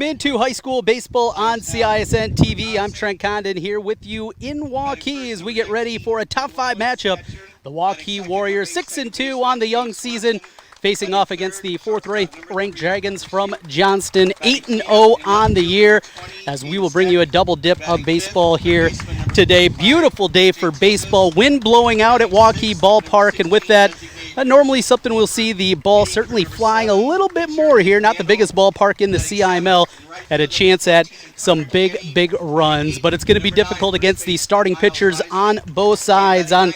Into high school baseball on CISN TV. I'm Trent Condon here with you in Waukee as we get ready for a top 5 matchup. The Waukee Warriors 6-2 on the young season, facing off against the 4th-ranked Dragons from Johnston, 8-0 on the year, as we will bring you a double dip of baseball here today. Beautiful day for baseball. Wind blowing out at Waukee Ballpark, and with that, normally something we'll see the ball certainly flying a little bit more here. Not the biggest ballpark in the CIML. Had a chance at some big runs, but it's going to be difficult against the starting pitchers on both sides. On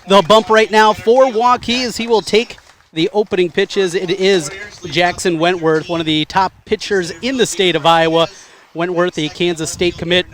the bump right now for Waukee as he will take the opening pitches. It is Jackson Wentworth, one of the top pitchers in the state of Iowa. Wentworth, a Kansas State commit.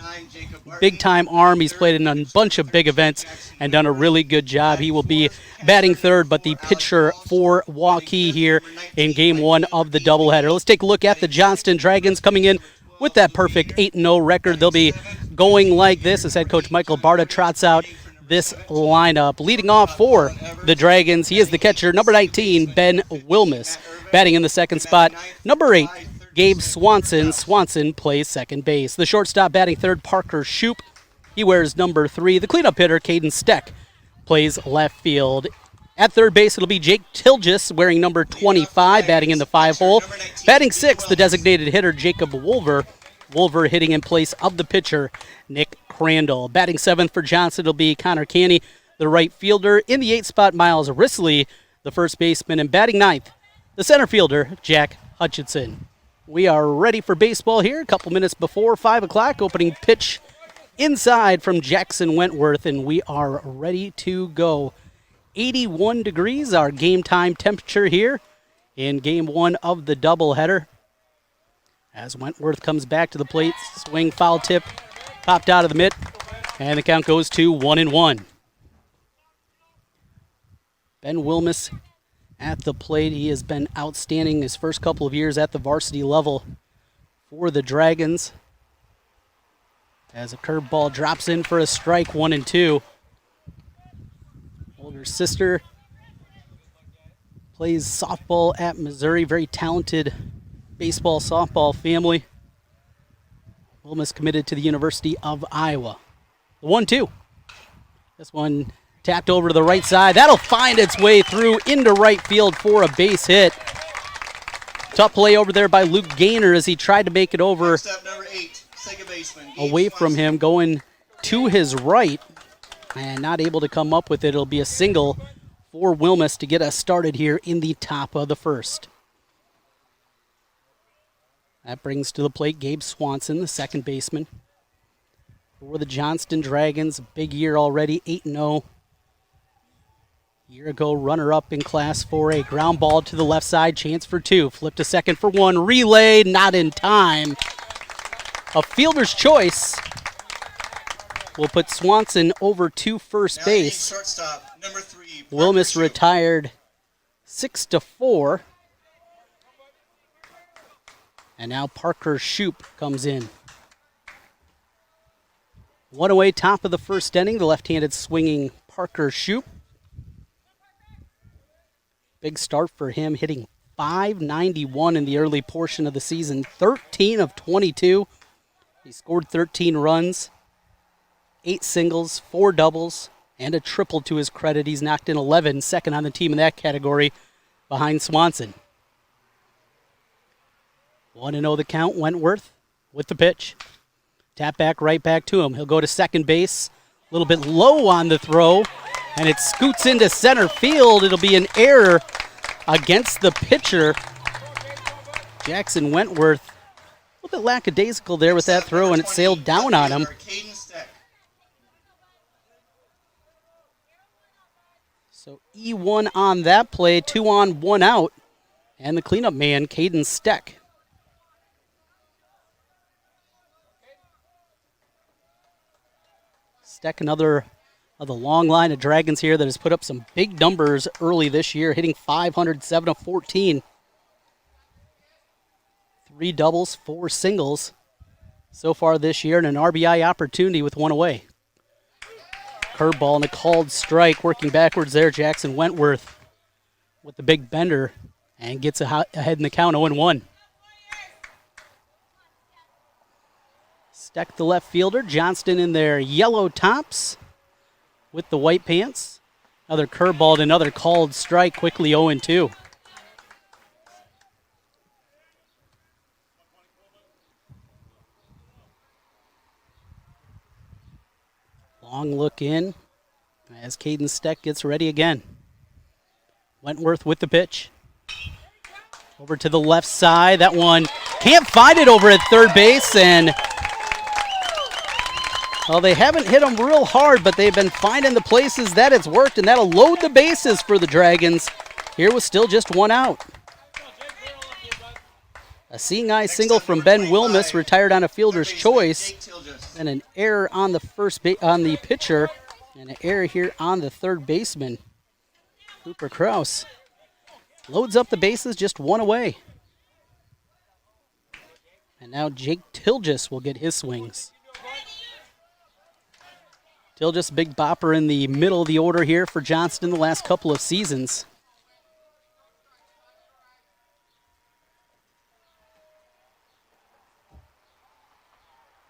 Big-time arm. He's played in a bunch of big events and done a really good job. He will be batting third, but the pitcher for Waukee here in Game 1 of the doubleheader. Let's take a look at the Johnston Dragons coming in with that perfect 8-0 record. They'll be going like this as head coach Michael Barton trots out this lineup. Leading off for the Dragons, he is the catcher, number 19, Ben Wilmus. Batting in the second spot, number 8, Gabe Swanson. Swanson plays second base. The shortstop batting third, Parker Shoup. He wears number 3. The cleanup hitter, Caden Steck, plays left field. At third base, it'll be Jake Tilgis wearing number 25, batting in the 5-hole. Batting 6th, the designated hitter, Jacob Wolver. Wolver hitting in place of the pitcher, Nick Crandall. Batting 7th for Johnson, it'll be Connor Canny, the right fielder. In the 8th spot, Miles Risley, the first baseman. And batting 9th, the center fielder, Jack Hutchinson. We are ready for baseball here, a couple minutes before 5 o'clock. Opening pitch inside from Jackson Wentworth, and we are ready to go. 81 degrees, our game time temperature here in Game 1 of the doubleheader. As Wentworth comes back to the plate, swing, foul tip, popped out of the mitt, and the count goes to 1-1. Ben Wilmus at the plate. He has been outstanding his first couple of years at the varsity level for the Dragons. As a curveball drops in for a strike, 1-2. Older sister plays softball at Missouri. Very talented baseball, softball family. Wilmus committed to the University of Iowa. The 1-2. This one tapped over to the right side. That'll find its way through into right field for a base hit. Tough play over there by Luke Gaynor as he tried to make it over away from him, going to his right and not able to come up with it. It'll be a single for Wilmus to get us started here in the top of the first. That brings to the plate Gabe Swanson, the second baseman for the Johnston Dragons. Big year already, 8-0. Year ago, runner-up in Class 4A. Ground ball to the left side, chance for 2. Flip to second for 1. Relay, not in time. A fielder's choice will put Swanson over to first base. Shortstop, number 3, Wilmus retired 6-4. And now Parker Shoup comes in. One away, top of the first inning. The left-handed swinging Parker Shoup. Big start for him, hitting .591 in the early portion of the season. 13 of 22. He scored 13 runs, 8 singles, 4 doubles, and a triple to his credit. He's knocked in 11, second on the team in that category behind Swanson. 1-0 the count. Wentworth with the pitch. Tap back, right back to him. He'll go to second base. A little bit low on the throw, and it scoots into center field. It'll be an error against the pitcher, Jackson Wentworth. A little bit lackadaisical there with that throw, and it sailed down on him. So E1 on that play, 2 on, 1 out, and the cleanup man, Caden Steck. Steck, another of the long line of Dragons here that has put up some big numbers early this year, hitting .507 of 14. 3 doubles, 4 singles so far this year, and an RBI opportunity with 1 away. Curveball and a called strike, working backwards there. Jackson Wentworth with the big bender and gets ahead in the count, 0-1. Steck the left fielder. Johnston in their yellow tops with the white pants. Another curveball and another called strike, quickly 0-2. Long look in as Caden Steck gets ready again. Wentworth with the pitch. Over to the left side. That one can't find it over at third base, and well, they haven't hit him real hard, but they've been finding the places that it's worked, and that'll load the bases for the Dragons. Here was still just one out. A seeing eye single from Ben Wilmus, retired on a fielder's choice, and an error on the on the pitcher, and an error here on the third baseman. Cooper Kraus loads up the bases, just one away. And now Jake Tilgis will get his swings. Tilgis, big bopper in the middle of the order here for Johnston the last couple of seasons.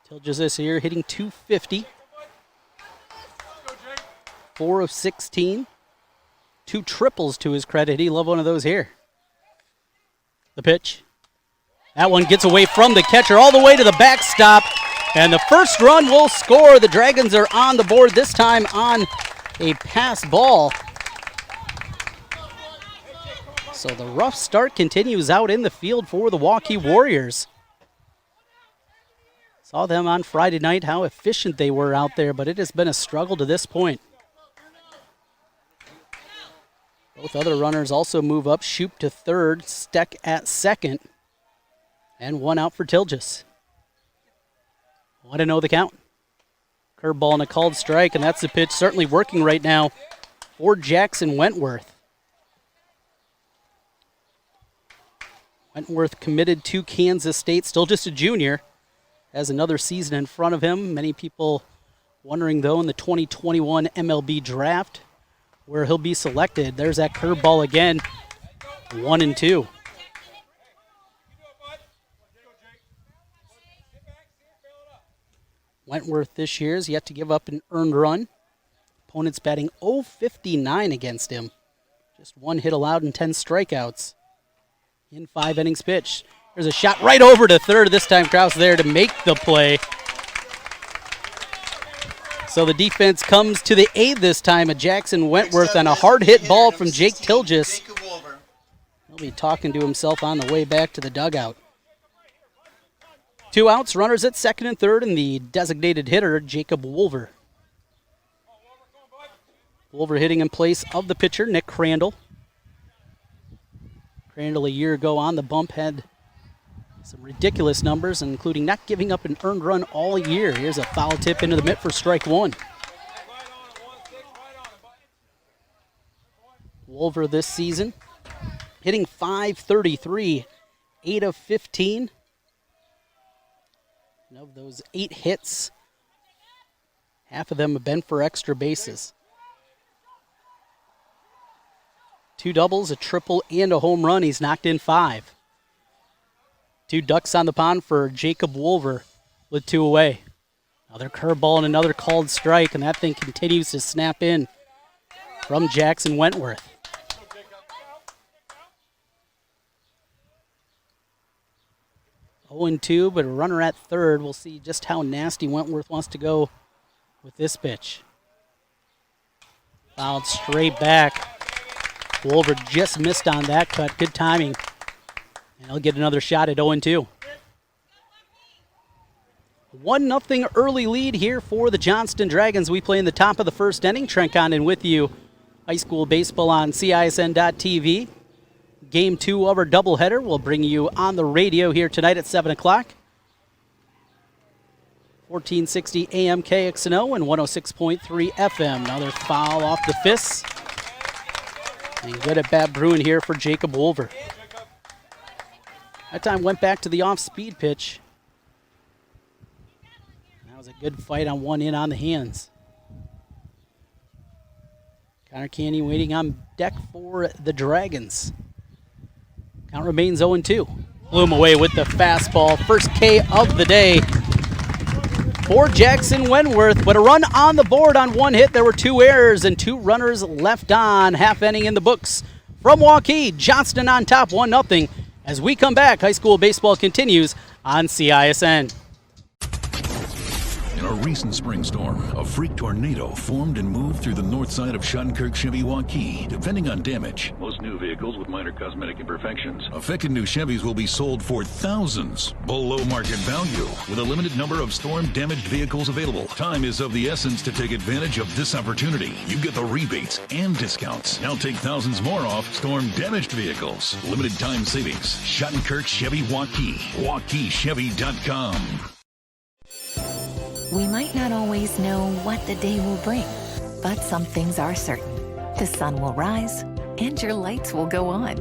Tilgis this year hitting .250. 4 of 16. 2 triples to his credit. He loved one of those here. The pitch. That one gets away from the catcher all the way to the backstop. And the first run will score. The Dragons are on the board, this time on a pass ball. So the rough start continues out in the field for the Waukee Warriors. Saw them on Friday night, how efficient they were out there, but it has been a struggle to this point. Both other runners also move up. Shoop to third, Steck at second, and one out for Tilgis. 1-0 the count. Curveball and a called strike, and that's the pitch certainly working right now for Jackson Wentworth. Wentworth committed to Kansas State, still just a junior, has another season in front of him. Many people wondering, though, in the 2021 MLB draft where he'll be selected. There's that curveball again, 1-2. Wentworth this year has yet to give up an earned run. Opponents batting .059 against him. Just 1 hit allowed and 10 strikeouts in 5 innings pitched. There's a shot right over to third. This time Kraus there to make the play. So the defense comes to the aid this time of Jackson Wentworth on a hard hit ball from Jake Tilgis. He'll be talking to himself on the way back to the dugout. 2 outs, runners at second and third, and the designated hitter, Jacob Wolver. Wolver hitting in place of the pitcher, Nick Crandall. Crandall a year ago on the bump had some ridiculous numbers, including not giving up an earned run all year. Here's a foul tip into the mitt for strike 1. Wolver this season hitting .533, 8 of 15. And of those 8 hits, half of them have been for extra bases. 2 doubles, a triple, and a home run. He's knocked in 5. 2 ducks on the pond for Jacob Wolver with 2 away. Another curveball and another called strike, and that thing continues to snap in from Jackson Wentworth. .0-2, but a runner at third. We'll see just how nasty Wentworth wants to go with this pitch. Fouled straight back. Wolver just missed on that cut. Good timing. And he'll get another shot at 0-2. 1-0 early lead here for the Johnston Dragons. We play in the top of the first inning. Trent Condon with you. High school baseball on CISN.TV. Game 2 of our doubleheader. We'll bring you on the radio here tonight at 7 o'clock. 1460 AM KXNO and 106.3 FM. Another foul off the fists. And good at bat brewing here for Jacob Wolver. That time went back to the off-speed pitch. That was a good fight on one in on the hands. Connor Canny waiting on deck for the Dragons. Count remains 0-2. Blew him away with the fastball. First K of the day for Jackson Wentworth, but a run on the board on one hit. There were 2 errors and 2 runners left on. Half inning in the books. From Waukee, Johnston on top 1-0. As we come back, high school baseball continues on CISN. In a recent spring storm, a freak tornado formed and moved through the north side of Schottenkirk Chevy Waukee. Depending on damage, most new vehicles with minor cosmetic imperfections. Affected new Chevys will be sold for thousands below market value, with a limited number of storm-damaged vehicles available. Time is of the essence to take advantage of this opportunity. You get the rebates and discounts. Now take thousands more off storm-damaged vehicles. Limited time savings. Schottenkirk Chevy Waukee. WaukeeChevy.com. We might not always know what the day will bring, but some things are certain. The sun will rise and your lights will go on.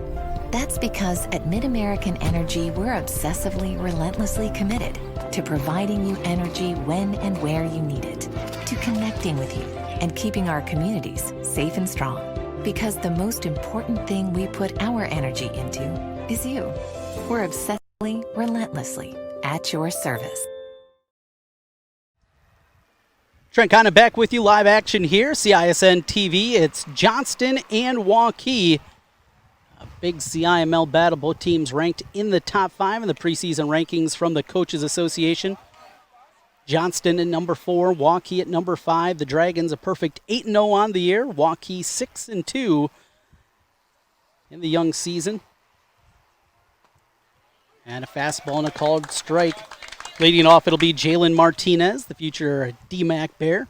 That's because at MidAmerican Energy, we're obsessively, relentlessly committed to providing you energy when and where you need it, to connecting with you and keeping our communities safe and strong. Because the most important thing we put our energy into is you. We're obsessively, relentlessly at your service. Trent Condon back with you, live action here, CISN TV. It's Johnston and Waukee. A big CIML battle. Both teams ranked in the top 5 in the preseason rankings from the Coaches Association. Johnston at number 4, Waukee at number 5. The Dragons a perfect 8-0 on the year. Waukee 6-2 in the young season. And a fastball and a called strike. Leading off, it'll be Jalen Martinez, the future DMAC Bear.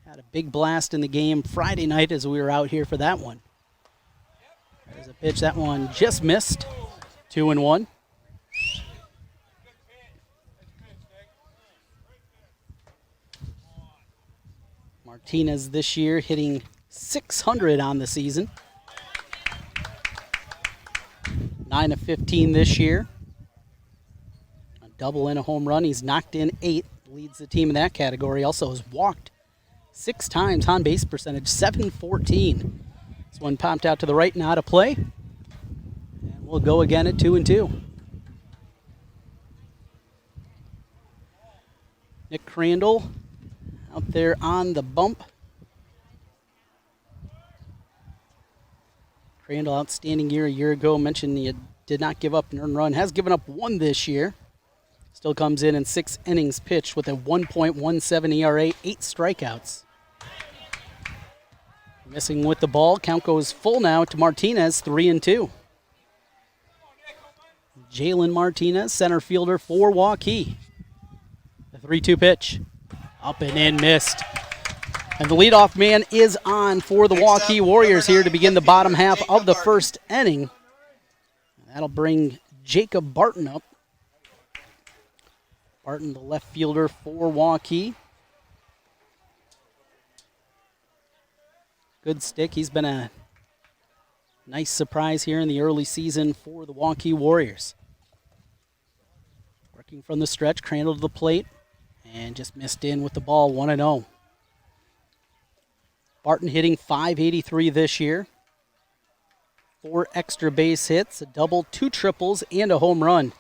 Had a big blast in the game Friday night as we were out here for that one. There's a pitch. That one just missed. 2-1. Martinez this year hitting .600 on the season. 9 of 15 this year. Double and a home run. He's knocked in 8. Leads the team in that category. Also has walked 6 times. On base percentage .714. This one popped out to the right and out of play. And we'll go again at 2-2. Nick Crandall out there on the bump. Crandall, outstanding year a year ago. Mentioned he did not give up an earned run. Has given up 1 this year. Still comes in 6 innings pitched with a 1.17 ERA, 8 strikeouts. Missing with the ball. Count goes full now to Martinez, 3-2. Jalen Martinez, center fielder for Waukee. The 3-2 pitch. Up and in, missed. And the leadoff man is on for the Waukee Warriors here to begin the bottom half of the first inning. That'll bring Jacob Barton up. Barton, the left fielder for Waukee. Good stick. He's been a nice surprise here in the early season for the Waukee Warriors. Working from the stretch, Crandall to the plate, and just missed in with the ball, 1-0. Barton hitting .583 this year. 4 extra base hits, a double, 2 triples, and a home run.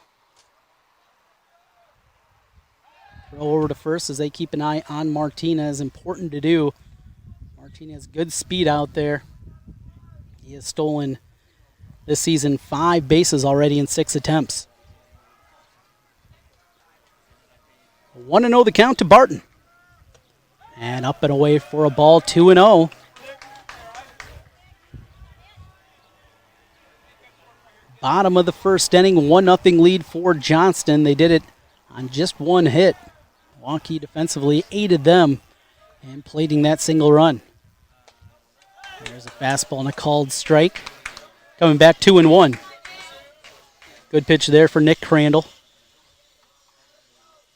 Throw over to first as they keep an eye on Martinez. Important to do. Martinez, good speed out there. He has stolen this season 5 bases already in 6 attempts. 1-0 the count to Barton. And up and away for a ball, 2-0. Bottom of the first inning, 1-0 lead for Johnston. They did it on just 1 hit. Waukee defensively aided them in plating that single run. There's a fastball and a called strike. Coming back 2-1. Good pitch there for Nick Crandall.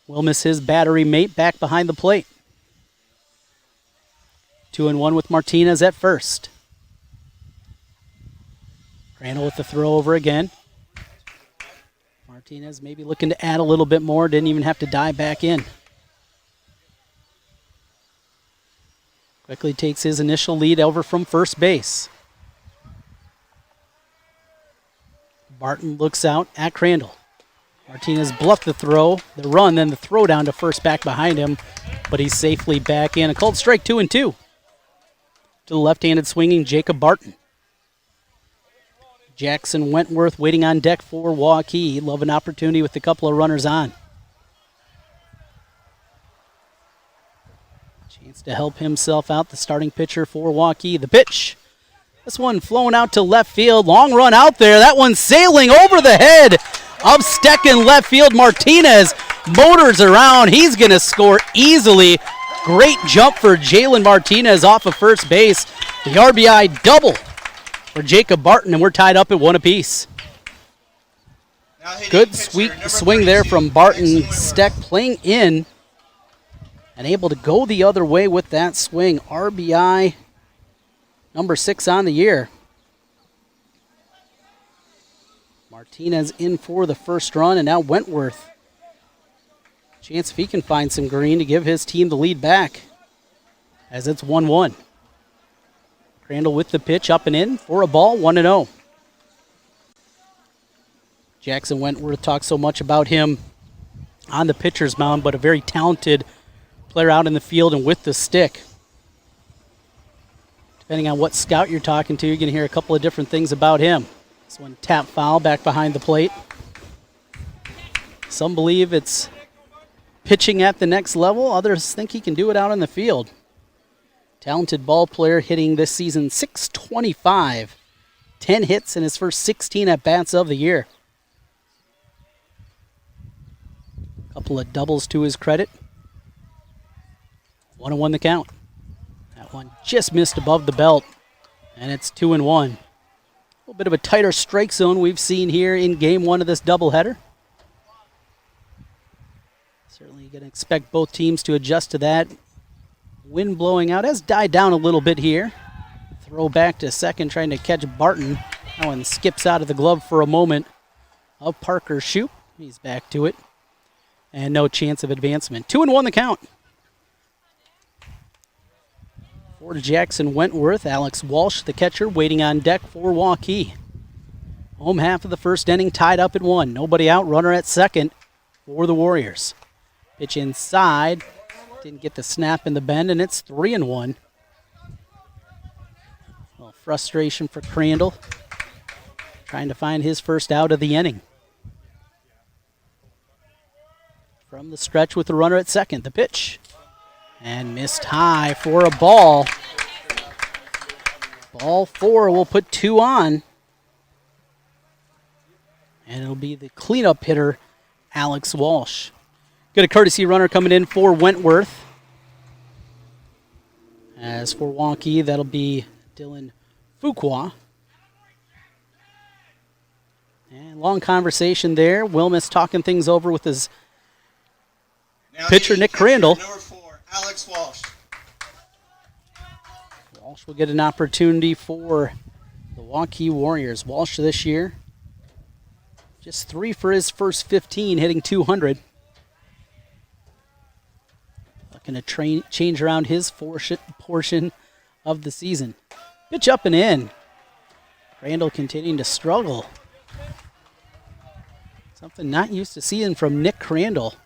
Will miss his battery mate back behind the plate. 2-1 with Martinez at first. Crandall with the throw over again. Martinez maybe looking to add a little bit more. Didn't even have to dive back in. Quickly takes his initial lead over from first base. Barton looks out at Crandall. Martinez bluffed the run, then the throw down to first back behind him, but he's safely back in. A called strike, 2-2. To the left-handed swinging Jacob Barton. Jackson Wentworth waiting on deck for Waukee. He'd love an opportunity with a couple of runners on. Chance to help himself out, the starting pitcher for Waukee. The pitch. This one flowing out to left field. Long run out there. That one sailing over the head of Steck in left field. Martinez motors around. He's going to score easily. Great jump for Jalen Martinez off of first base. The RBI double for Jacob Barton, and we're tied up at 1 apiece. Good sweet swing there from Barton. Steck playing in and able to go the other way with that swing. RBI number 6 on the year. Martinez in for the first run, and now Wentworth. Chance if he can find some green to give his team the lead back as it's 1-1. Crandall with the pitch up and in for a ball, 1-0. Jackson Wentworth talks so much about him on the pitcher's mound, but a very talented player out in the field and with the stick. Depending on what scout you're talking to, you're going to hear a couple of different things about him. This one tap foul back behind the plate. Some believe it's pitching at the next level. Others think he can do it out in the field. Talented ball player hitting this season .625. 10 hits in his first 16 at-bats of the year. Couple of doubles to his credit. 1-1 the count. That one just missed above the belt, and it's 2-1. A little bit of a tighter strike zone we've seen here in game 1 of this doubleheader. Certainly going to expect both teams to adjust to that. Wind blowing out has died down a little bit here. Throw back to second, trying to catch Barton. That one skips out of the glove for a moment of Parker Shoup. He's back to it. And no chance of advancement. 2-1 the count. For Jackson Wentworth, Alex Walsh, the catcher, waiting on deck for Waukee. Home half of the first inning tied up at 1. Nobody out, runner at second for the Warriors. Pitch inside. Didn't get the snap in the bend, and it's 3-1. A little frustration for Crandall. Trying to find his first out of the inning. From the stretch with the runner at second, the pitch. And missed high for a ball. Ball 4 will put 2 on. And it'll be the cleanup hitter, Alex Walsh. Got a courtesy runner coming in for Wentworth. As for Waukee, that'll be Dylan Fuqua. And long conversation there. Wilmus talking things over with his pitcher, Nick Crandall. Number 4, Alex Walsh. Walsh will get an opportunity for the Waukee Warriors. Walsh this year, just 3 for his first 15, hitting .200. Looking to change around his portion of the season. Pitch up and in. Crandall continuing to struggle. Something not used to seeing from Nick Crandall.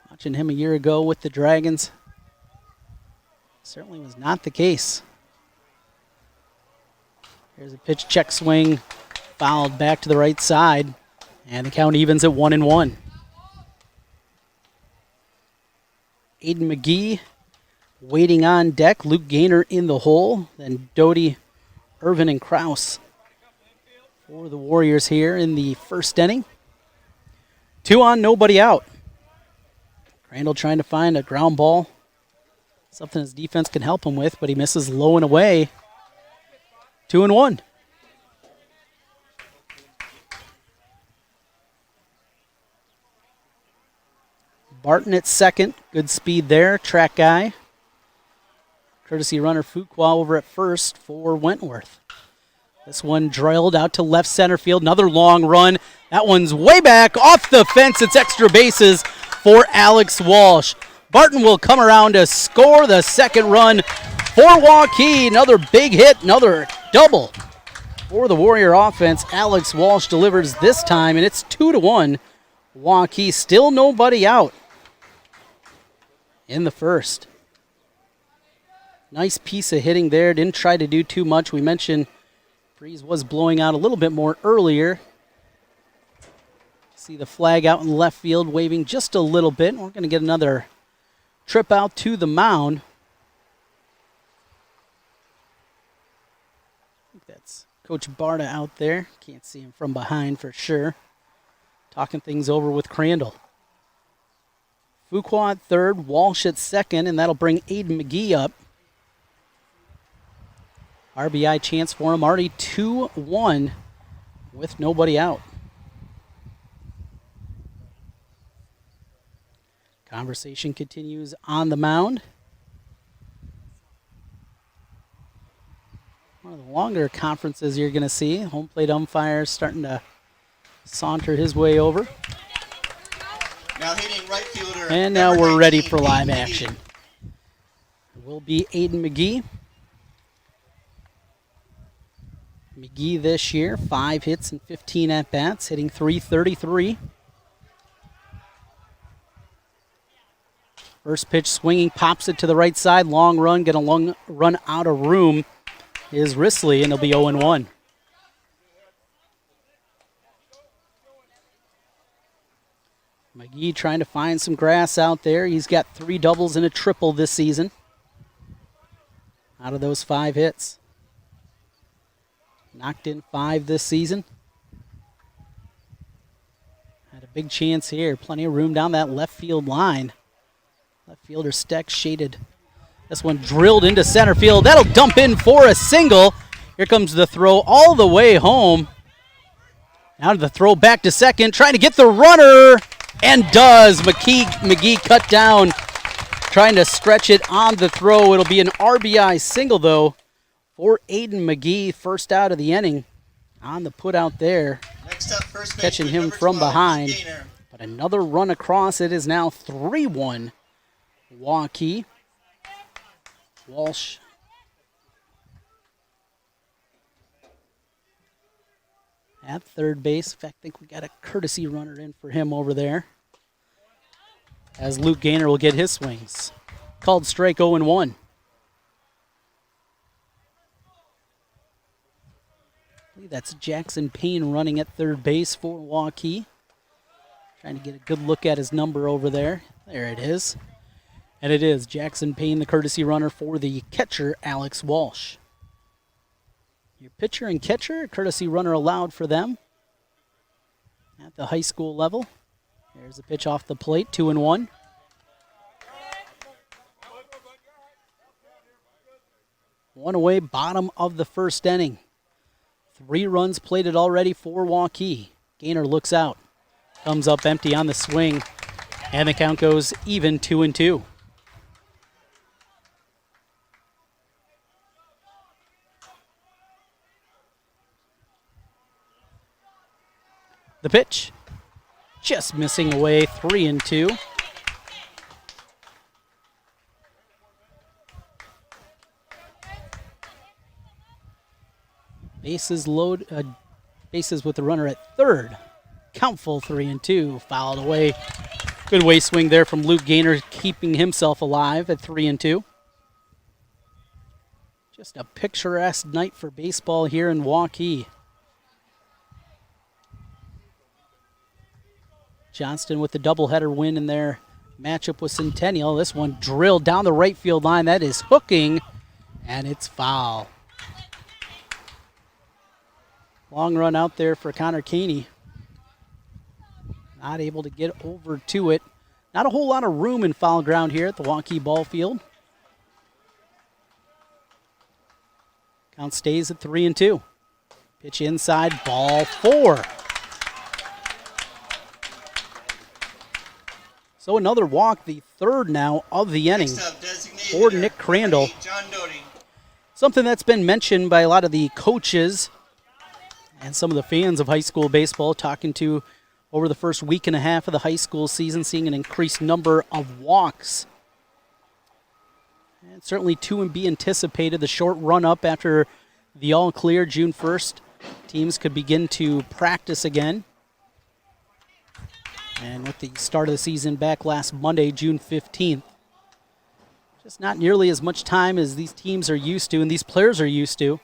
Watching him a year ago with the Dragons. Certainly was not the case. Here's a pitch check swing. Fouled back to the right side. And the count evens at 1-1. Aiden McGee waiting on deck. Luke Gaynor in the hole. Then Doty, Irvin, and Kraus for the Warriors here in the first inning. 2 on, nobody out. Crandall trying to find a ground ball. Something his defense can help him with, but he misses low and away. 2-1. Barton at second. Good speed there. Track guy. Courtesy runner Fuqua over at first for Wentworth. This one drilled out to left center field. Another long run. That one's way back off the fence. It's extra bases for Alex Walsh. Barton will come around to score the second run for Waukee. Another big hit, another double For the Warrior offense, Alex Walsh delivers this time, and it's 2-1. Waukee, still nobody out in the first. Nice piece of hitting there. Didn't try to do too much. We mentioned breeze was blowing out a little bit more earlier. See the flag out in left field waving just a little bit. We're going to get another trip out to the mound. I think that's Coach Barton out there. Can't see him from behind for sure. Talking things over with Crandall. Fuqua at third, Walsh at second, and that'll bring Aiden McGee up. RBI chance for him, already 2-1 with nobody out. Conversation continues on the mound. One of the longer conferences you're going to see. Home plate umpire starting to saunter his way over. Now hitting right fielder. And now we're ready for live action. It will be Aiden McGee. McGee this year, 5 hits and 15 at-bats, hitting .333. First pitch swinging, pops it to the right side. Long run, get a long run out of room is Risley, and it'll be 0-1. McGee trying to find some grass out there. He's got 3 doubles and a triple this season out of those 5 hits. Knocked in 5 this season. Had a big chance here. Plenty of room down that left field line. Left fielder Steck shaded. This one drilled into center field. That'll dump in for a single. Here comes the throw all the way home. Now the throw back to second. Trying to get the runner. And does. McGee cut down. Trying to stretch it on the throw. It'll be an RBI single, though, for Aiden McGee. First out of the inning on the put out there. Next up, first Catching baseman, him number from 12, behind. Gainer. But another run across. It is now 3-1. Waukee. Walsh. At third base. In fact, I think we got a courtesy runner in for him over there. As Luke Gainer will get his swings. Called strike 0-1. I believe that's Jackson Payne running at third base for Waukee. Trying to get a good look at his number over there. There it is. And it is Jackson Payne, the courtesy runner for the catcher, Alex Walsh. Your pitcher and catcher, courtesy runner allowed for them at the high school level. There's a pitch off the plate, 2-1. One away, bottom of the first inning. 3 runs plated already for Waukee. Gainer looks out. Comes up empty on the swing. And the count goes even, 2-2. The pitch, just missing away, 3-2. Bases with the runner at third. Count full, 3-2. Fouled away. Good way swing there from Luke Gainer, keeping himself alive at 3-2. Just a picturesque night for baseball here in Waukee. Johnston with the doubleheader win in their matchup with Centennial. This one drilled down the right field line. That is hooking, and it's foul. Long run out there for Connor Caney. Not able to get over to it. Not a whole lot of room in foul ground here at the Waukee ball field. Count stays at 3-2. Pitch inside, ball 4. So another walk, the third now of the inning for Nick Crandall. Something that's been mentioned by a lot of the coaches and some of the fans of high school baseball, talking to over the first week and a half of the high school season, seeing an increased number of walks. And certainly to be anticipated, the short run up after the all clear June 1st teams could begin to practice again. And with the start of the season back last Monday, June 15th, just not nearly as much time as these teams are used to and these players are used to.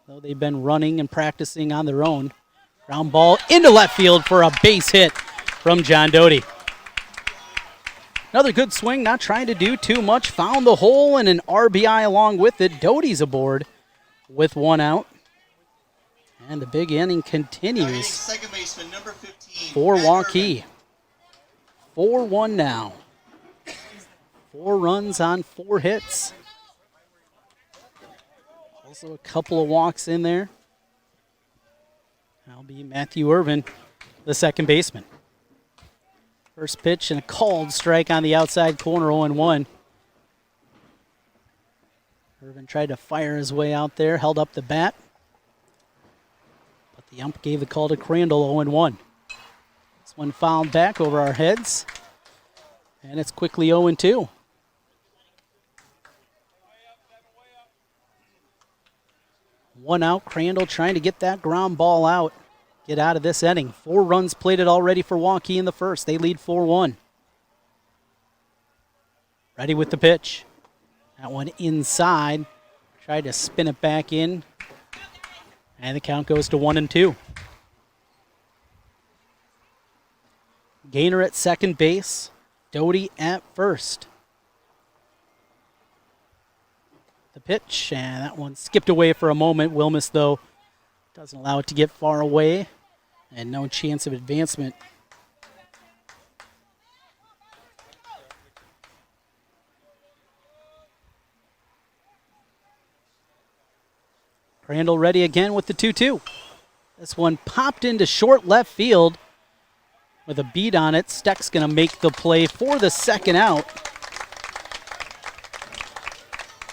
Though they've been running and practicing on their own. Ground ball into left field for a base hit from John Doty. Another good swing, not trying to do too much. Found the hole and an RBI along with it. Doty's aboard with one out. And the big inning continues Second baseman, number 15, for Matt Waukee. Irvin. 4-1 now. 4 runs on 4 hits. Also a couple of walks in there. That'll be Matthew Irvin, the second baseman. First pitch and a called strike on the outside corner, 0-1. Irvin tried to fire his way out there, held up the bat. But the ump gave the call to Crandall, 0-1. This one fouled back over our heads. And it's quickly 0-2. One out, Crandall trying to get that ground ball out. Get out of this inning. 4 runs plated already for Waukee in the first. They lead 4-1. Ready with the pitch. That one inside. Tried to spin it back in. And the count goes to 1-2. Gainer at second base. Doty at first. The pitch, and that one skipped away for a moment. Wilmus, though, doesn't allow it to get far away, and no chance of advancement. Crandall ready again with the 2-2. This one popped into short left field with a beat on it. Steck's going to make the play for the second out.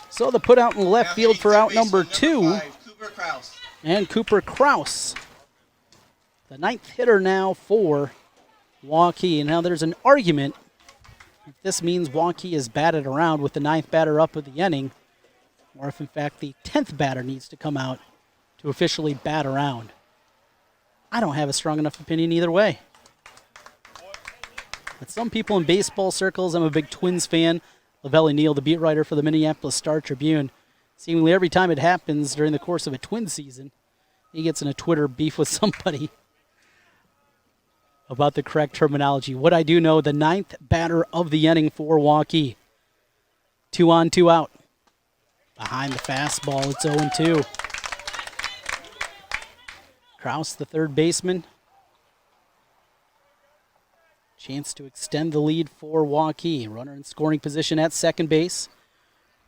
So the put out in left field for out number 2. And Cooper Kraus, the 9th hitter now for Waukee. And now there's an argument if this means Waukee is batted around with the 9th batter up of the inning, or if in fact the 10th batter needs to come out to officially bat around. I don't have a strong enough opinion either way. But some people in baseball circles, I'm a big Twins fan. Lavelli Neal, the beat writer for the Minneapolis Star-Tribune, seemingly every time it happens during the course of a Twins season, he gets in a Twitter beef with somebody about the correct terminology. What I do know, the 9th batter of the inning for Waukee. 2 on, 2 out. Behind the fastball, it's 0-2. Kraus, the third baseman. Chance to extend the lead for Waukee. Runner in scoring position at second base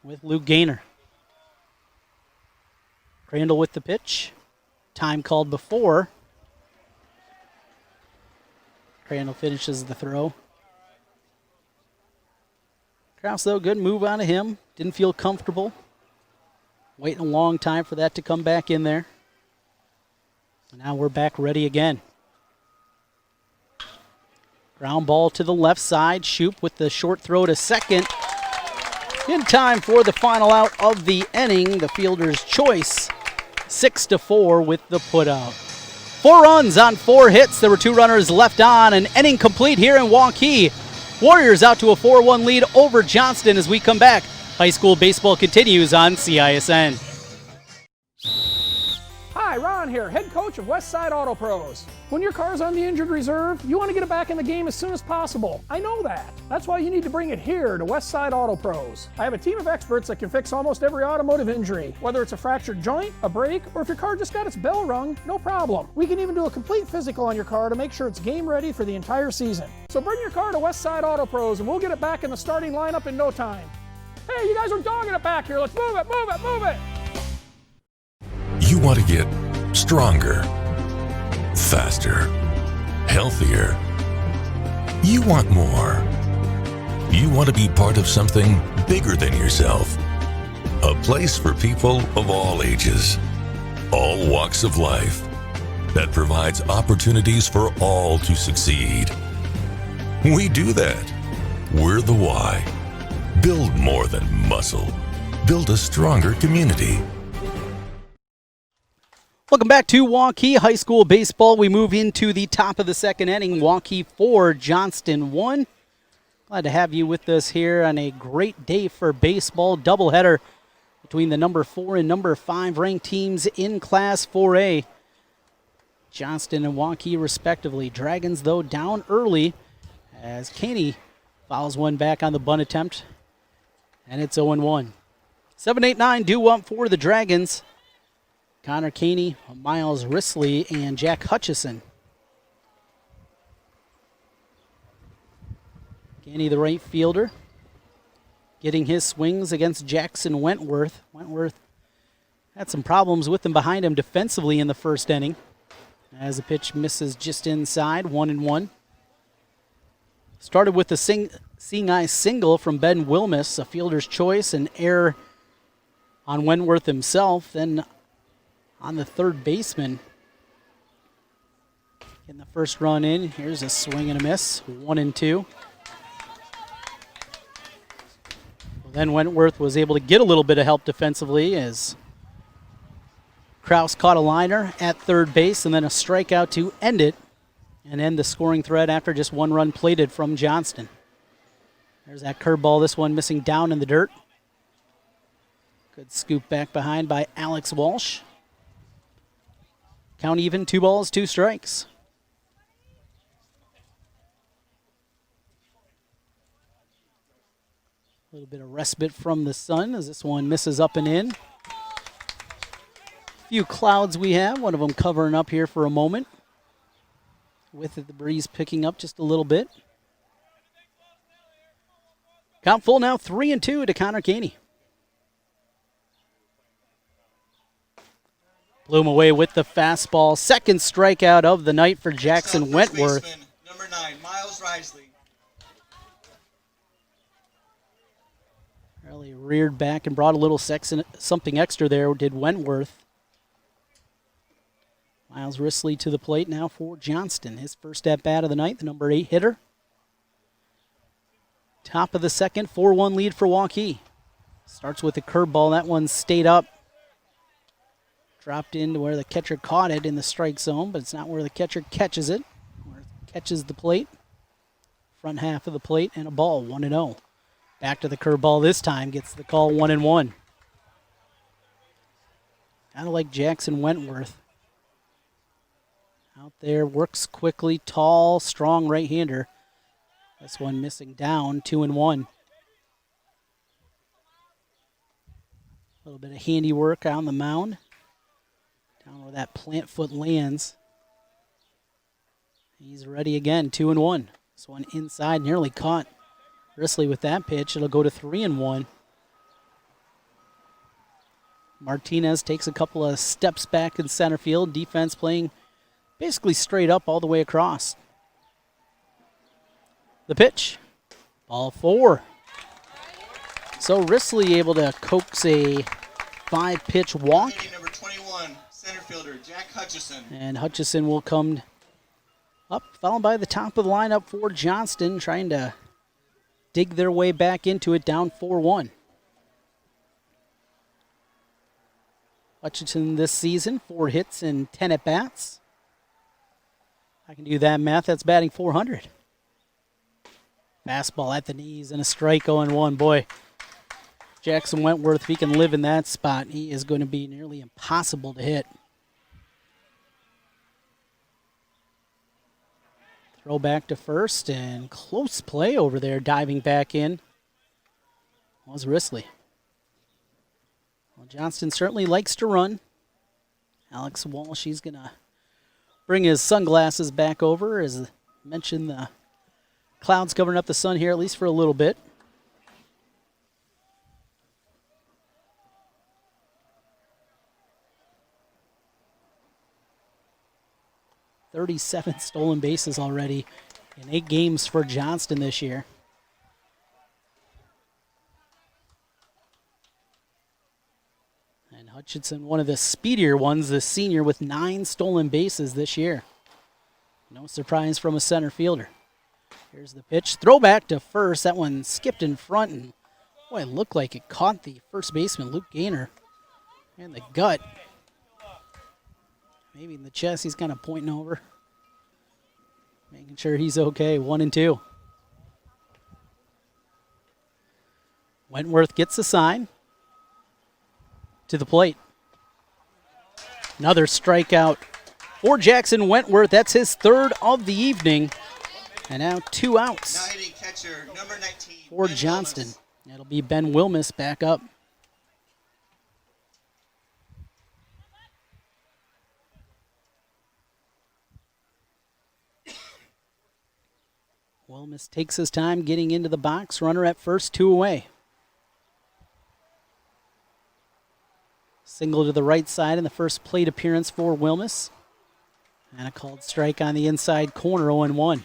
with Luke Gainer. Crandall with the pitch. Time called before. Crandall finishes the throw. Kraus, though, good move out of him. Didn't feel comfortable. Waiting a long time for that to come back in there. And now we're back ready again. Ground ball to the left side. Shoop with the short throw to second. In time for the final out of the inning. The fielder's choice. 6-4 with the putout. 4 runs on 4 hits. There were 2 runners left on. An inning complete here in Waukee. Warriors out to a 4-1 lead over Johnston as we come back. High school baseball continues on CISN. Hi, Ron here, head coach of Westside Auto Pros. When your car's on the injured reserve, you want to get it back in the game as soon as possible. I know that. That's why you need to bring it here to Westside Auto Pros. I have a team of experts that can fix almost every automotive injury. Whether it's a fractured joint, a brake, or if your car just got its bell rung, no problem. We can even do a complete physical on your car to make sure it's game ready for the entire season. So bring your car to Westside Auto Pros and we'll get it back in the starting lineup in no time. Hey, you guys are dogging it back here. Let's move it, move it, move it. You want to get stronger, faster, healthier. You want more. You want to be part of something bigger than yourself. A place for people of all ages, all walks of life, that provides opportunities for all to succeed. We do that. We're the why. Build more than muscle. Build a stronger community. Welcome back to Waukee High School Baseball. We move into the top of the second inning. Waukee 4, Johnston 1. Glad to have you with us here on a great day for baseball. Doubleheader between the number 4 and number 5 ranked teams in Class 4A. Johnston and Waukee respectively. Dragons, though, down early as Caney fouls one back on the bunt attempt. And it's 0-1. 7-8-9 due up for the Dragons. Connor Caney, Miles Risley, and Jack Hutchison. Caney, the right fielder, getting his swings against Jackson Wentworth. Wentworth had some problems with him behind him defensively in the first inning. As the pitch misses just inside, 1-1. Started with a seeing eye single from Ben Wilmus, a fielder's choice, an error on Wentworth himself. Then on the third baseman, getting the first run in. Here's a swing and a miss, 1-2. Then Wentworth was able to get a little bit of help defensively as Kraus caught a liner at third base and then a strikeout to end it and end the scoring thread after just one run plated from Johnston. There's that curveball, this one missing down in the dirt. Good scoop back behind by Alex Walsh. Count even, 2 balls, 2 strikes. A little bit of respite from the sun as this one misses up and in. A few clouds we have, one of them covering up here for a moment. With it, the breeze picking up just a little bit. Count full now, 3-2 to Connor Caney. Bloom away with the fastball. Second strikeout of the night for Jackson Wentworth. Baseman, number 9, Miles Risley. Really reared back and brought a little something extra there, did Wentworth. Miles Risley to the plate now for Johnston. His first at-bat of the night, the number 8 hitter. Top of the second, 4-1 lead for Waukee. Starts with a curveball. That one stayed up. Dropped into where the catcher caught it in the strike zone, but it's not where the catcher catches it. Where it catches the plate. Front half of the plate and a ball, 1-0. Back to the curveball this time, gets the call, 1-1. Kind of like Jackson Wentworth. Out there, works quickly, tall, strong right-hander. This one missing down, 2-1. A little bit of handiwork on the mound. Down where that plant foot lands. He's ready again, 2-1. This one inside, nearly caught Risley with that pitch. It'll go to 3-1. Martinez takes a couple of steps back in center field. Defense playing basically straight up all the way across. The pitch, ball 4. So Risley able to coax a 5-pitch walk. Number 21, center fielder Jack Hutchison. And Hutchison will come up, followed by the top of the lineup for Johnston, trying to dig their way back into it, down 4-1. Hutchison this season, 4 hits and 10 at-bats. I can do that math, that's batting 400. Fastball at the knees and a strike, 0-1. Boy, Jackson Wentworth, if he can live in that spot, he is going to be nearly impossible to hit. Throw back to first, and close play over there, diving back in was Risley. Well, Johnston certainly likes to run. Alex Walsh, he's going to bring his sunglasses back over. As mentioned, the clouds covering up the sun here, at least for a little bit. "37 stolen bases already in 8 games for Johnston this year. And Hutchinson, one of the speedier ones, the senior with 9 stolen bases this year. No surprise from a center fielder. Here's the pitch. Throwback to first. That one skipped in front, and boy, it looked like it caught the first baseman, Luke Gaynor, in the gut. Maybe in the chest, he's kind of pointing over. Making sure he's okay. 1-2. Wentworth gets the sign. To the plate. Another strikeout for Jackson Wentworth. That's his third of the evening. And now 2 outs Now hitting catcher, number 19. for Ben Johnston. Willis. That'll be Ben Wilmus back up. Wilmus takes his time getting into the box. Runner at first, 2 away. Single to the right side in the first plate appearance for Wilmus. And a called strike on the inside corner, 0-1.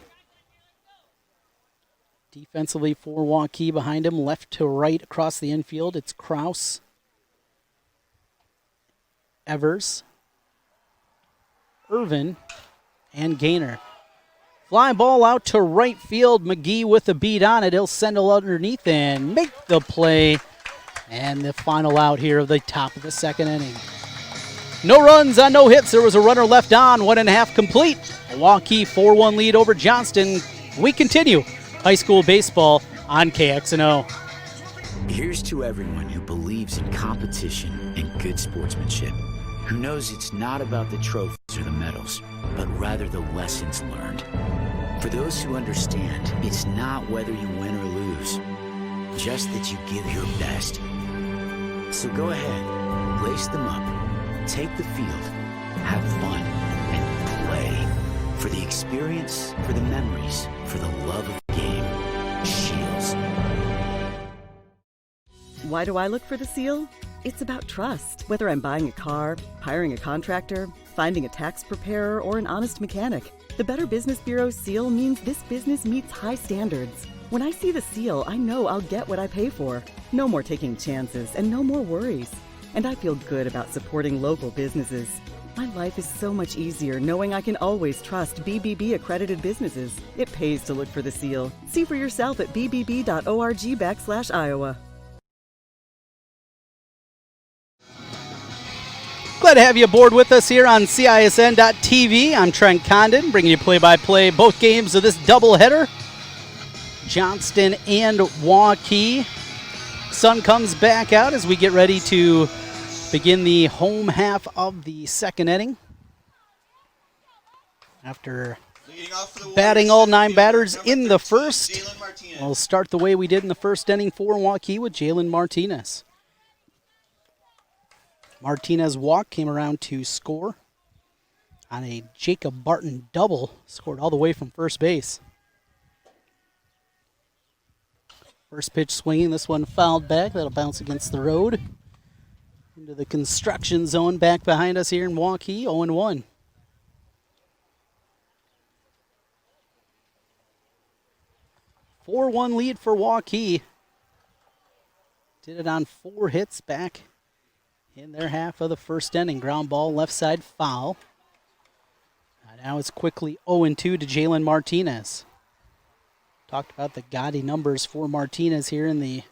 Defensively for Waukee behind him, left to right across the infield. It's Kraus, Evers, Irvin, and Gaynor. Fly ball out to right field. McGee with a beat on it. He'll send it underneath and make the play. And the final out here of the top of the second inning. No runs on no hits. There was a runner left on. 1.5 complete. A Waukee 4-1 lead over Johnston. We continue high school baseball on KXNO. Here's to everyone who believes in competition and good sportsmanship, who knows it's not about the trophies or the medals, but rather the lessons learned. For those who understand, it's not whether you win or lose, just that you give your best. So go ahead, lace them up, take the field, have fun, and play. For the experience, for the memories, for the love of the game. Shields. Why do I look for the seal? It's about trust. Whether I'm buying a car, hiring a contractor, finding a tax preparer, or an honest mechanic, the Better Business Bureau's seal means this business meets high standards. When I see the seal, I know I'll get what I pay for. No more taking chances and no more worries. And I feel good about supporting local businesses. My life is so much easier knowing I can always trust BBB accredited businesses. It pays to look for the seal. See for yourself at bbb.org/Iowa. Glad to have you aboard with us here on CISN.TV. I'm Trent Condon, bringing you play-by-play both games of this doubleheader. Johnston and Waukee. Sun comes back out as we get ready to begin the home half of the second inning. After Leading off for the batting Warriors, all 9 center batters fielder, in number the 13, first, Jalen Martinez. we'll start the way we did in the first inning for Waukee with Jalen Martinez. Martinez walk came around to score on a Jacob Barton double, scored all the way from first base. First pitch swinging, this one fouled back. That'll bounce against the road. Into the construction zone back behind us here in Waukee, 0-1. A 4-1 lead for Waukee. Did it on 4 hits back in their half of the first inning. Ground ball, left side foul. And now it's quickly 0-2 to Jalen Martinez. Talked about the gaudy numbers for Martinez here in the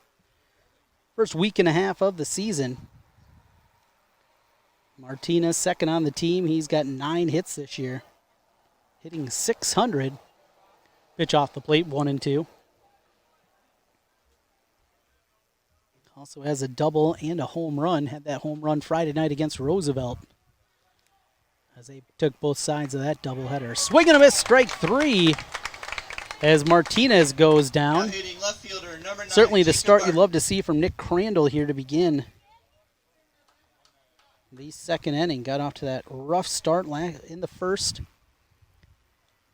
first week and a half of the season. Martinez second on the team. He's got 9 hits this year, hitting .600. Pitch off the plate, 1-2. Also has a double and a home run. Had that home run Friday night against Roosevelt, as they took both sides of that doubleheader. Swing and a miss, strike 3. As Martinez goes Now down. hitting left fielder, number 9, Certainly the Jacob start Barton. you'd love to see from Nick Crandall here to begin the second inning. Got off to that rough start in the first.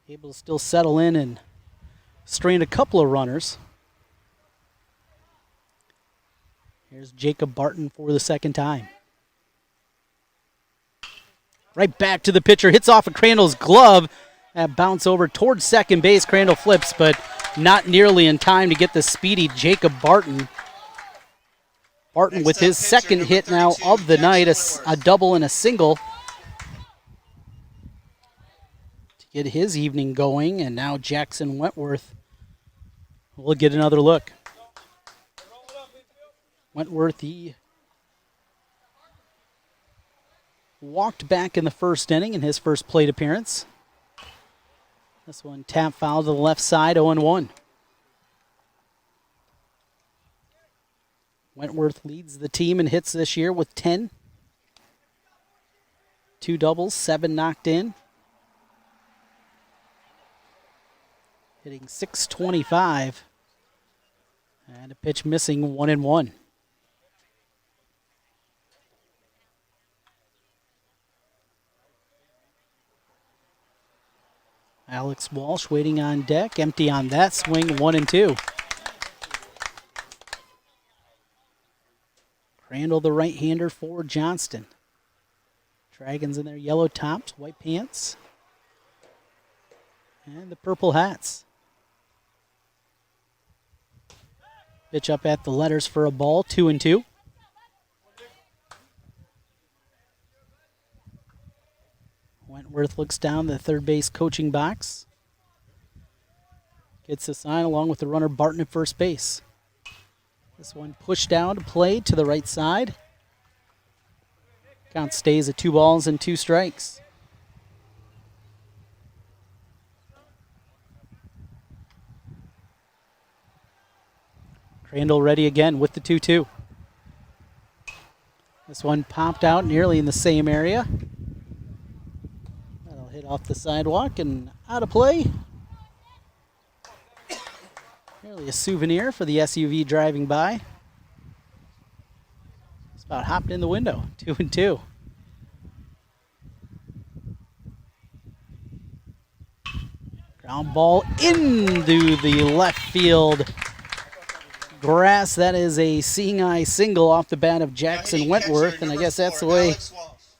Able to still settle in and strain a couple of runners. Here's Jacob Barton for the second time. Right back to the pitcher. Hits off of Crandall's glove. That bounce over towards second base. Crandall flips, but not nearly in time to get the speedy Jacob Barton. Barton Next with up, his pitcher, second number hit now 32, of the night, Jackson a Wentworth. double and a single to get his evening going. And now Jackson Wentworth will get another look. Wentworth, he walked back in the first inning in his first plate appearance. This one tap foul to the left side, 0-1. Wentworth leads the team in hits this year with 10. 2 doubles, 7 knocked in. Hitting .625. And a pitch missing, 1-1. Alex Walsh waiting on deck, empty on that swing, 1-2. Crandall, the right-hander for Johnston. Dragons in their yellow tops, white pants, and the purple hats. Pitch up at the letters for a ball, 2-2. Wentworth looks down the third base coaching box. Gets the sign along with the runner Barton at first base. This one pushed down to play to the right side. Count stays at 2 balls and 2 strikes. Crandall ready again with the 2-2. This one popped out nearly in the same area. That'll hit off the sidewalk and out of play. Nearly a souvenir for the SUV driving by. It's about hopped in the window, 2-2. Ground ball into the left field grass. That is a seeing eye single off the bat of Jackson Wentworth, and I guess that's the way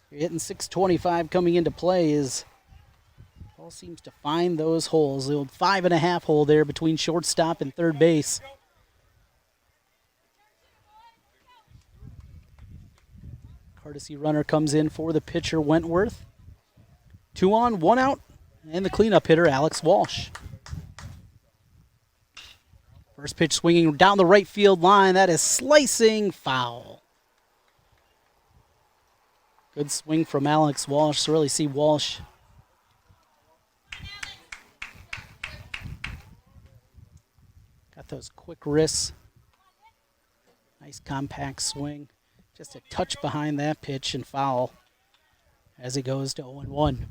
you're hitting .625 coming into play is ball seems to find those holes. The old 5.5 hole there between shortstop and third base. Courtesy runner comes in for the pitcher Wentworth. 2 on, 1 out, and the cleanup hitter Alex Walsh. First pitch swinging down the right field line. That is slicing foul. Good swing from Alex Walsh. To really see Walsh got those quick wrists. Nice compact swing. Just a touch behind that pitch and foul as he goes to 0-1.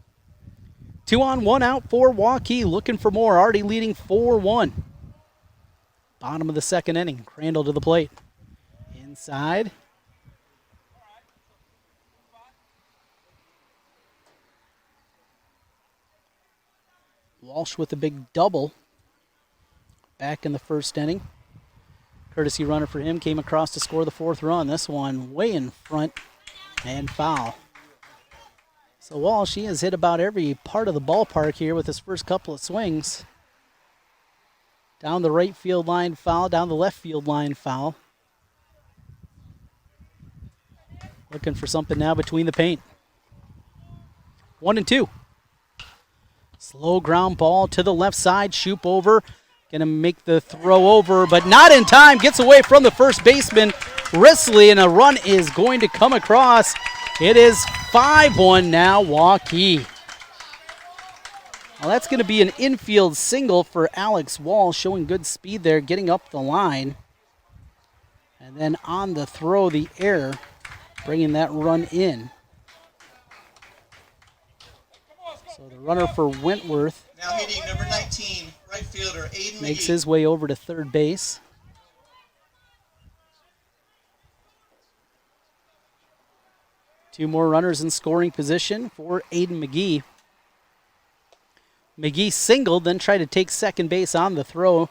2 on, 1 out for Waukee. Looking for more. Already leading 4-1. Bottom of the second inning. Crandall to the plate. Inside. Walsh with a big double back in the first inning. Courtesy runner for him came across to score the 4th run. This one way in front and foul. So Walsh, he has hit about every part of the ballpark here with his first couple of swings. Down the right field line foul, down the left field line foul. Looking for something now between the paint. 1-2. Slow ground ball to the left side. Shoop over. Going to make the throw over, but not in time. Gets away from the first baseman, Risley, and a run is going to come across. It is 5-1 now, Waukee. Well, that's going to be an infield single for Alex Walsh, showing good speed there, getting up the line. And then on the throw, the error, bringing that run in. So the runner for Wentworth now hitting number 19, right fielder Aiden makes McGee. his way over to third base. Two more runners in scoring position for Aiden McGee. McGee singled, then tried to take second base on the throw.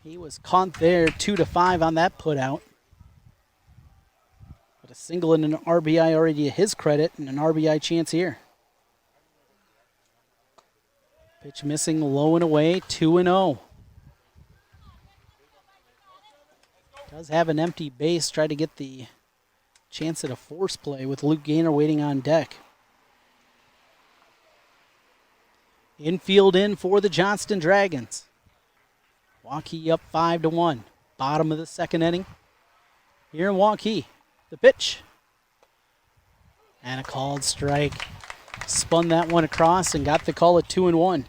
He was caught there, 2-5 on that put out. But a single and an RBI already to his credit, and an RBI chance here. Pitch missing, low and away, 2-0. Does have an empty base, try to get the chance at a force play with Luke Gaynor waiting on deck. Infield in for the Johnston Dragons. Waukee up 5-1. Bottom of the second inning. Here in Waukee, the pitch. And a called strike. Spun that one across and got the call at 2-1.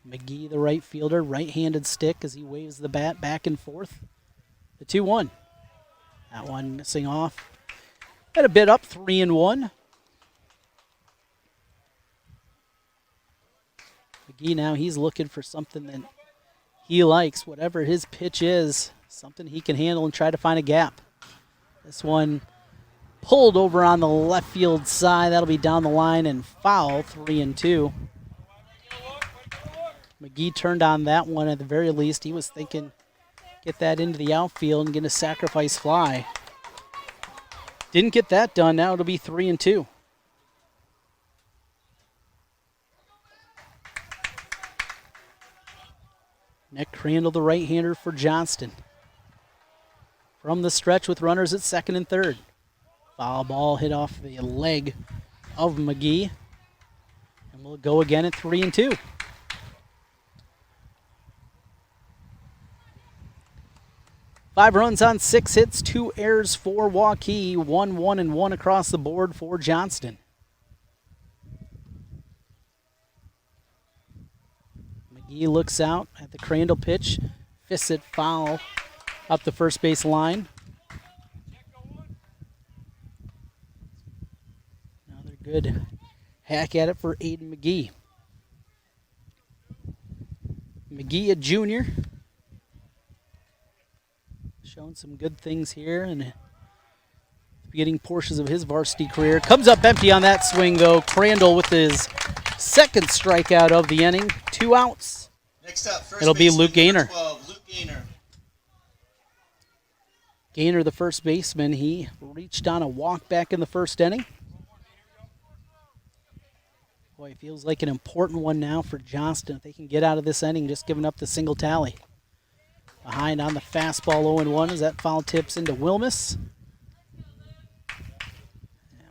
McGee, the right fielder, right-handed stick as he waves the bat back and forth. The 2-1. That one missing off. Had a bit up, 3-1. McGee now, he's looking for something that he likes, whatever his pitch is, something he can handle and try to find a gap. This one pulled over on the left field side. That'll be down the line and foul, 3-2. McGee turned on that one at the very least. He was thinking get that into the outfield and get a sacrifice fly. Didn't get that done. Now it'll be 3-2. Nick Crandall, the right-hander for Johnston. From the stretch with runners at second and third. Foul ball hit off the leg of McGee. And we'll go again at 3-2. Five runs on 6 hits, 2 errors for Waukee, 1-1-1 across the board for Johnston. McGee looks out at the Crandall pitch, fists it foul up the first base line. Another good hack at it for Aiden McGee. McGee, a junior. Showing some good things here and beginning portions of his varsity career. Comes up empty on that swing, though. Crandall with his second strikeout of the inning. 2 outs. Next up, first it'll be Luke baseman, Gaynor. 12, Luke Gaynor. Gaynor, the first baseman, he reached on a walk back in the first inning. Boy, it feels like an important one now for Johnston. If they can get out of this inning, just giving up the single tally. Behind on the fastball 0-1 as that foul tips into Wilmus.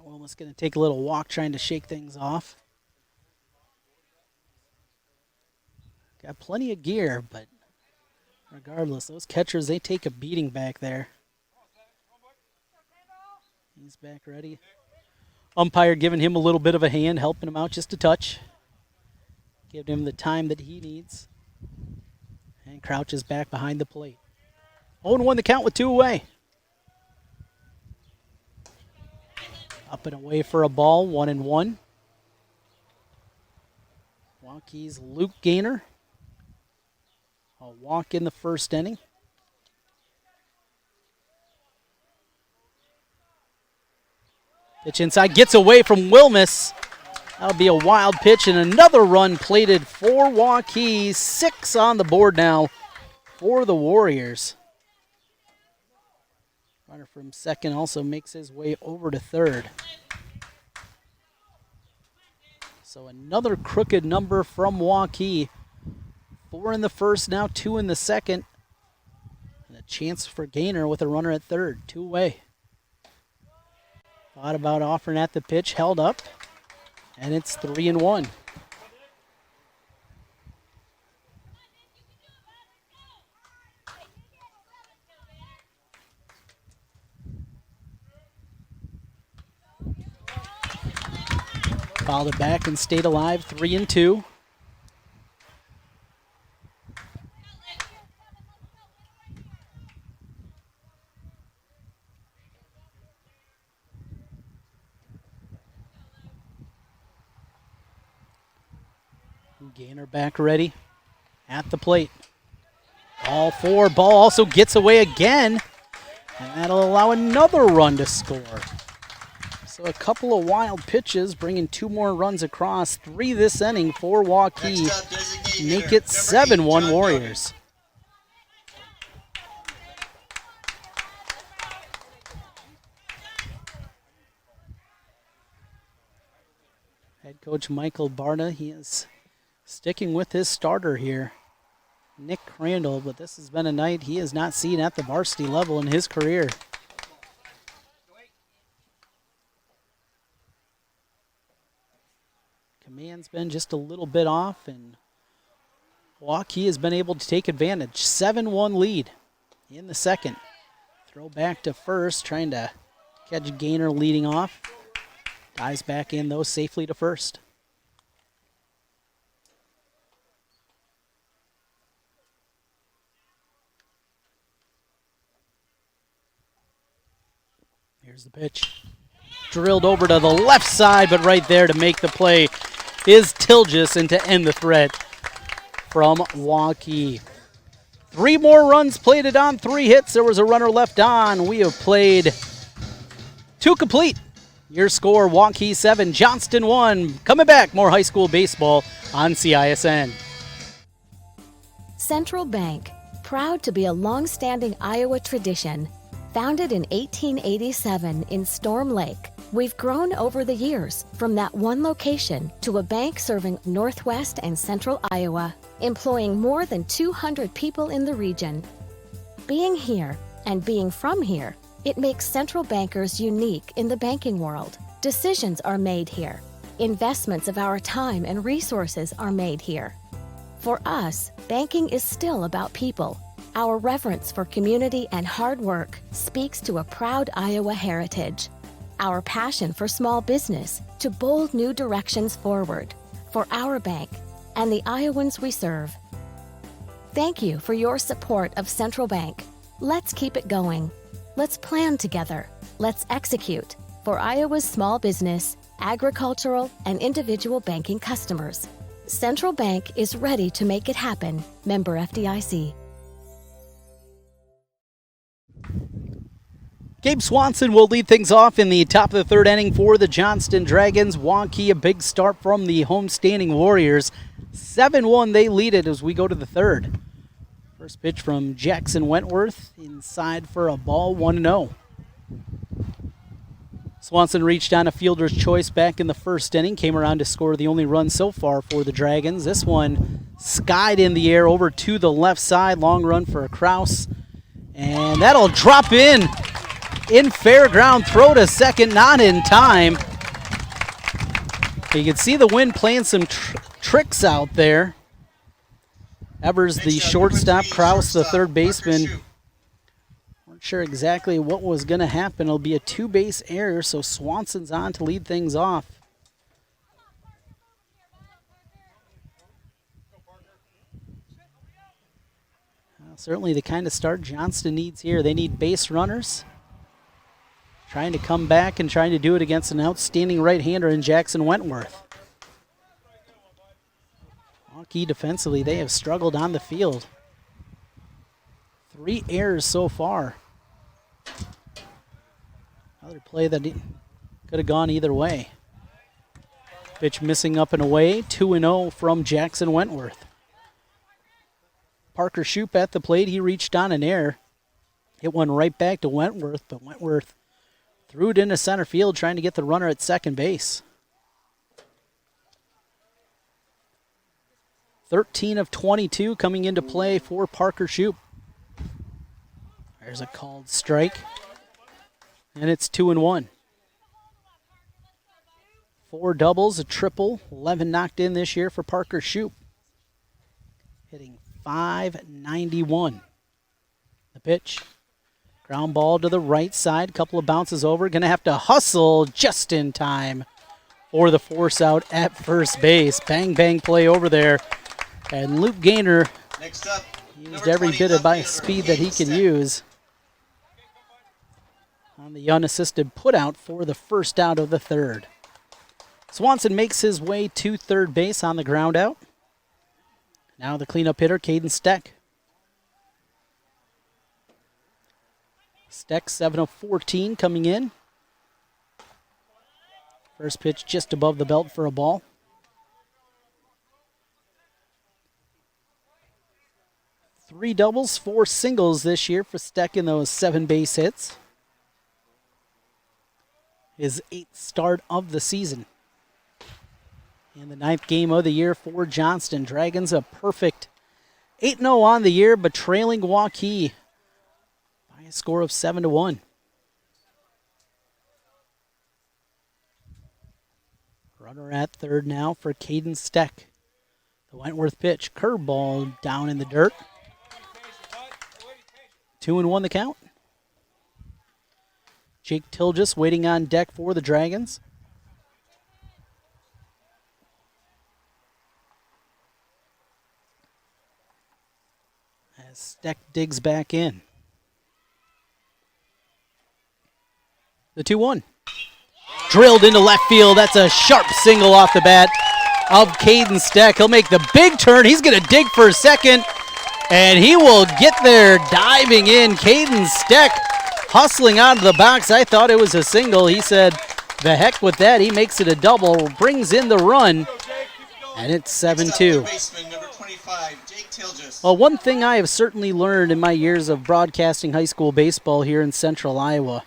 Wilmus going to take a little walk trying to shake things off. Got plenty of gear, but regardless, those catchers, they take a beating back there. He's back ready. Umpire giving him a little bit of a hand, helping him out just a touch. Giving him the time that he needs. And crouches back behind the plate. 0-1 the count with 2 away. Up and away for a ball, 1-1. Waukee's Luke Gaynor. A walk in the first inning. Pitch inside, gets away from Wilmus. That'll be a wild pitch and another run plated for Waukee. 6 on the board now for the Warriors. Runner from second also makes his way over to third. So another crooked number from Waukee. 4 in the first, now 2 in the second. And a chance for Gaynor with a runner at third, 2 away. Thought about offering at the pitch, held up. And it's 3-1. Fouled it back and stayed alive, 3-2. Gaynor back ready at the plate. Ball 4, ball also gets away again, and that'll allow another run to score. So a couple of wild pitches, bringing 2 more runs across, 3 this inning for Waukee. Make it 7-1 Warriors. Head coach Michael Barna, he is sticking with his starter here, Nick Crandall, but this has been a night he has not seen at the varsity level in his career. Command's been just a little bit off, and Waukee has been able to take advantage. 7-1 lead in the second. Throw back to first, trying to catch Gaynor leading off. Dives back in, though, safely to first. Here's the pitch. Drilled over to the left side, but right there to make the play is Tilgis, and to end the threat from Waukee. 3 more runs plated on 3 hits. There was a runner left on. We have played 2 complete. Your score, Waukee 7, Johnston 1. Coming back, more high school baseball on CISN. Central Bank, proud to be a long-standing Iowa tradition. Founded in 1887 in Storm Lake, we've grown over the years from that one location to a bank serving northwest and central Iowa, employing more than 200 people in the region. Being here and being from here, it makes Central Bankers unique in the banking world. Decisions are made here. Investments of our time and resources are made here. For us, banking is still about people. Our reverence for community and hard work speaks to a proud Iowa heritage. Our passion for small business to bold new directions forward for our bank and the Iowans we serve. Thank you for your support of Central Bank. Let's keep it going. Let's plan together. Let's execute for Iowa's small business, agricultural, and individual banking customers. Central Bank is ready to make it happen. Member FDIC. Gabe Swanson will lead things off in the top of the third inning for the Johnston Dragons. Waukee, a big start from the homestanding Warriors. 7-1, they lead it as we go to the third. First pitch from Jackson Wentworth, inside for a ball, 1-0. Swanson reached on a fielder's choice back in the first inning, came around to score the only run so far for the Dragons. This one skied in the air over to the left side, long run for Kraus. And that'll drop in fair ground, throw to second, not in time. You can see the wind playing some tricks out there. Evers, the shortstop, Kraus, the third baseman. Weren't sure exactly what was going to happen. It'll be a 2-base error, so Swanson's on to lead things off. Certainly the kind of start Johnston needs here. They need base runners. Trying to come back and trying to do it against an outstanding right-hander in Jackson Wentworth. Waukee defensively, they have struggled on the field. 3 errors so far. Another play that could have gone either way. Pitch missing up and away, 2-0 from Jackson Wentworth. Parker Shoup at the plate, he reached on an error. Hit one right back to Wentworth, but Wentworth threw it into center field, trying to get the runner at second base. 13 of 22 coming into play for Parker Shoup. There's a called strike, and it's 2-1. 4 doubles, a triple, 11 knocked in this year for Parker Shoup. Hitting .591. The pitch. Ground ball to the right side. Couple of bounces over. Going to have to hustle just in time for the force out at first base. Bang, bang play over there. And Luke Gaynor used every bit of speed that he can use on the unassisted putout for the first out of the third. Swanson makes his way to third base on the ground out. Now the cleanup hitter, Caden Steck. Steck, 7 of 14 coming in. First pitch just above the belt for a ball. Three doubles, 4 singles this year for Steck in those 7 base hits. His 8th start of the season. In the 9th game of the year for Johnston. Dragons a perfect 8-0 on the year, but trailing Waukee by a score of 7-1. Runner at third now for Caden Steck. The Wentworth pitch, curveball down in the dirt. 2-1 the count. Jake Tilgis waiting on deck for the Dragons. As Steck digs back in. The 2-1. Drilled into left field. That's a sharp single off the bat of Caden Steck. He'll make the big turn. He's going to dig for a second, and he will get there diving in. Caden Steck hustling out of the box. I thought it was a single. He said, the heck with that. He makes it a double, brings in the run, and it's 7-2. Baseman, number 25, Jake Tilgis. Well, one thing I have certainly learned in my years of broadcasting high school baseball here in central Iowa,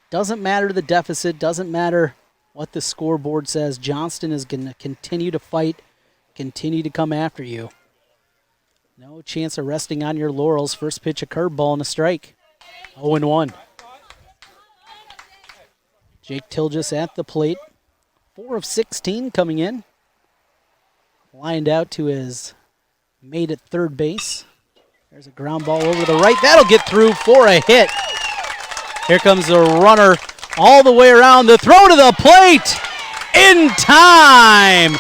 doesn't matter the deficit, doesn't matter what the scoreboard says, Johnston is going to continue to fight, continue to come after you. No chance of resting on your laurels. First pitch, a curveball and a strike. 0-1. Jake Tilgis at the plate. 4 of 16 coming in. Lined out to his mate at third base. There's a ground ball over to the right. That'll get through for a hit. Here comes the runner all the way around. The throw to the plate in time.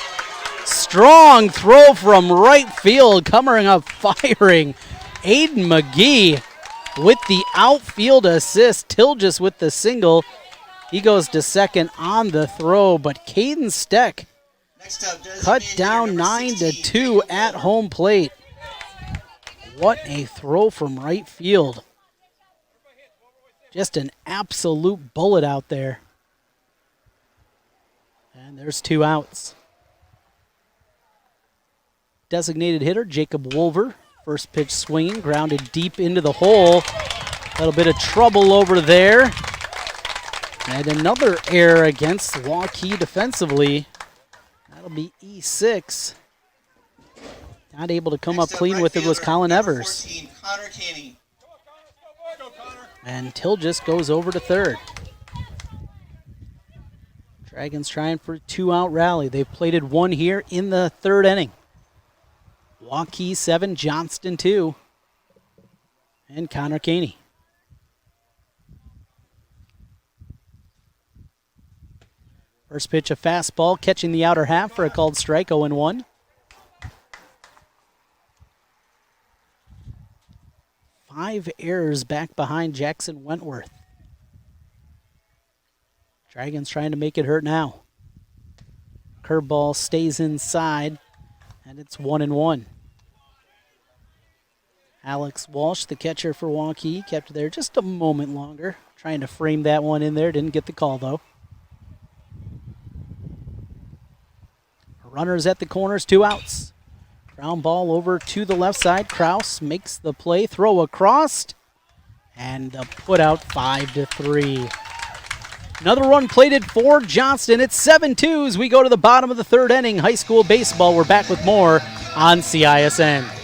Strong throw from right field, coming up firing. Aiden McGee with the outfield assist. Tilgis with the single. He goes to second on the throw, but Caden Steck cut down 9-2 at home plate. What a throw from right field. Just an absolute bullet out there. And there's 2 outs. Designated hitter, Jacob Wolver. First pitch swinging, grounded deep into the hole. A little bit of trouble over there. And another error against Waukee defensively. That'll be E6. Not able to come up clean with it was Colin Evers. 14, Connor Caney. And Tilgis goes over to third. Dragons trying for a 2-out rally. They've plated 1 here in the 3rd inning. Waukee 7, Johnston 2. And Connor Caney. First pitch, a fastball, catching the outer half for a called strike, 0-1. Five errors back behind Jackson Wentworth. Dragons trying to make it hurt now. Curveball stays inside, and it's 1-1. Alex Walsh, the catcher for Waukee, kept there just a moment longer, trying to frame that one in there. Didn't get the call, though. Runners at the corners, 2 outs. Ground ball over to the left side. Kraus makes the play, throw across, and the put out 5-3. Another run plated for Johnston. It's 7-2 as we go to the bottom of the 3rd inning. High school baseball. We're back with more on CISN.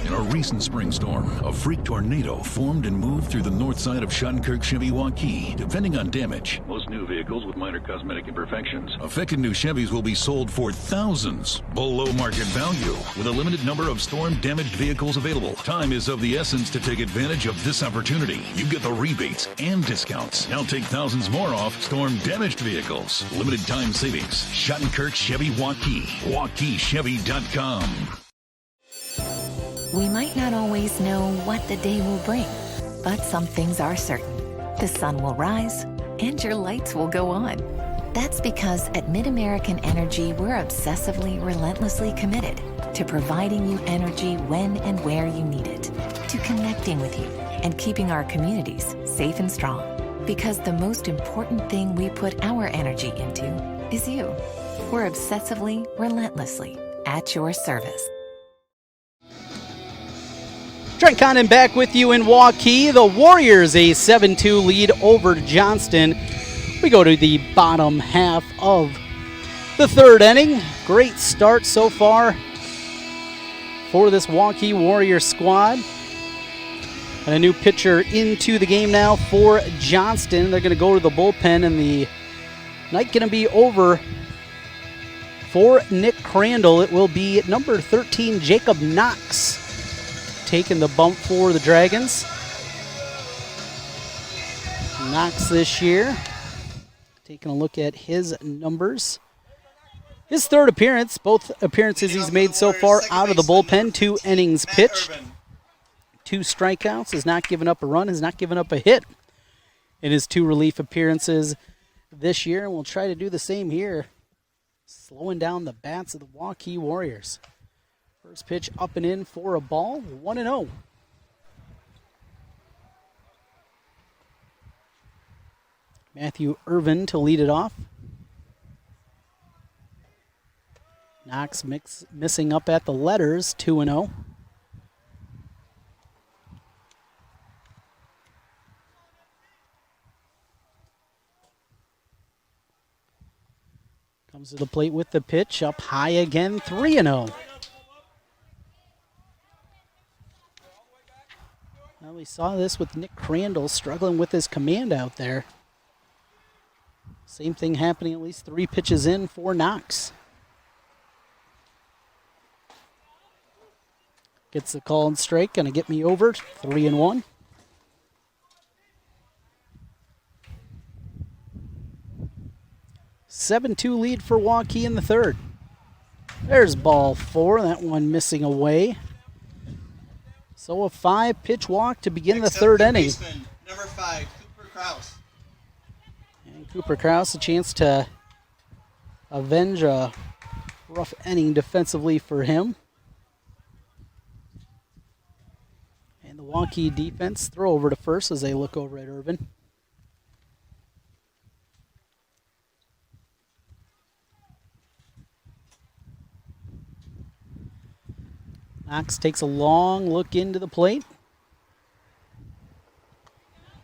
In a recent spring storm, a freak tornado formed and moved through the north side of Shunkirk Chevy Waukee. Depending on damage, most new vehicles with minor cosmetic imperfections. Affected new Chevys will be sold for thousands below market value, with a limited number of storm-damaged vehicles available. Time is of the essence to take advantage of this opportunity. You get the rebates and discounts. Now take thousands more off storm-damaged vehicles. Limited time savings. Shunkirk Chevy Waukee. WaukeeChevy.com. We might not always know what the day will bring, but some things are certain. The sun will rise, and your lights will go on. That's because at MidAmerican Energy, we're obsessively, relentlessly committed to providing you energy when and where you need it, to connecting with you and keeping our communities safe and strong. Because the most important thing we put our energy into is you. We're obsessively, relentlessly at your service. Trent Condon back with you in Waukee. The Warriors a 7-2 lead over Johnston. We go to the bottom half of the 3rd inning. Great start so far for this Waukee Warrior squad. And a new pitcher into the game now for Johnston. They're going to go to the bullpen, and the night going to be over for Nick Crandall. It will be number 13, Jacob Knox, taking the bump for the Dragons. Knox this year. Taking a look at his numbers. His third appearance, both appearances he's made so far out of the bullpen, 2 innings pitched, 2 strikeouts, has not given up a run, has not given up a hit in his 2 relief appearances this year. And we'll try to do the same here, slowing down the bats of the Waukee Warriors. First pitch up and in for a ball, 1-0. Matthew Irvin to lead it off. Knox missing up at the letters, 2-0. Comes to the plate with the pitch, up high again, 3-0. Well, we saw this with Nick Crandall struggling with his command out there. Same thing happening at least 3 pitches in for Knox. Gets the call and strike, gonna get me over, 3-1. (7-2) lead for Waukee in the third. There's ball 4, that one missing away. So a 5-pitch walk to begin the third inning. Baseman, number 5, Cooper Kraus. And Cooper Kraus, a chance to avenge a rough inning defensively for him. And the Waukee defense throw over to first as they look over at Irvin. Knox takes a long look into the plate.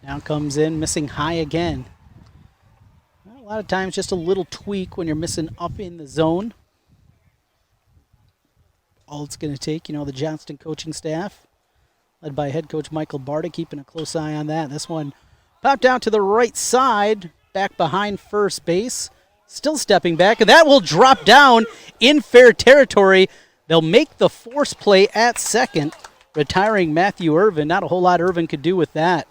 Now comes in, missing high again. A lot of times just a little tweak when you're missing up in the zone. All it's going to take, the Johnston coaching staff, led by head coach Michael Barton, keeping a close eye on that. This one popped out to the right side, back behind first base. Still stepping back, and that will drop down in fair territory. They'll make the force play at second, retiring Matthew Irvin. Not a whole lot Irvin could do with that.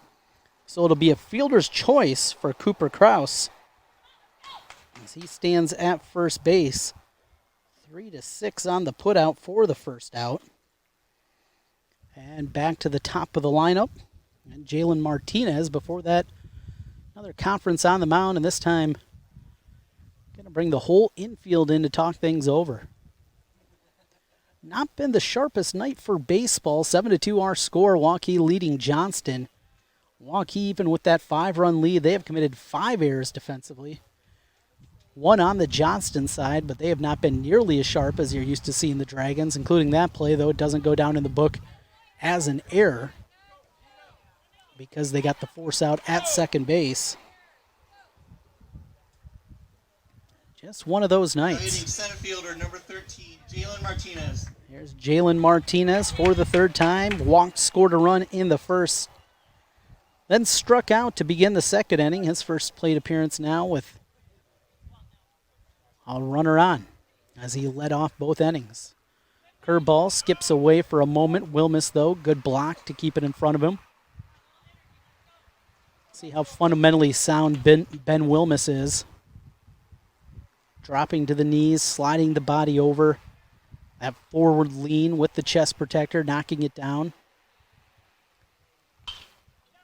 So it'll be a fielder's choice for Cooper Kraus as he stands at first base. 3-6 on the putout for the first out. And back to the top of the lineup. And Jalen Martinez before that. Another conference on the mound, and this time going to bring the whole infield in to talk things over. Not been the sharpest night for baseball. 7-2 our score. Waukee leading Johnston. Waukee, even with that 5-run lead, they have committed 5 errors defensively. 1 on the Johnston side, but they have not been nearly as sharp as you're used to seeing the Dragons, including that play, though it doesn't go down in the book as an error because they got the force out at second base. Just one of those nights. Center fielder, number 13, Jalen Martinez. Here's Jalen Martinez for the third time. Walked, scored a run in the first. Then struck out to begin the second inning. His first plate appearance now with a runner on as he led off both innings. Curveball skips away for a moment. Wilmus, though, good block to keep it in front of him. See how fundamentally sound Ben Wilmus is. Dropping to the knees, sliding the body over. That forward lean with the chest protector, knocking it down.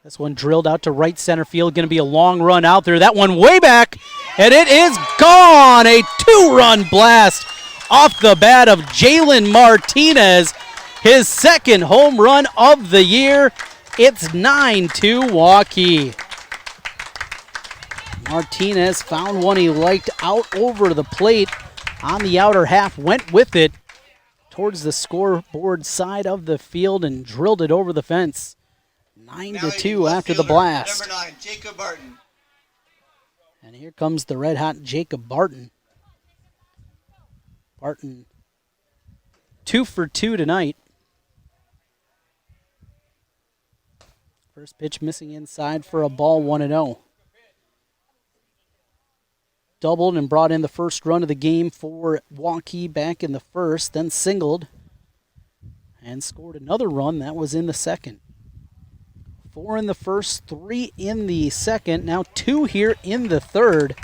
This one drilled out to right center field. Going to be a long run out there. That one way back, and it is gone. A 2-run blast off the bat of Jalen Martinez. His second home run of the year. It's 9-2 Waukee. Martinez found one he liked out over the plate on the outer half, went with it towards the scoreboard side of the field and drilled it over the fence. 9-2 after the blast. Number 9, Jacob Barton. And here comes the red-hot Jacob Barton. Barton 2 for 2 tonight. First pitch missing inside for a ball, 1-0. Doubled and brought in the first run of the game for Waukee back in the first, then singled. and scored another run. That was in the second. 4 in the first, 3 in the second, now 2 here in the third,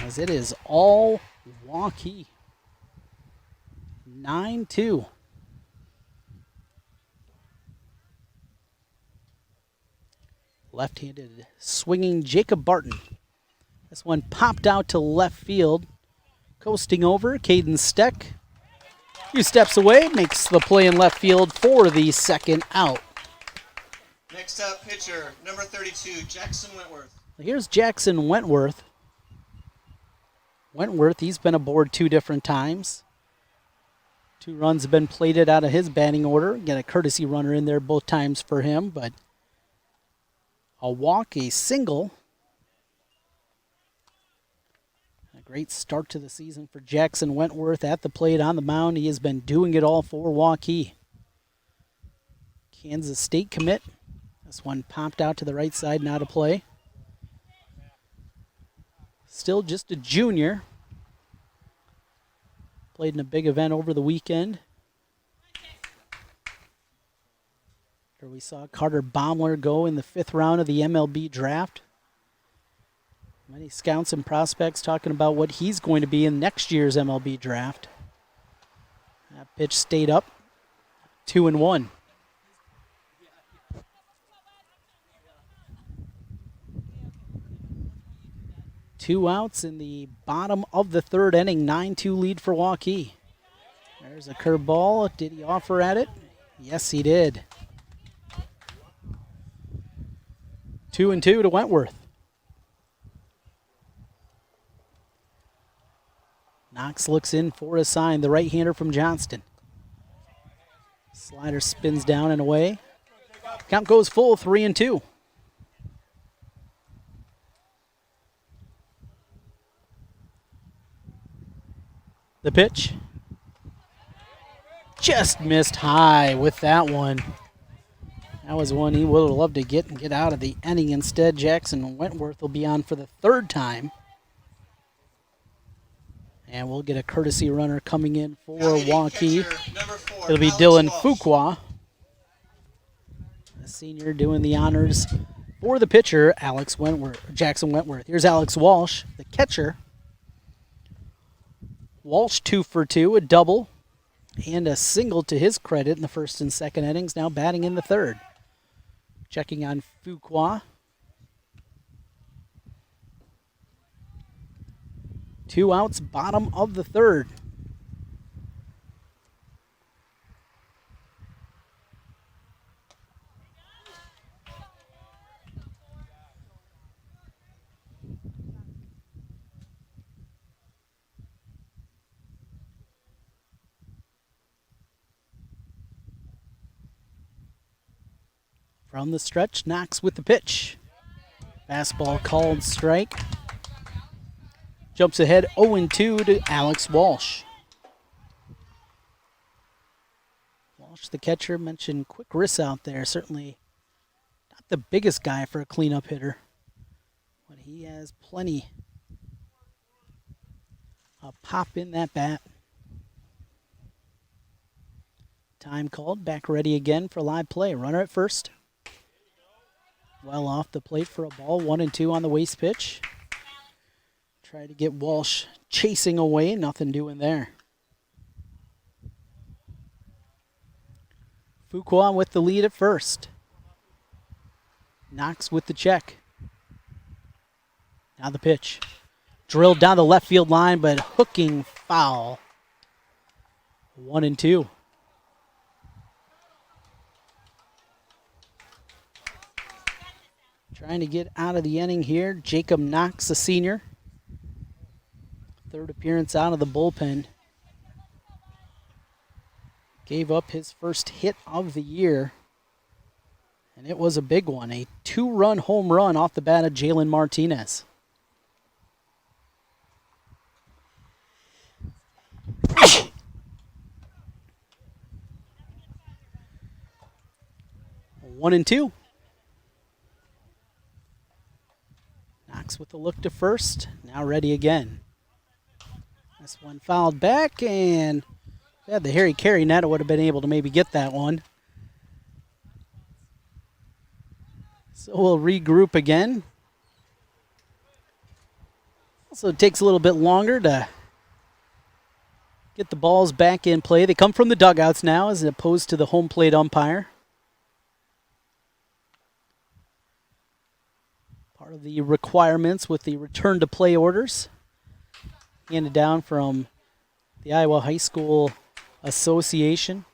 as it is all Waukee. 9-2. Left-handed swinging Jacob Barton. This one popped out to left field. Coasting over, Caden Steck. A few steps away, makes the play in left field for the second out. Next up, pitcher, number 32, Jackson Wentworth. Here's Jackson Wentworth. Wentworth, he's been aboard 2 different times. 2 runs have been plated out of his batting order. Get a courtesy runner in there both times for him, but a walk, a single. A great start to the season for Jackson Wentworth at the plate, on the mound. He has been doing it all for Waukee. Kansas State commit. This one popped out to the right side, not a play. Still just a junior. Played in a big event over the weekend. Here we saw Carter Baumler go in the 5th round of the MLB draft. Many scouts and prospects talking about what he's going to be in next year's MLB draft. That pitch stayed up. 2-1. Two outs in the bottom of the third inning. 9-2 lead for Waukee. There's a curveball. Did he offer at it? Yes, he did. 2-2 to Wentworth. Knox looks in for a sign. The right-hander from Johnston. Slider spins down and away. Count goes full, 3-2. The pitch. Just missed high with that one. That was one he would have loved to get out of the inning. Instead, Jackson Wentworth will be on for the 3rd time. And we'll get a courtesy runner coming in for Waukee. It'll be Dylan Fuqua, a senior, doing the honors for the pitcher, Jackson Wentworth. Here's Alex Walsh, the catcher. Walsh 2 for 2, a double and a single to his credit in the 1st and 2nd innings, now batting in the 3rd. Checking on Fuqua. 2 outs, bottom of the 3rd. From the stretch, Knox with the pitch. Fastball called strike. Jumps ahead 0-2 to Alex Walsh. Walsh, the catcher, mentioned quick wrists out there. Certainly not the biggest guy for a cleanup hitter, but he has plenty of pop in that bat. Time called, back ready again for live play. Runner at first. Well off the plate for a ball, 1-2 on the waste pitch. Try to get Walsh chasing away, nothing doing there. Fuqua with the lead at first. Knox with the check. Now the pitch. Drilled down the left field line, but hooking foul. 1-2. Trying to get out of the inning here, Jacob Knox, a senior. 3rd appearance out of the bullpen. Gave up his first hit of the year, and it was a big one. A 2-run home run off the bat of Jalen Martinez. One and two. Knox with a look to first, now ready again. This one fouled back, and If had the Harry Carey net, I would have been able to maybe get that one. So we'll regroup again. Also, it takes a little bit longer to get the balls back in play. They come from the dugouts now as opposed to the home plate umpire. Part of the requirements with the return to play orders handed down from the Iowa High School Association.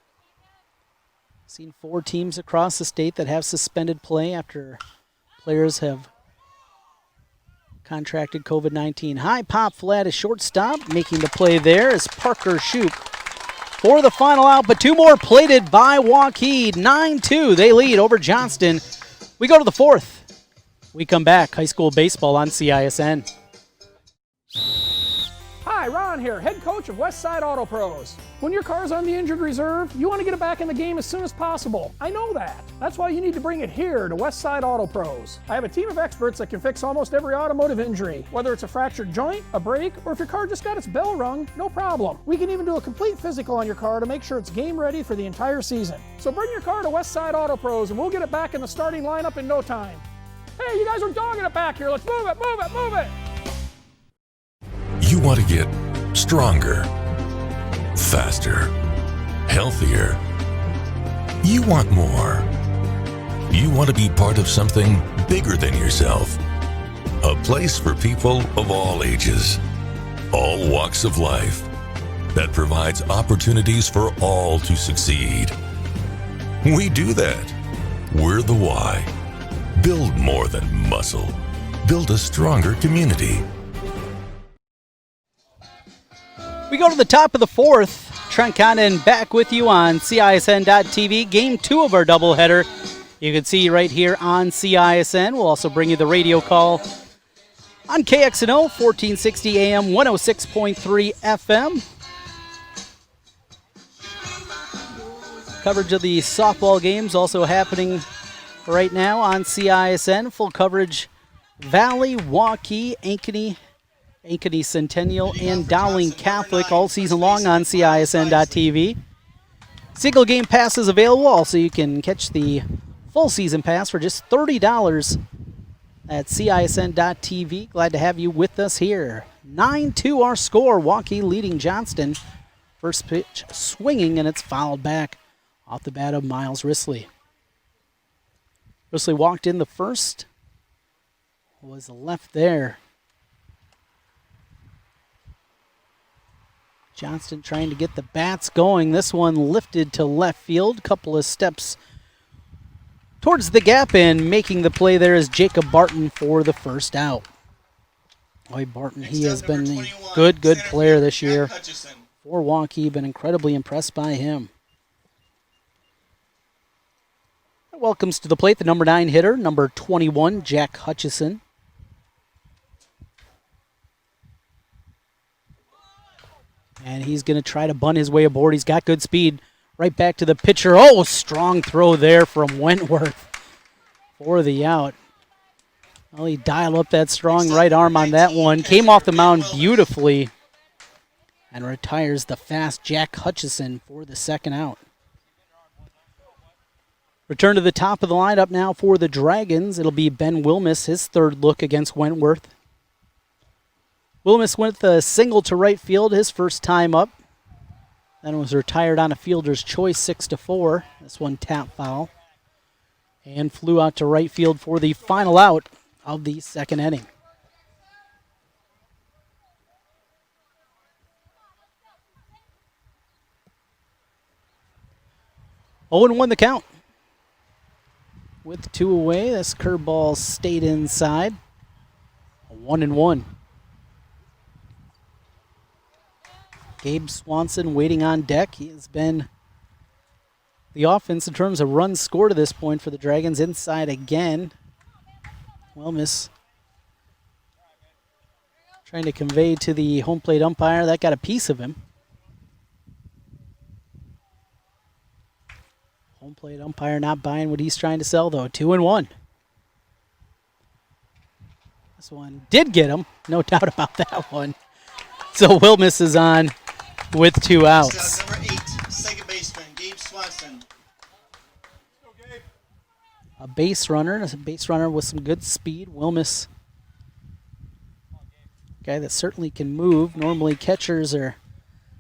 Seen 4 teams across the state that have suspended play after players have contracted COVID-19. High pop flat is shortstop. Making the play there is Parker Shoup for the final out, but 2 more plated by Waukee. 9-2, they lead over Johnston. We go to the 4th. We come back. High school baseball on CISN. Hi, Ron here, head coach of Westside Auto Pros. When your car's on the injured reserve, you want to get it back in the game as soon as possible. I know that. That's why you need to bring it here to Westside Auto Pros. I have a team of experts that can fix almost every automotive injury. Whether it's a fractured joint, a brake, or if your car just got its bell rung, no problem. We can even do a complete physical on your car to make sure it's game ready for the entire season. So bring your car to Westside Auto Pros and we'll get it back in the starting lineup in no time. Hey, you guys are dogging it back here. Let's move it, move it, move it. You want to get stronger, faster, healthier. You want more. You want to be part of something bigger than yourself. A place for people of all ages, all walks of life, that provides opportunities for all to succeed. We do that. We're the why. Build more than muscle. Build a stronger community. We go to the top of the 4th. Trent Condon back with you on CISN.TV. Game 2 of our doubleheader. You can see right here on CISN. We'll also bring you the radio call on KXNO, 1460 AM, 106.3 FM. Coverage of the softball games also happening right now on CISN. Full coverage, Valley, Waukee, Ankeny Centennial, and Dowling Catholic all season long on CISN.TV. Single game passes available. Also, you can catch the full season pass for just $30 at CISN.TV. Glad to have you with us here. 9-2 our score. Waukee leading Johnston. First pitch swinging, and it's fouled back off the bat of Miles Risley. Risley walked in the first. Was left there. Johnston trying to get the bats going. This one lifted to left field. Couple of steps towards the gap, and making the play there is Jacob Barton for the first out. Boy, Barton, he has been a good player this year for Waukee. Been incredibly impressed by him. Welcomes to the plate the number 9 hitter, number 21, Jack Hutchison. And he's going to try to bunt his way aboard. He's got good speed. Right back to the pitcher. Oh, strong throw there from Wentworth for the out. Well, he dialed up that strong right arm on that one. Came off the mound beautifully and retires the fast Jack Hutchison for the second out. Return to the top of the lineup now for the Dragons. It'll be Ben Wilmus, his third look against Wentworth. Wilmus went a single to right field his first time up. Then was retired on a fielder's choice 6-4. This one tap foul. And flew out to right field for the final out of the second inning. Oh, and 1 the count. With 2 away, this curveball stayed inside. 1-1. Gabe Swanson waiting on deck. He has been the offense in terms of runs scored to this point for the Dragons. Inside again. Wilmus trying to convey to the home plate umpire. That got a piece of him. Home plate umpire not buying what he's trying to sell, though. 2-1. This one did get him. No doubt about that one. So Wilmus is on with 2 outs. Number 18, a base runner with some good speed. Wilmus, guy that certainly can move. Normally catchers are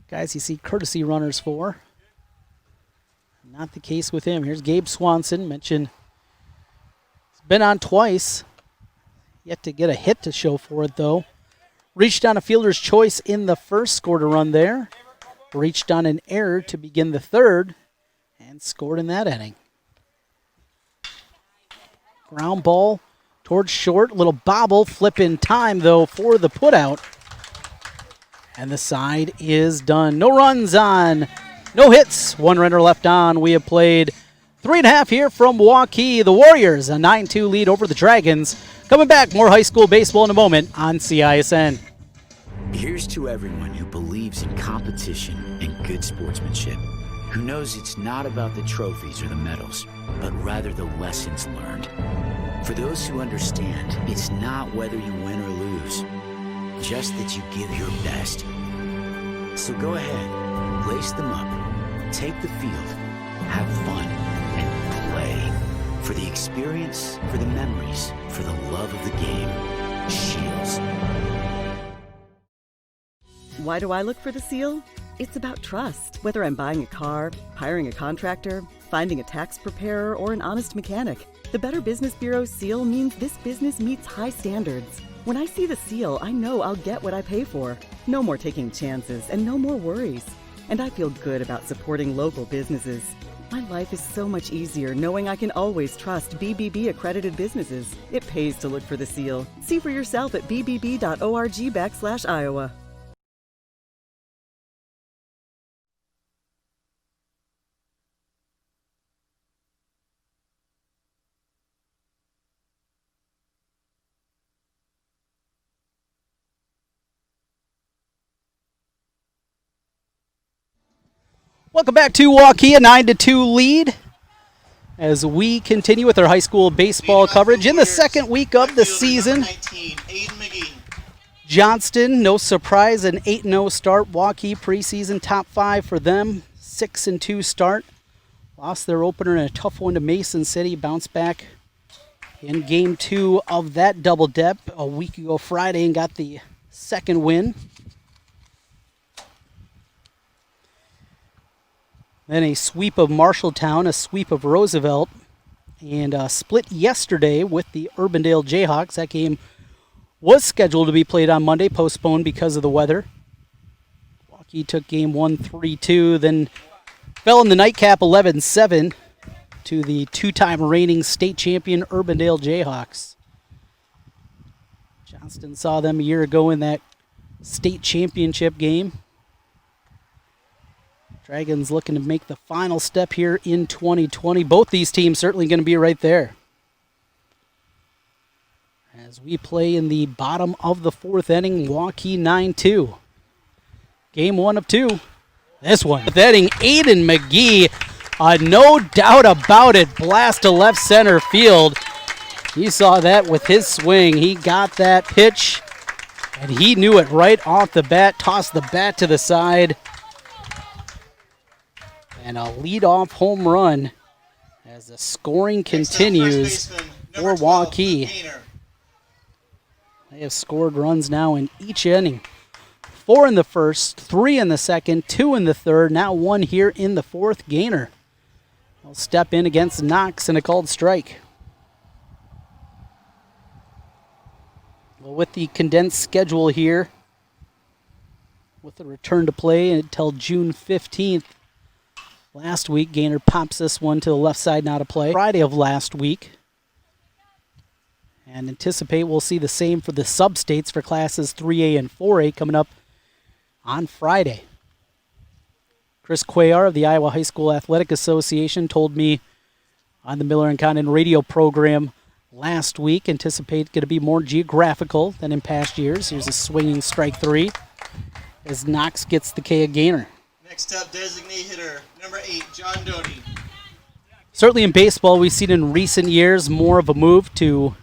guys you see courtesy runners for. Not the case with him. Here's Gabe Swanson, mentioned he's been on twice. Yet to get a hit to show for it, though. Reached on a fielder's choice in the first, scored a run there. Reached on an error to begin the third, and scored in that inning. Ground ball towards short. Little bobble, flip in time, though, for the putout. And the side is done. No runs on, no hits. One runner left on. We have played 3.5 here from Waukee. The Warriors, a 9-2 lead over the Dragons. Coming back, more high school baseball in a moment on CISN. Here's to everyone who believes in competition and good sportsmanship, who knows it's not about the trophies or the medals, but rather the lessons learned. For those who understand, it's not whether you win or lose, just that you give your best. So go ahead, lace them up, take the field, have fun, and play. For the experience, for the memories, for the love of the game. Shields. Why do I look for the seal? It's about trust. Whether I'm buying a car, hiring a contractor, finding a tax preparer, or an honest mechanic, the Better Business Bureau's seal means this business meets high standards. When I see the seal, I know I'll get what I pay for. No more taking chances and no more worries. And I feel good about supporting local businesses. My life is so much easier knowing I can always trust BBB accredited businesses. It pays to look for the seal. See for yourself at bbb.org/Iowa. Welcome back to Waukee, a 9-2 lead as we continue with our high school baseball coverage in the second week of the season. Johnston, no surprise, an 8-0 start. Waukee preseason top 5 for them, 6-2 start. Lost their opener in a tough one to Mason City, bounced back in game 2 of that double dip a week ago Friday and got the second win. Then a sweep of Marshalltown, a sweep of Roosevelt, and a split yesterday with the Urbandale Jayhawks. That game was scheduled to be played on Monday, postponed because of the weather. Waukee took game 1 3-2, then fell in the nightcap 11-7 to the two-time reigning state champion Urbandale Jayhawks. Johnston saw them a year ago in that state championship game. Dragons looking to make the final step here in 2020. Both these teams certainly going to be right there. As we play in the bottom of the 4th inning, Waukee 9-2. Game 1 of 2. This one. 5th inning, Aiden McGee, no doubt about it, blast to left center field. You saw that with his swing. He got that pitch, and he knew it right off the bat, tossed the bat to the side. And a leadoff home run as the scoring continues for Waukee. They have scored runs now in each inning. 4 in the first, 3 in the second, 2 in the third, now 1 here in the 4th. Gainer will step in against Knox in a called strike. Well, with the condensed schedule here, with the return to play until June 15th, last week, Gainer pops this one to the left side, now to play. Friday of last week. And anticipate we'll see the same for the sub-states for classes 3A and 4A coming up on Friday. Chris Cuellar of the Iowa High School Athletic Association told me on the Miller and Condon radio program last week, anticipate going to be more geographical than in past years. Here's a swinging strike 3 as Knox gets the K of Gainer. Next up, designee hitter, number 8, John Doty. Certainly in baseball, we've seen in recent years more of a move to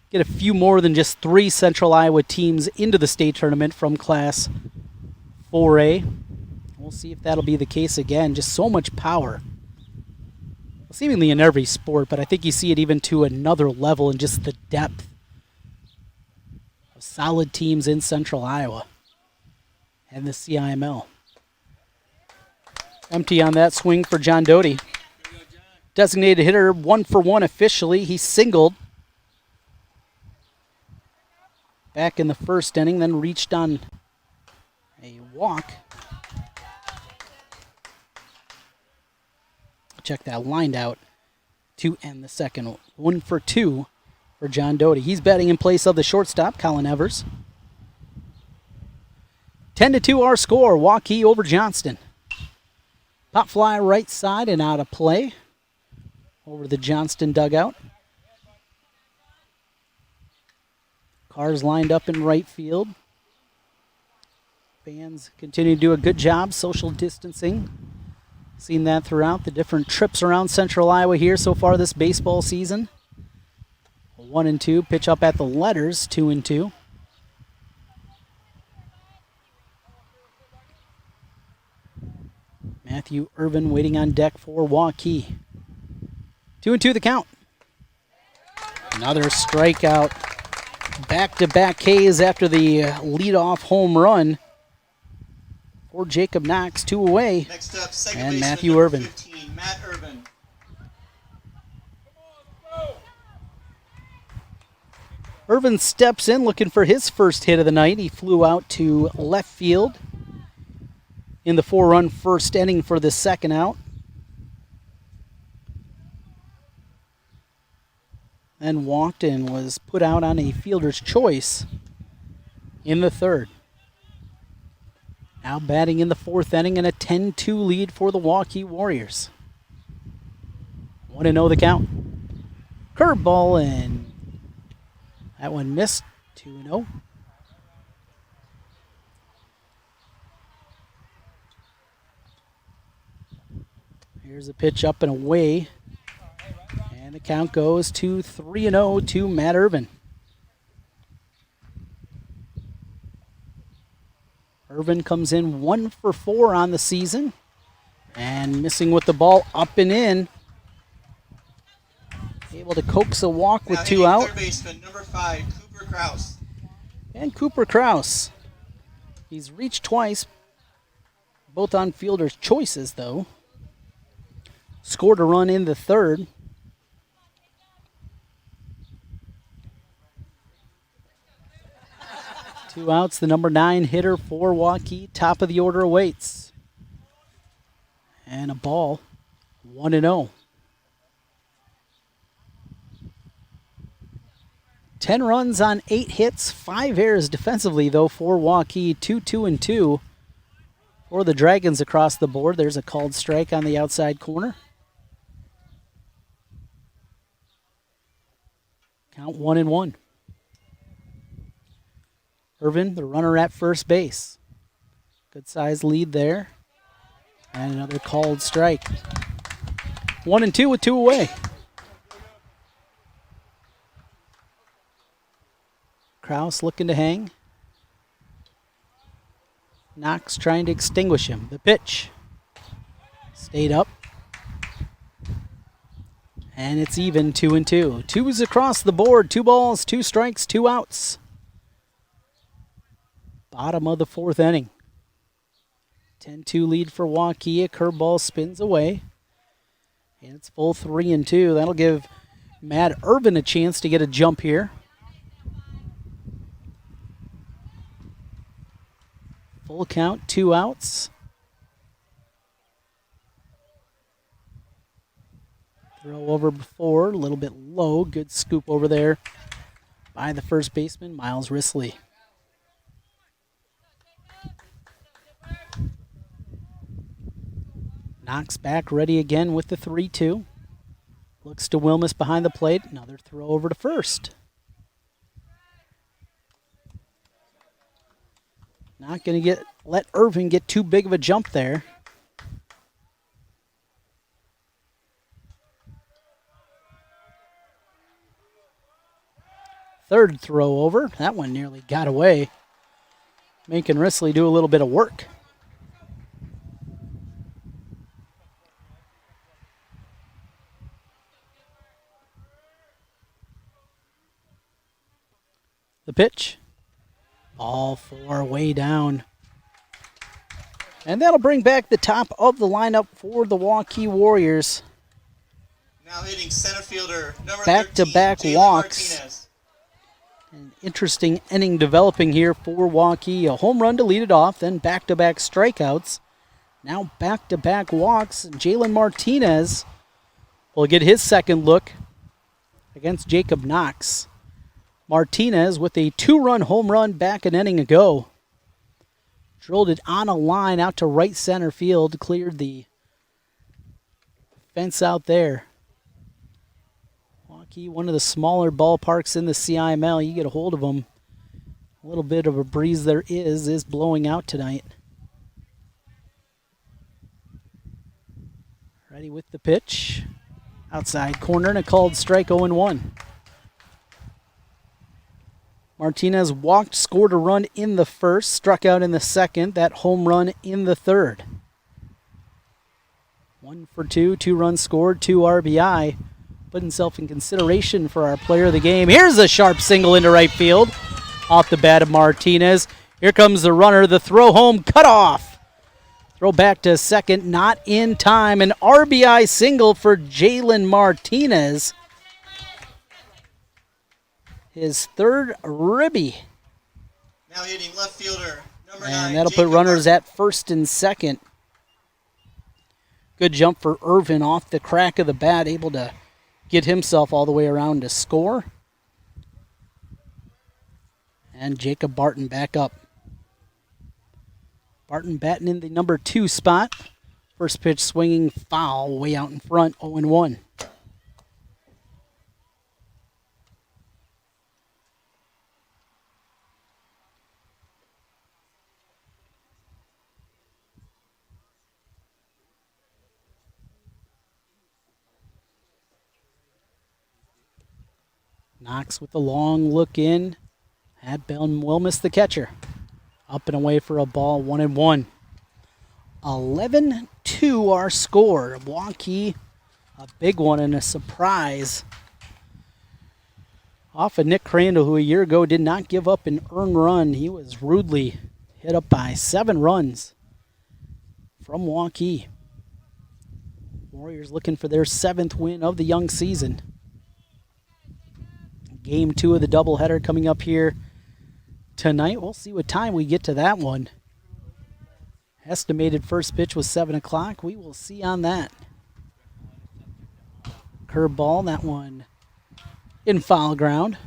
get a few more than just 3 Central Iowa teams into the state tournament from Class 4A. We'll see if that'll be the case again. Just so much power. seemingly in every sport, but I think you see it even to another level in just the depth of solid teams in Central Iowa and the CIML. Empty on that swing for John Doty. Designated hitter 1-for-1 officially. He singled back in the first inning, then reached on a walk. Check that, lined out to end the second. 1-for-2 for John Doty. He's batting in place of the shortstop, Colin Evers. 10-2 our score. Waukee over Johnston. Pop fly right side and out of play over the Johnston dugout. Cars lined up in right field. Fans continue to do a good job social distancing. Seen that throughout the different trips around Central Iowa here so far this baseball season. 1-2, pitch up at the letters, 2-2. Matthew Irvin waiting on deck for Waukee. 2-2 the count. Another strikeout. Back-to-back Ks after the leadoff home run for Jacob Knox. 2 away. Next up, second and baseman, Matthew number Irvin. 15, Matt Irvin. Irvin steps in looking for his first hit of the night. He flew out to left field in the 4-run first inning for the second out. Then walked and was put out on a fielder's choice in the third. Now batting in the fourth inning and a 10-2 lead for the Waukee Warriors. 1-0 the count. Curveball, and that one missed. 2-0. Here's a pitch up and away. And the count goes to 3-0 to Matt Irvin. Irvin comes in 1-for-4 on the season. And missing with the ball up and in. Able to coax a walk with 2 out. Third baseman, number 5, Cooper Kraus. And Cooper Kraus. He's reached twice, both on fielder's choices, though. Scored a run in the third. Two outs, the number 9 hitter for Waukee. Top of the order awaits. And a ball, 1-0. 10 runs on 8 hits, 5 errors defensively, though, for Waukee. 2-2-2 for the Dragons across the board. There's a called strike on the outside corner. Count 1-1. Irvin, the runner at first base. Good size lead there. And another called strike. 1-2 with 2 away. Kraus looking to hang. Knox trying to extinguish him. The pitch. Stayed up. And it's even 2-2. 2's across the board. 2 balls, 2 strikes, 2 outs. Bottom of the 4th inning. 10-2 lead for Waukee. A curveball spins away. And it's full 3-2. That'll give Matt Irvin a chance to get a jump here. Full count, 2 outs. Throw over before, a little bit low. Good scoop over there by the first baseman, Miles Risley. Knox back, ready again with the 3-2. Looks to Wilmus behind the plate. Another throw over to first. Not going to let Irvin get too big of a jump there. Third throw over. That one nearly got away. Making Risley do a little bit of work. pitch. Ball 4 way down. And that'll bring back the top of the lineup for the Waukee Warriors. Now hitting center fielder number 13, Back-to-back Jalen walks. Martinez. An interesting inning developing here for Waukee. A home run to lead it off, then back-to-back strikeouts. Now back-to-back walks. Jalen Martinez will get his second look against Jacob Knox. Martinez with a 2-run home run back an inning ago. Drilled it on a line out to right center field. Cleared the fence out there. Waukee, one of the smaller ballparks in the CIML. You get a hold of them. A little bit of a breeze there is blowing out tonight. Ready with the pitch. Outside corner and a called strike 0-1. Martinez walked, scored a run in the first, struck out in the second, that home run in the third. 1 for 2, 2 runs scored, 2 RBI. Put himself in consideration for our player of the game. Here's a sharp single into right field off the bat of Martinez. Here comes the runner, the throw home, cut off. Throw back to second, not in time. An RBI single for Jalen Martinez. His third ribby. Now hitting left fielder number 9. And that'll put runners at first and second. Good jump for Irvin off the crack of the bat, able to get himself all the way around to score. And Jacob Barton back up. Barton batting in the number 2 spot. First pitch swinging foul way out in front, 0-1. Knox with the long look in. Had Ben Wilmus, the catcher. Up and away for a ball, 1-1. 11-2 our score. Waukee, a big one and a surprise. Off of Nick Crandall, who a year ago did not give up an earned run. He was rudely hit up by 7 runs from Waukee. Warriors looking for their 7th win of the young season. Game 2 of the doubleheader coming up here tonight. We'll see what time we get to that one. Estimated first pitch was 7 o'clock. We will see on that. Curveball, that one in foul ground.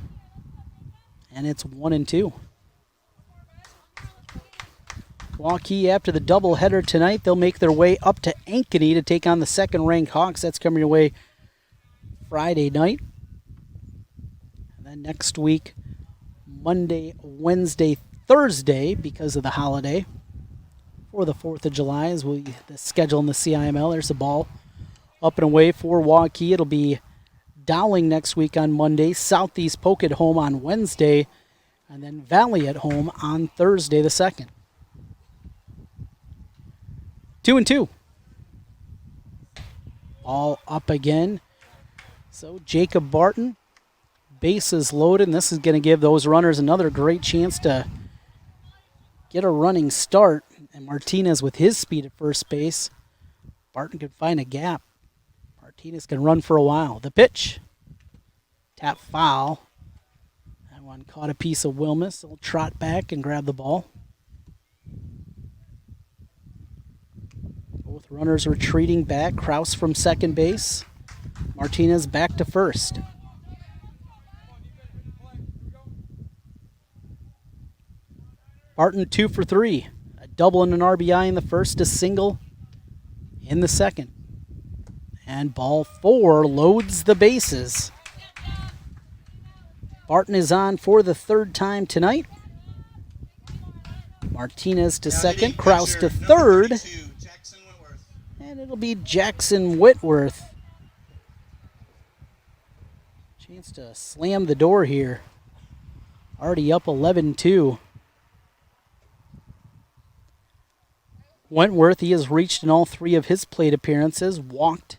And it's 1-2. Waukee, after the doubleheader tonight, they'll make their way up to Ankeny to take on the second-ranked Hawks. That's coming your way Friday night. And next week, Monday, Wednesday, Thursday, because of the holiday, for the 4th of July, as the schedule in the CIML. There's the ball up and away for Waukee. It'll be Dowling next week on Monday, Southeast Polk at home on Wednesday, and then Valley at home on Thursday the 2nd. 2-2. Ball up again. So Jacob Barton, bases loaded, and this is going to give those runners another great chance to get a running start. And Martinez with his speed at first base. Barton could find a gap. Martinez can run for a while. The pitch. Tap foul. That one caught a piece of Wilmus. He'll trot back and grab the ball. Both runners retreating back. Kraus from second base. Martinez back to first. Barton 2 for 3. A double and an RBI in the first, a single in the second. And ball 4 loads the bases. Barton is on for the 3rd time tonight. Martinez to second, Kraus to third. And it'll be Jackson Wentworth. Chance to slam the door here. Already up 11-2. Wentworth, he has reached in all 3 of his plate appearances, walked,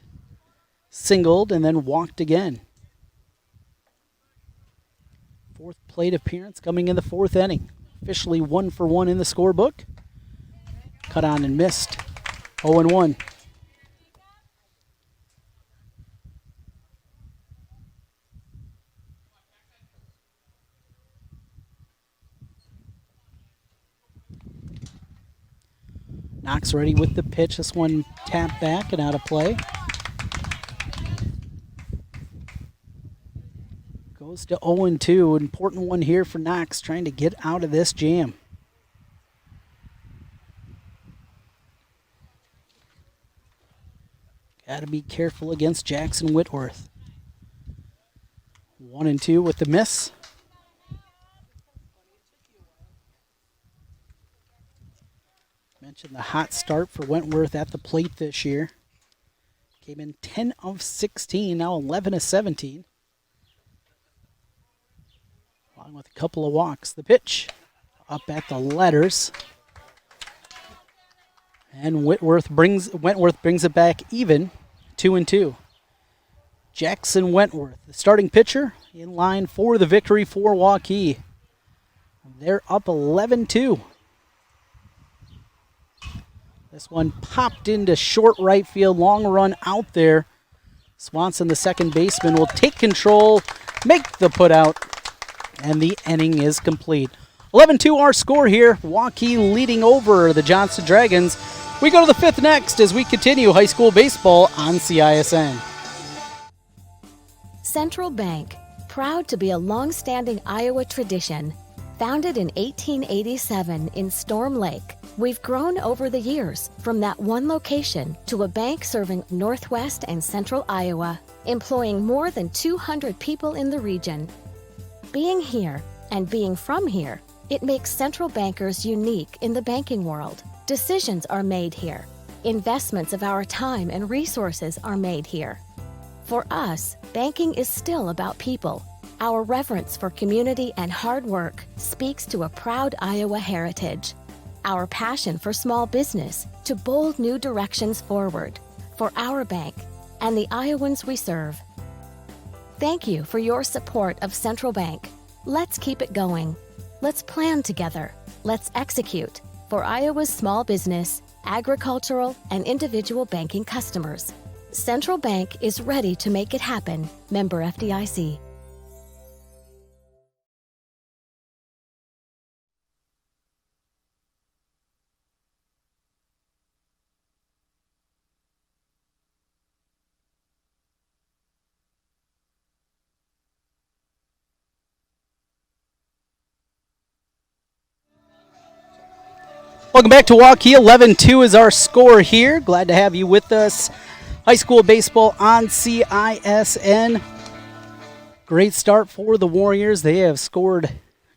singled, and then walked again. Fourth plate appearance coming in the fourth inning. Officially 1 for 1 in the scorebook. Cut on and missed. 0-1. Knox ready with the pitch. This one tapped back and out of play. Goes to 0-2. Important one here for Knox, trying to get out of this jam. Got to be careful against Jackson Wentworth. 1-2 with the miss. Mentioned the hot start for Wentworth at the plate this year. Came in 10 of 16, now 11 of 17. Along with a couple of walks. The pitch up at the letters. And Wentworth brings it back even, 2-2. Jackson Wentworth, the starting pitcher, in line for the victory for Waukee. They're up 11-2. This one popped into short right field, long run out there. Swanson, the second baseman, will take control, make the put out, and the inning is complete. 11-2 our score here. Waukee leading over the Johnston Dragons. We go to the fifth next as we continue high school baseball on CISN. Central Bank, proud to be a long-standing Iowa tradition. Founded in 1887 in Storm Lake, we've grown over the years from that one location to a bank serving northwest and central Iowa, employing more than 200 people in the region. Being here and being from here, it makes Central Bankers unique in the banking world. Decisions are made here. Investments of our time and resources are made here. For us, banking is still about people. Our reverence for community and hard work speaks to a proud Iowa heritage. Our passion for small business to bold new directions forward for our bank and the Iowans we serve. Thank you for your support of Central Bank. Let's keep it going. Let's plan together. Let's execute for Iowa's small business, agricultural, and individual banking customers. Central Bank is ready to make it happen. Member FDIC. Welcome back to Waukee. 11-2 is our score here. Glad to have you with us. High school baseball on CISN. Great start for the Warriors. They have scored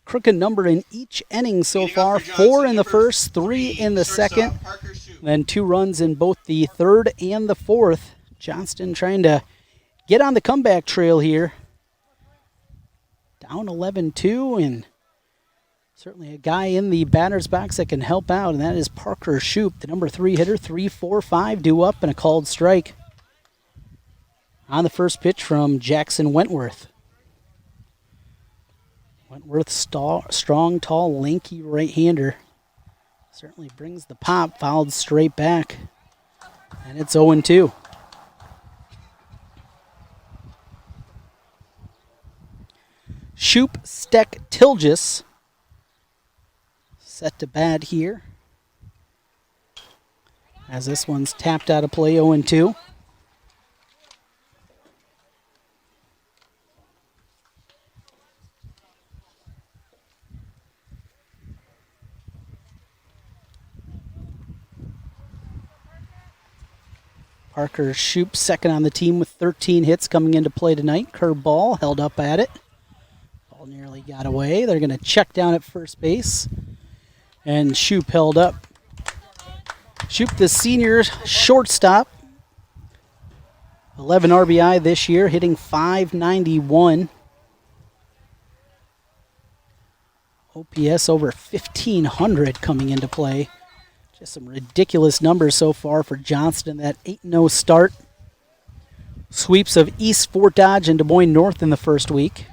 crooked number in each inning so far. 4 in the first, 3 in the second, then 2 runs in both the third and the fourth. Johnston trying to get on the comeback trail here. Down 11-2, and certainly a guy in the batter's box that can help out, and that is Parker Shoup, the number 3 hitter, 3-4-5, due up and a called strike. On the first pitch from Jackson Wentworth. Wentworth, strong, tall, lanky right-hander. Certainly brings the pop, fouled straight back. And it's 0-2. Shoup, Steck, Tilgis set to bat here. As this one's tapped out of play, 0-2. Parker Shoup, second on the team with 13 hits coming into play tonight. Curveball held up at it. Ball nearly got away. They're going to check down at first base. And Shoup held up. Shoup, the senior shortstop. 11 RBI this year, hitting .591. OPS over 1,500 coming into play. Just some ridiculous numbers so far for Johnston. That 8-0 start. Sweeps of East Fort Dodge and Des Moines North in the first week.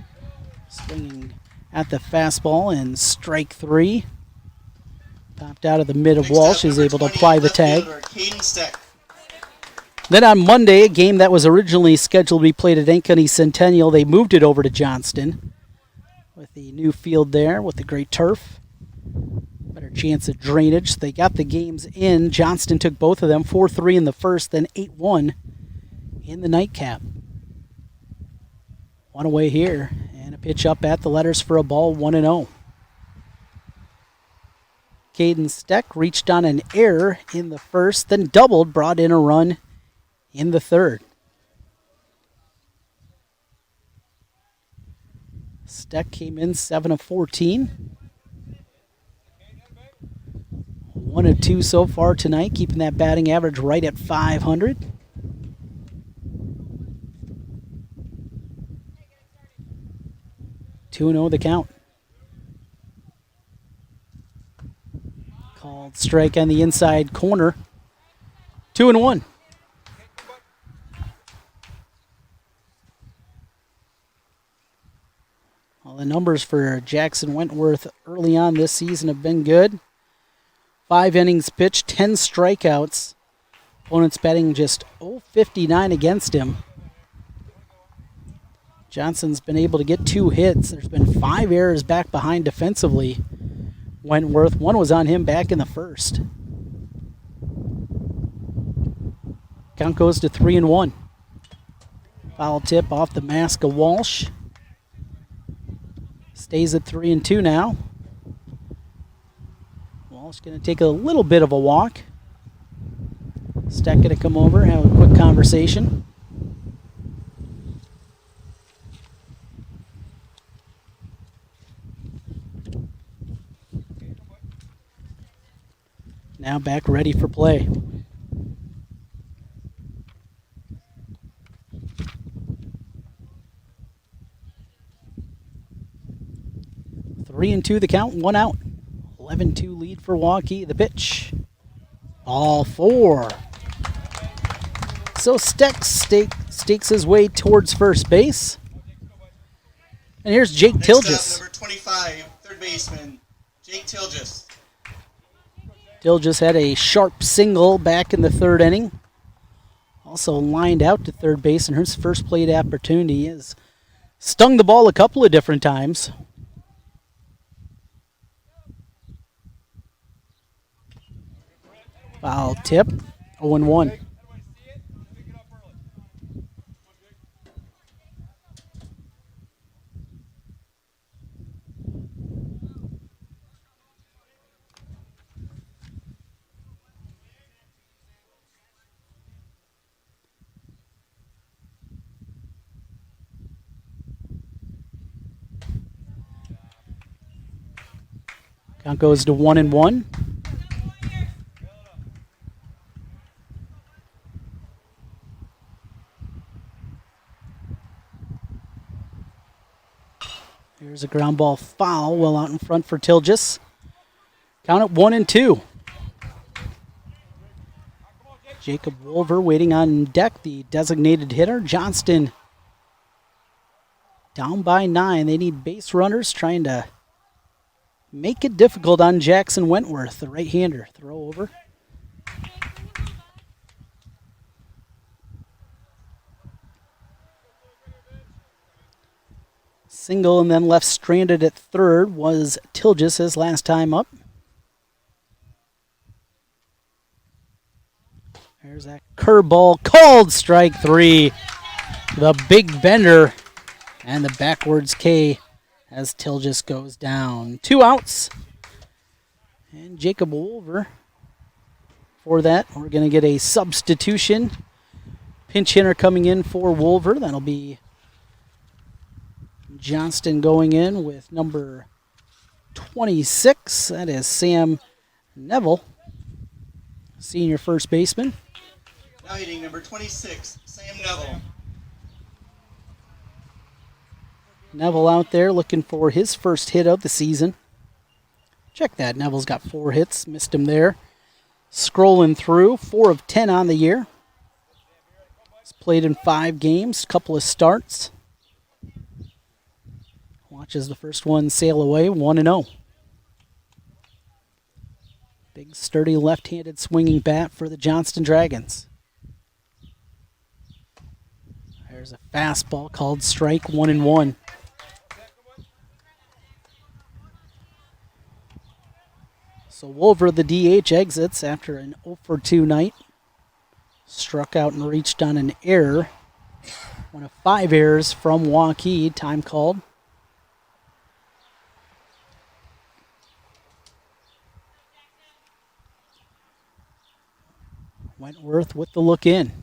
Swinging at the fastball, and strike 3. Popped out of the mid of Walsh, is able to apply the tag. Then on Monday, a game that was originally scheduled to be played at Ankeny Centennial, they moved it over to Johnston with the new field there with the great turf. Better chance of drainage. They got the games in. Johnston took both of them, 4-3 in the first, then 8-1 in the nightcap. One away here, and a pitch up at the letters for a ball, 1-0. Caden Steck reached on an error in the first, then doubled, brought in a run in the third. Steck came in 7 of 14. 1 of 2 so far tonight, keeping that batting average right at 500. Two 2-0 the count. Called strike on the inside corner. 2-1. Well, the numbers for Jackson Wentworth early on this season have been good. 5 innings pitched, 10 strikeouts. Opponents batting just .059 against him. Johnson's been able to get 2 hits. There's been 5 errors back behind defensively. Wentworth, 1 was on him back in the first. Count goes to 3-1. Foul tip off the mask of Walsh. Stays at 3-2 now. Walsh going to take a little bit of a walk. Steck going to come over, have a quick conversation. Now back ready for play. Three and 2 the count, 1 out. 11-2 lead for Waukee. The pitch. Ball 4. So Steck stakes his way towards first base. And here's Jake Tilges. Number 25, third baseman, Jake Tilges. Tilges had a sharp single back in the third inning. Also lined out to third base in his first plate opportunity. He has stung the ball a couple of different times. Foul tip, 0-1. Count goes to 1-1. Here's a ground ball foul, well out in front for Tilges. Count at 1-2. Jacob Wolver waiting on deck, the designated hitter. Johnston down by 9. They need base runners, trying to make it difficult on Jackson Wentworth, the right-hander. Throw over. Single and then left stranded at third was Tilges his last time up. There's that curveball called strike 3. The big bender and the backwards K as Tilges goes down. 2 outs. And Jacob Wolver. For that, we're going to get a substitution. Pinch hitter coming in for Wolver. That'll be Johnston going in with number 26. That is Sam Neville, senior first baseman. Now hitting number 26, Sam Neville. Neville out there looking for his first hit of the season. Check that. Neville's got 4 hits. Missed him there. Scrolling through. 4 of 10 on the year. He's played in 5 games. Couple of starts. Watches the first one sail away, 1-0. Big, sturdy, left-handed swinging bat for the Johnston Dragons. There's a fastball called strike, 1-1. So Wolver, the DH, exits after an 0-for-2 night. Struck out and reached on an error. One of 5 errors from Waukee, time called. Wentworth with the look in.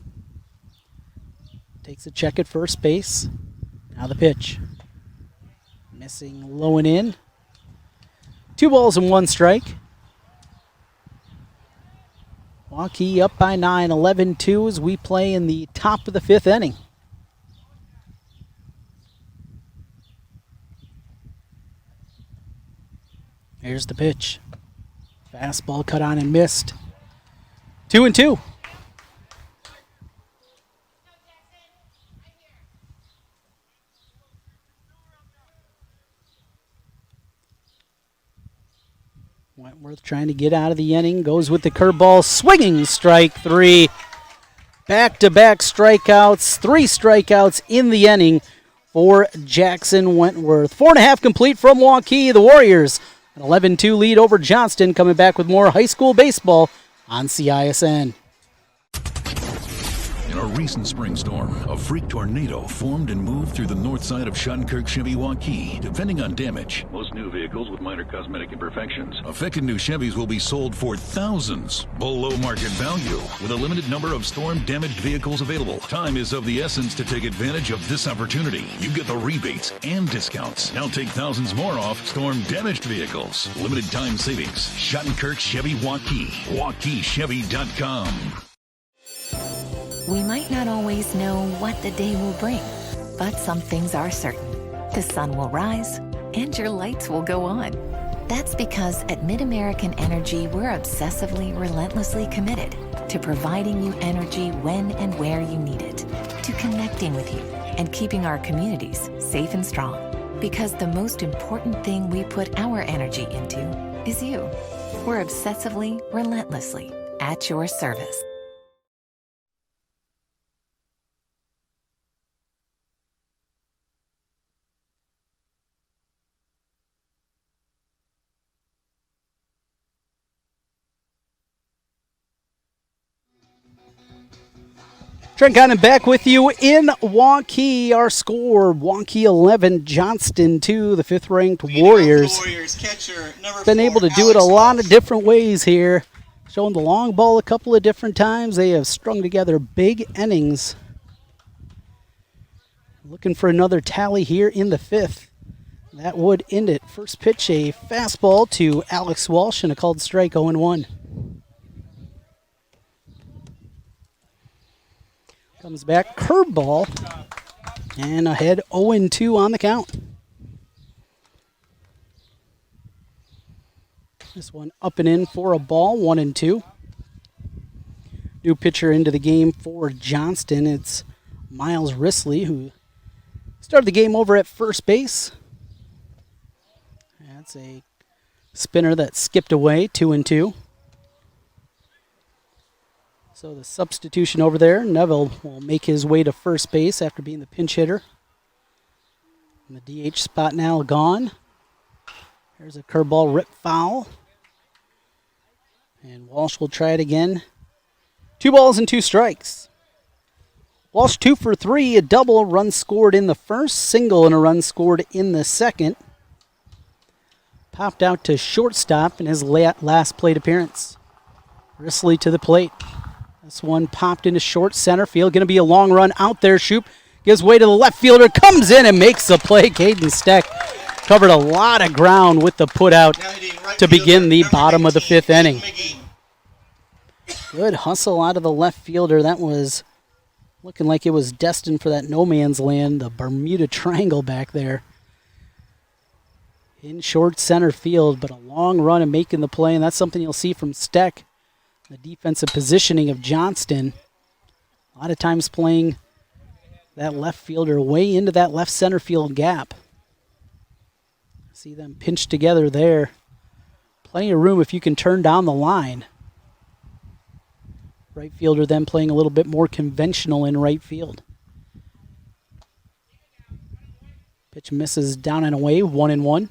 Takes a check at first base. Now the pitch. Missing low and in. 2 balls and 1 strike. Waukee up by 9, 11-2 as we play in the top of the 5th inning. Here's the pitch. Fastball cut on and missed. 2-2. Wentworth trying to get out of the inning. Goes with the curveball. Swinging strike 3. Back-to-back strikeouts. 3 strikeouts in the inning for Jackson Wentworth. 4.5 complete from Waukee. The Warriors, an 11-2 lead over Johnston, coming back with more high school baseball on CISN. In a recent spring storm, a freak tornado formed and moved through the north side of Shunkirk Chevy Waukee. Depending on damage, most new vehicles with minor cosmetic imperfections. Affected new Chevys will be sold for thousands below market value, with a limited number of storm-damaged vehicles available. Time is of the essence to take advantage of this opportunity. You get the rebates and discounts. Now take thousands more off storm-damaged vehicles. Limited time savings. Shunkirk Chevy Waukee. WaukeeChevy.com. We might not always know what the day will bring, but some things are certain. The sun will rise and your lights will go on. That's because at MidAmerican Energy, we're obsessively, relentlessly committed to providing you energy when and where you need it, to connecting with you and keeping our communities safe and strong. Because the most important thing we put our energy into is you. We're obsessively, relentlessly at your service. Trent Condon back with you in Waukee. Our score, Waukee 11, Johnston 2, the 5th-ranked Warriors. Catcher, Been able to do it a lot of different ways here. Showing the long ball a couple of different times. They have strung together big innings. Looking for another tally here in the 5th. That would end it. First pitch, a fastball to Alex Walsh and a called strike, 0-1. Comes back, curveball, and ahead 0-2 on the count. This one up and in for a ball, 1-2. New pitcher into the game for Johnston. It's Miles Risley, who started the game over at first base. That's a spinner that skipped away, 2-2. So the substitution over there, Neville will make his way to first base after being the pinch hitter. And the DH spot now gone. There's a curveball rip foul. And Walsh will try it again. 2 balls and 2 strikes. Walsh 2 for 3, a double, run scored in the first, single and a run scored in the second. Popped out to shortstop in his last plate appearance. Risley to the plate. This one popped into short center field. Going to be a long run out there. Shoop gives way to the left fielder. Comes in and makes the play. Caden Steck covered a lot of ground with the put out to begin the bottom of the 5th inning. Good hustle out of the left fielder. That was looking like it was destined for that no man's land. The Bermuda Triangle back there. In short center field, but a long run and making the play. And that's something you'll see from Steck. The defensive positioning of Johnston, a lot of times playing that left fielder way into that left center field gap. See them pinched together there. Plenty of room if you can turn down the line. Right fielder then playing a little bit more conventional in right field. Pitch misses down and away, 1-1.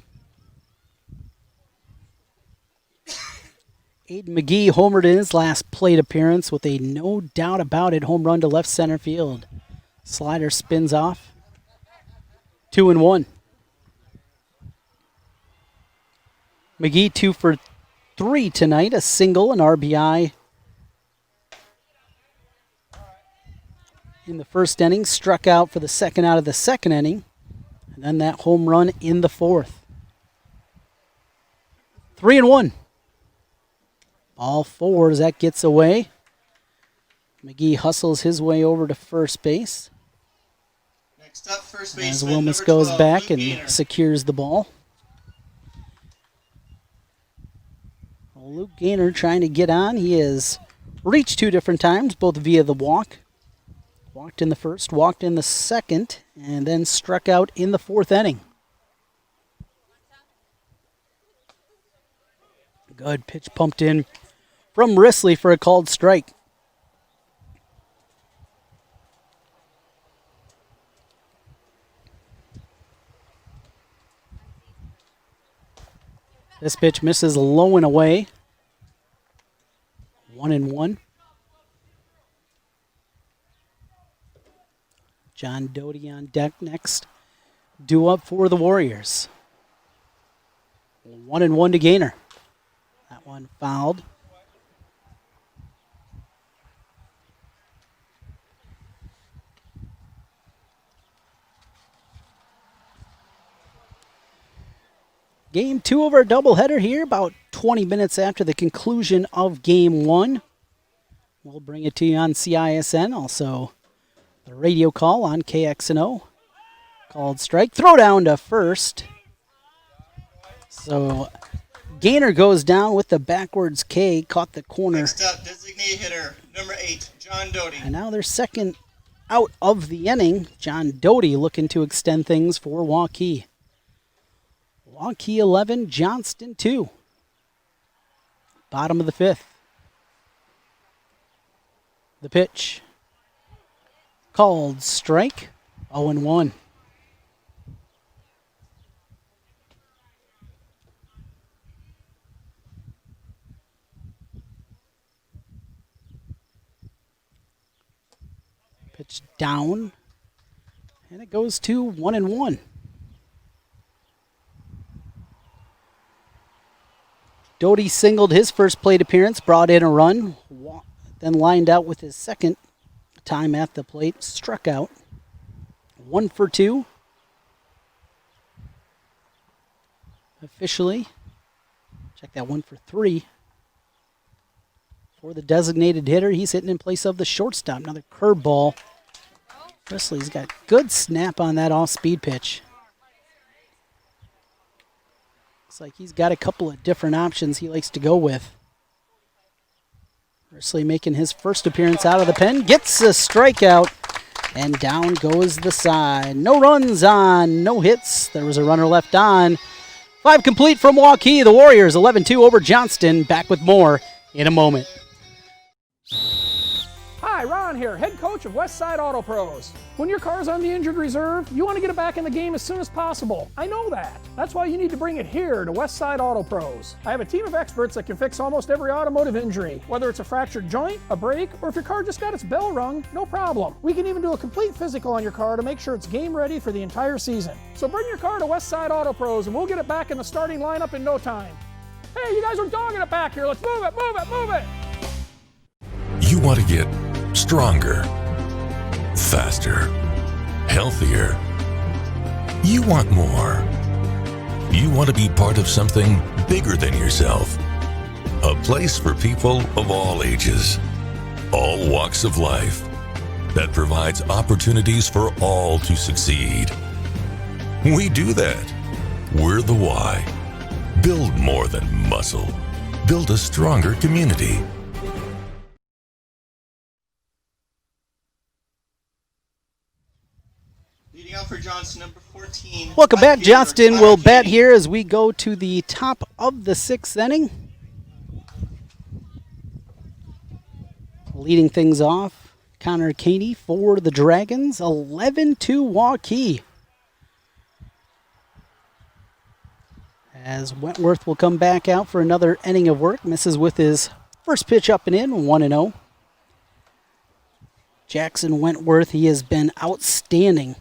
Aiden McGee homered in his last plate appearance with a no doubt about it home run to left center field. Slider spins off. 2-1. McGee 2 for 3 tonight, a single, an RBI in the first inning, struck out for the second out of the second inning, and then that home run in the fourth. 3-1. Ball four as that gets away. McGee hustles his way over to first base. Next up, first As baseman, Wilmus number goes 12, back Luke and Gaynor. secures the ball. Well, Luke Gaynor trying to get on. He has reached 2 different times, both via the walk. Walked in the first, walked in the second, and then struck out in the fourth inning. Good pitch pumped in from Risley for a called strike. This pitch misses low and away. 1-1. John Doty on deck next. Due up for the Warriors. 1-1 to Gaynor. That one fouled. Game 2 of our doubleheader here, about 20 minutes after the conclusion of Game 1. We'll bring it to you on CISN, also the radio call on KXNO. Called strike. Throw down to first. So Gaynor goes down with the backwards K, caught the corner. Next up, designated hitter, number 8, John Doty. And now their second out of the inning. John Doty looking to extend things for Waukee. Waukee 11, Johnston 2. Bottom of the fifth. The pitch. Called strike. 0-1. Pitch down. And it goes to 1-1. Doty singled his first plate appearance, brought in a run, then lined out with his second time at the plate, struck out. 1 for 2. Officially, check that, 1 for 3. For the designated hitter, he's hitting in place of the shortstop. Another curveball. Presley's got good snap on that off-speed pitch. Looks like he's got a couple of different options he likes to go with. Presley making his first appearance out of the pen. Gets a strikeout, and down goes the side. No runs on, no hits. There was a runner left on. 5 complete from Waukee. The Warriors 11-2 over Johnston. Back with more in a moment. Hi, Ron here, head coach of Westside Auto Pros. When your car's on the injured reserve, you want to get it back in the game as soon as possible. I know that. That's why you need to bring it here to Westside Auto Pros. I have a team of experts that can fix almost every automotive injury. Whether it's a fractured joint, a brake, or if your car just got its bell rung, no problem. We can even do a complete physical on your car to make sure it's game ready for the entire season. So bring your car to Westside Auto Pros and we'll get it back in the starting lineup in no time. Hey, you guys are dogging it back here. Let's move it, move it, move it. You want to get stronger, faster, healthier. You want more. You want to be part of something bigger than yourself. A place for people of all ages, all walks of life, that provides opportunities for all to succeed. We do that. We're the why. Build more than muscle. Build a stronger community. Leading off up for Johnston, number 14. Welcome back. Fielder, Johnston Connor will bat Katie. here as we go to the top of the 6th inning. Leading things off, Connor Caney for the Dragons, 11-2 Waukee. As Wentworth will come back out for another inning of work, misses with his first pitch up and in, 1-0. Jackson Wentworth, he has been outstanding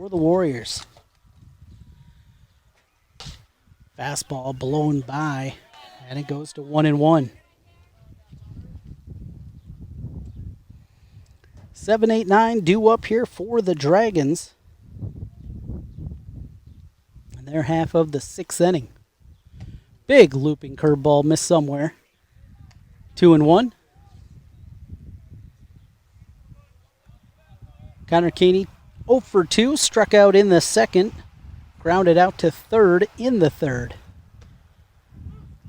for the Warriors. Fastball blown by, and it goes to 1-1. 7-8-9 due up here for the Dragons. And they're half of the 6th inning. Big looping curveball missed somewhere. 2-1. Connor Caney 0 for 2, struck out in the 2nd, grounded out to 3rd in the 3rd.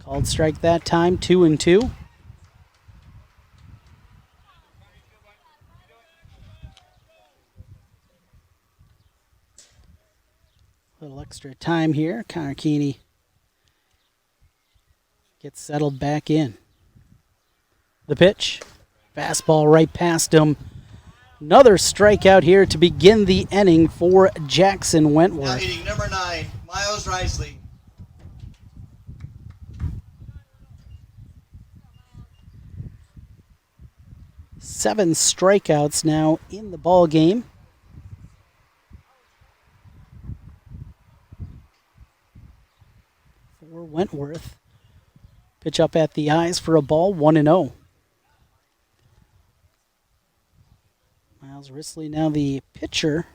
Called strike that time, 2-2. A little extra time here. Connor Caney gets settled back in. The pitch, fastball right past him. Another strikeout here to begin the inning for Jackson Now Wentworth. hitting number 9, Miles Risley. Seven strikeouts now in the ball game. For Wentworth. Pitch up at the eyes for a ball, 1-0. Miles Risley now the pitcher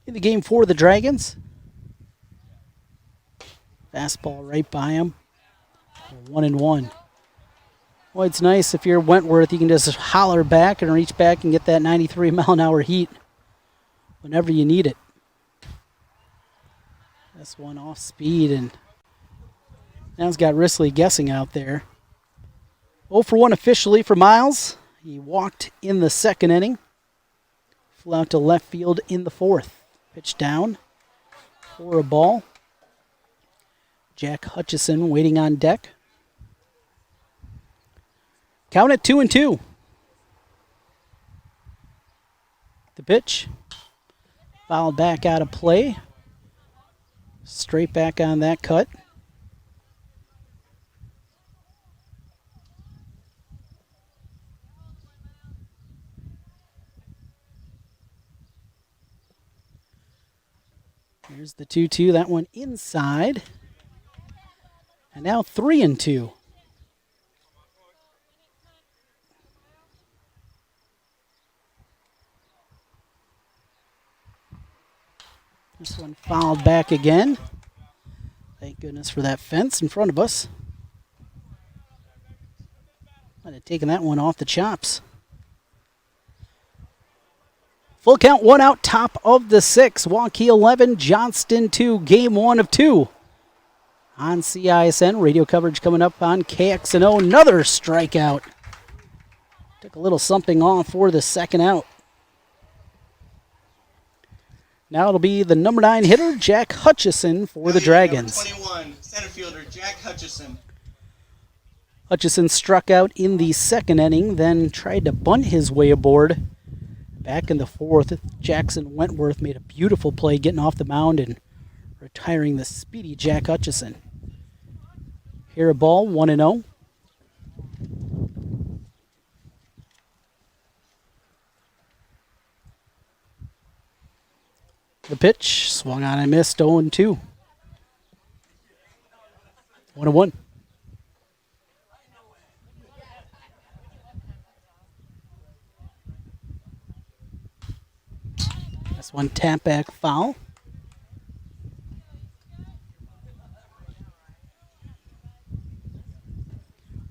in the game for the Dragons. Fastball right by him. 1-1. Well, it's nice if you're Wentworth, you can just holler back and reach back and get that 93-mile-an-hour heat whenever you need it. That's one off speed, and now it's got Risley guessing out there. 0 for 1 officially for Miles. He walked in the 2nd inning. Flew out to left field in the 4th. Pitch down for a ball. Jack Hutchison waiting on deck. Count it 2-2. The pitch. Fouled back out of play. Straight back on that cut. Here's the 2-2. That one inside. And now 3-2. This one fouled back again. Thank goodness for that fence in front of us. Might have taken that one off the chops. Full count, 1 out, top of the 6th. Waukee 11, Johnston 2, game 1 of 2. On CISN, radio coverage coming up on KXNO. Another strikeout. Took a little something off for the 2nd out. Now it'll be the number 9 hitter, Jack Hutchison, for the Dragons. Number 21, center fielder, Jack Hutchison. Hutchison struck out in the 2nd inning, then tried to bunt his way aboard. Back in the 4th, Jackson Wentworth made a beautiful play getting off the mound and retiring the speedy Jack Hutchison. Here a ball, 1-0. The pitch, swung on and missed, 0-2. 1-1. This one tap back foul.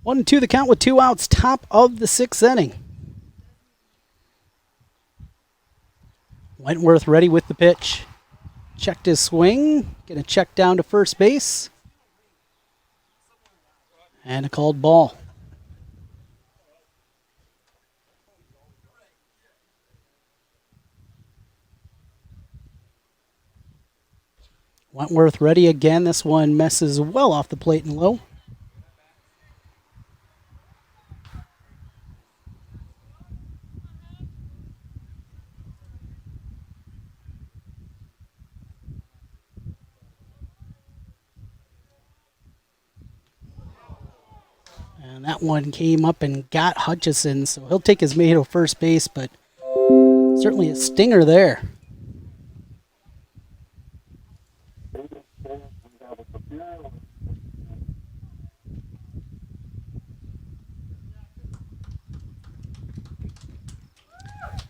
One and two the count with 2 outs, top of the 6th inning. Wentworth ready with the pitch. Checked his swing. Gonna check down to first base. And a called ball. Wentworth ready again. This one messes well off the plate and low. And that one came up and got Hutchison, so he'll take his Mato first base, but certainly a stinger there.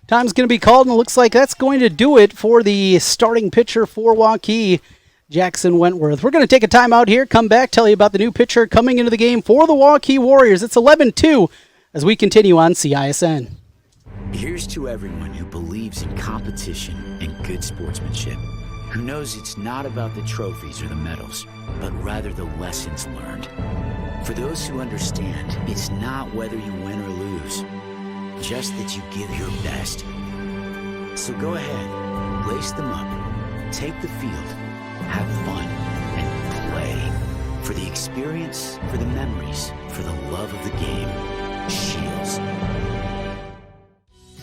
Time's going to be called, and it looks like that's going to do it for the starting pitcher for Waukee, Jackson Wentworth. We're going to take a timeout here, come back, tell you about the new pitcher coming into the game for the Waukee Warriors. It's 11-2 as we continue on CISN. Here's to everyone who believes in competition and good sportsmanship, who knows it's not about the trophies or the medals, but rather the lessons learned. For those who understand, it's not whether you win or lose, just that you give your best. So go ahead, lace them up, take the field, have fun, and play. For the experience, for the memories, for the love of the game. Shields.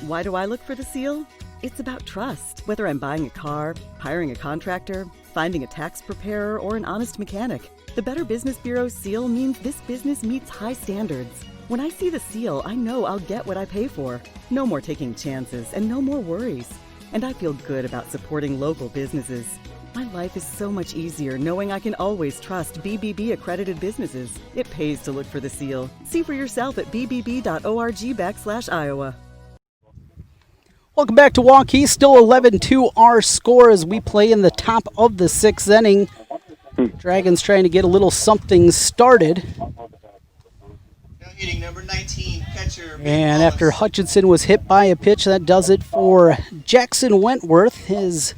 Why do I look for the seal? It's about trust. Whether I'm buying a car, hiring a contractor, finding a tax preparer, or an honest mechanic, the Better Business Bureau's seal means this business meets high standards. When I see the seal, I know I'll get what I pay for. No more taking chances and no more worries. And I feel good about supporting local businesses. My life is so much easier knowing I can always trust BBB accredited businesses. It pays to look for the seal. See for yourself at bbb.org/Iowa. Welcome back to Waukee. Still 11-2 our score as we play in the top of the sixth inning. Dragons trying to get a little something started. Now hitting number 19, catcher. And after Hutchinson was hit by a pitch, that does it for Jackson Wentworth. His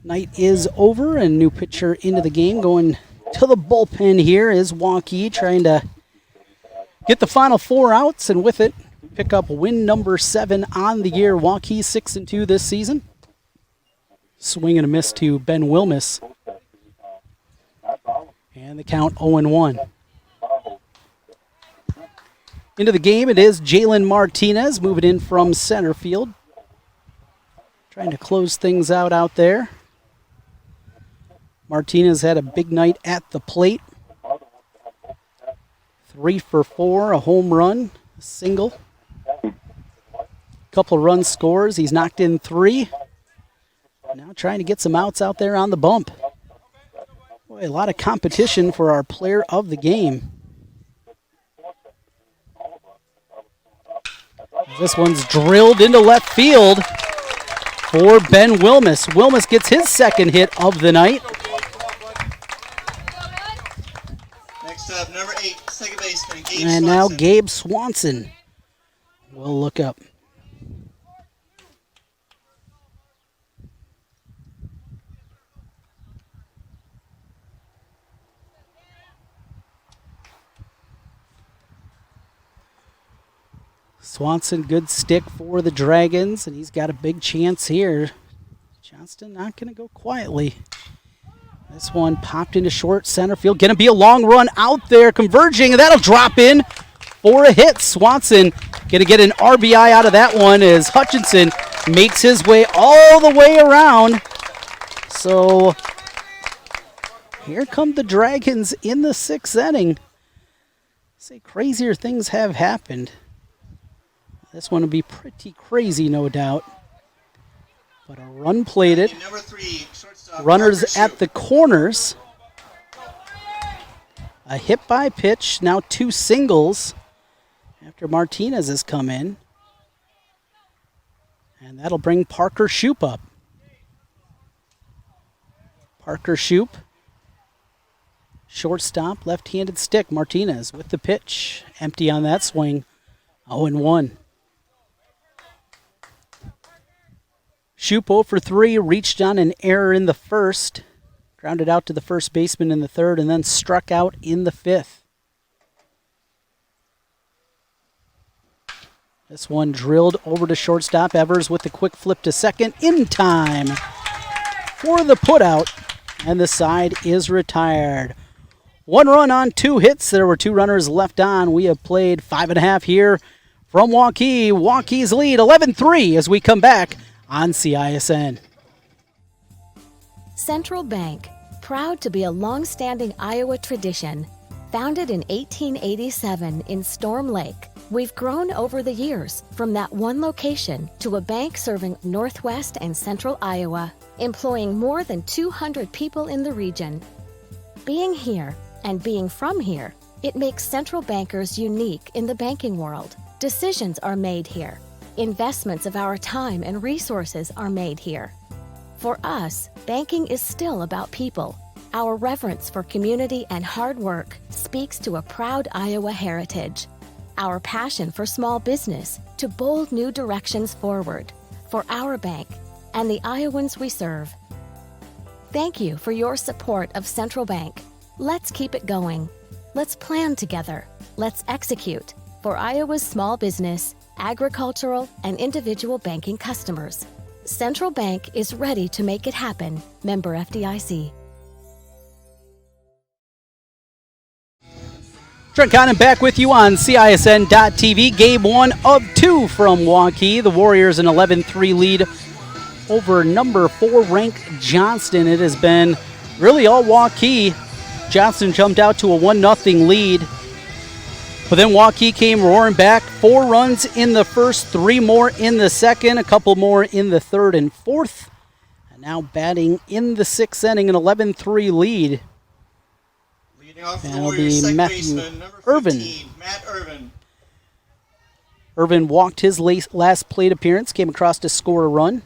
night is over, and new pitcher into the game. Going to the bullpen here is Waukee, trying to get the final 4 outs, and with it, pick up win number 7 on the year. Waukee 6-2 this season. Swing and a miss to Ben Wilmus. And the count 0-1. Into the game, it is Jalen Martinez moving in from center field. Trying to close things out there. Martinez had a big night at the plate. 3 for 4, a home run, a single. Couple run scores. He's knocked in 3. Now trying to get some outs out there on the bump. Boy, a lot of competition for our player of the game. This one's drilled into left field for Ben Wilmus. Wilmus gets his second hit of the night. Next up, number 8, second baseman, Gabe And Swanson. now Gabe Swanson will look up. Swanson, good stick for the Dragons, and he's got a big chance here. Johnston not going to go quietly. This one popped into short center field. Going to be a long run out there, converging, and that'll drop in for a hit. Swanson going to get an RBI out of that one as Hutchinson makes his way all the way around. So here come the Dragons in the 6th inning. Say crazier things have happened. This one will be pretty crazy, no doubt. But a run plated. Number 3, shortstop, Runners Parker at Shoup. the corners. A hit by pitch, now 2 singles after Martinez has come in. And that'll bring Parker Shoup up. Parker Shoup, shortstop, left-handed stick. Martinez with the pitch, empty on that swing. 0-1. Shoup 0 for 3, reached on an error in the first, grounded out to the first baseman in the third, and then struck out in the 5th. This one drilled over to shortstop. Evers with the quick flip to second in time for the putout, and the side is retired. 1 run on 2 hits. There were 2 runners left on. We have played 5.5 here from Waukee. Waukee's lead 11-3 as we come back on CISN. Central Bank, proud to be a long-standing Iowa tradition. Founded in 1887 in Storm Lake, we've grown over the years from that one location to a bank serving northwest and central Iowa, employing more than 200 people in the region. Being here and being from here, it makes Central Bankers unique in the banking world. Decisions are made here. Investments of our time and resources are made here. For us, banking is still about people. Our reverence for community and hard work speaks to a proud Iowa heritage. Our passion for small business to bold new directions forward for our bank and the Iowans we serve. Thank you for your support of Central Bank. Let's keep it going. Let's plan together. Let's execute for Iowa's small business, agricultural, and individual banking customers. Central Bank is ready to make it happen. Member FDIC. Trent Condon back with you on CISN.TV. Game 1 of 2 from Waukee. The Warriors an 11-3 lead over number 4 ranked Johnston. It has been really all Waukee. Johnston jumped out to a 1-0 lead. But then Waukee came roaring back. 4 runs in the first, 3 more in the second, a couple more in the third and fourth. And now batting in the 6th inning, an 11-3 lead. Leading off for the That'll Warriors, be second Matthew baseman, number 15, Irvin. Matt Irvin. Irvin walked his last plate appearance, came across to score a run.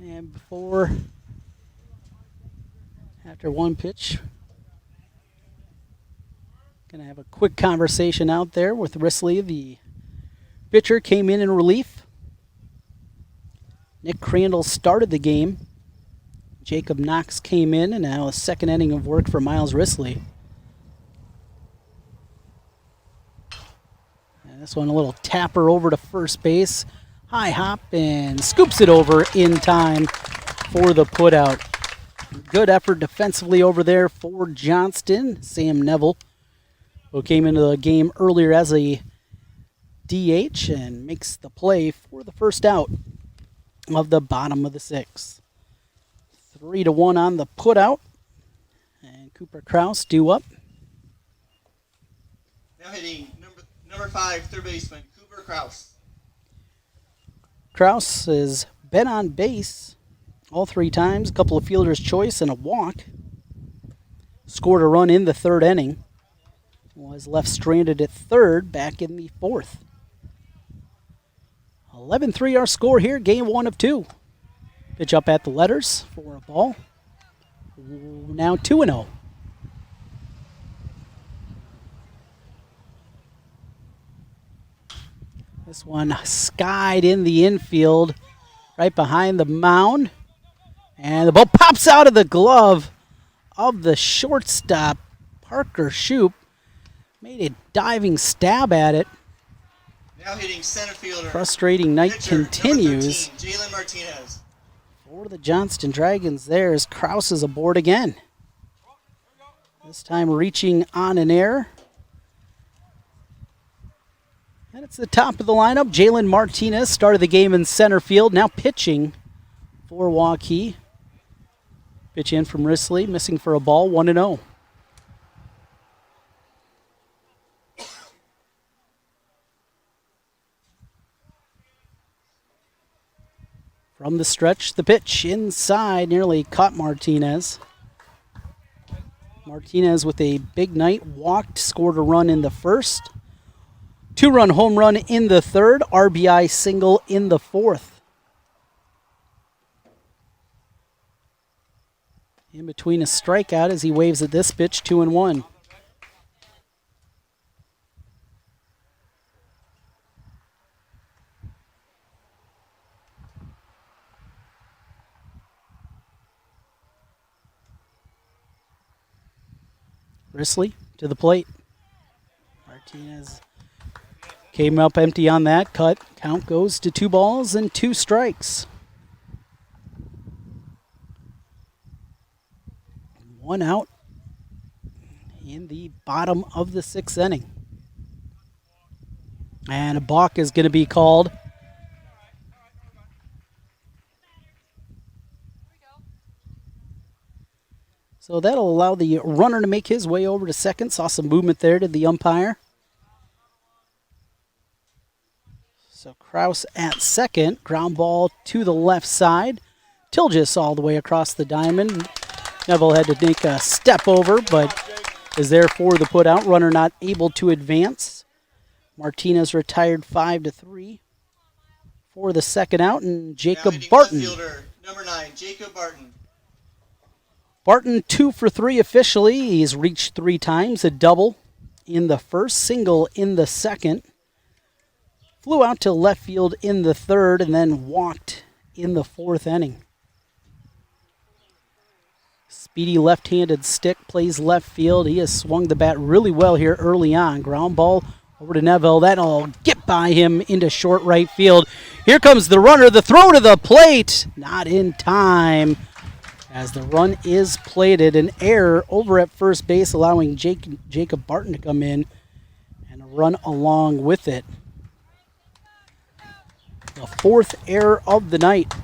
And after one pitch, going to have a quick conversation out there with Risley. The pitcher came in relief. Nick Crandall started the game. Jacob Knox came in, and now a second inning of work for Miles Risley. And this one a little tapper over to first base. High hop and scoops it over in time for the putout. Good effort defensively over there for Johnston. Sam Neville, who came into the game earlier as a DH and makes the play for the first out of the bottom of the 6th. 3-1 on the putout. And Cooper Kraus due up. Now hitting number 5, third baseman, Cooper Kraus. Kraus has been on base all 3 times, a couple of fielder's choice and a walk. Scored a run in the 3rd inning. Was left stranded at 3rd back in the 4th. 11-3 our score here, game 1 of 2. Pitch up at the letters for a ball. Now 2-0. This one skied in the infield, right behind the mound. And the ball pops out of the glove of the shortstop, Parker Shoup. Made a diving stab at it. Now hitting center fielder. Frustrating night Pitcher, continues. number 13, Jalen Martinez. For the Johnston Dragons there as Kraus is aboard again. This time reaching on an error. And it's the top of the lineup. Jalen Martinez started the game in center field. Now pitching for Waukee. Pitch in from Risley, missing for a ball, 1-0. From the stretch, the pitch inside nearly caught Martinez. Martinez with a big night, walked, scored a run in the first. 2-run home run in the 3rd, RBI single in the 4th. In between a strikeout as he waves at this pitch, 2-1. Risley to the plate. Martinez Came up empty on that cut. Count goes to 2 balls and 2 strikes. 1 out in the bottom of the 6th inning. And a balk is going to be called. So that'll allow the runner to make his way over to second. Saw some movement there to the umpire. So Kraus at second. Ground ball to the left side. Tilgis all the way across the diamond. Neville had to make a step over, but is there for the put out. Runner not able to advance. Martinez retired 5-3 for the second out, and Jacob Barton. Fielder, number 9, Jacob Barton. Barton 2 for 3 officially. He's reached 3 times, a double in the first, single in the second. Flew out to left field in the third and then walked in the 4th inning. Speedy left-handed stick, plays left field. He has swung the bat really well here early on. Ground ball over to Neville. That'll get by him into short right field. Here comes the runner. The throw to the plate. Not in time as the run is plated. An error over at first base, allowing Jacob Barton to come in and run along with it. The 4th error of the night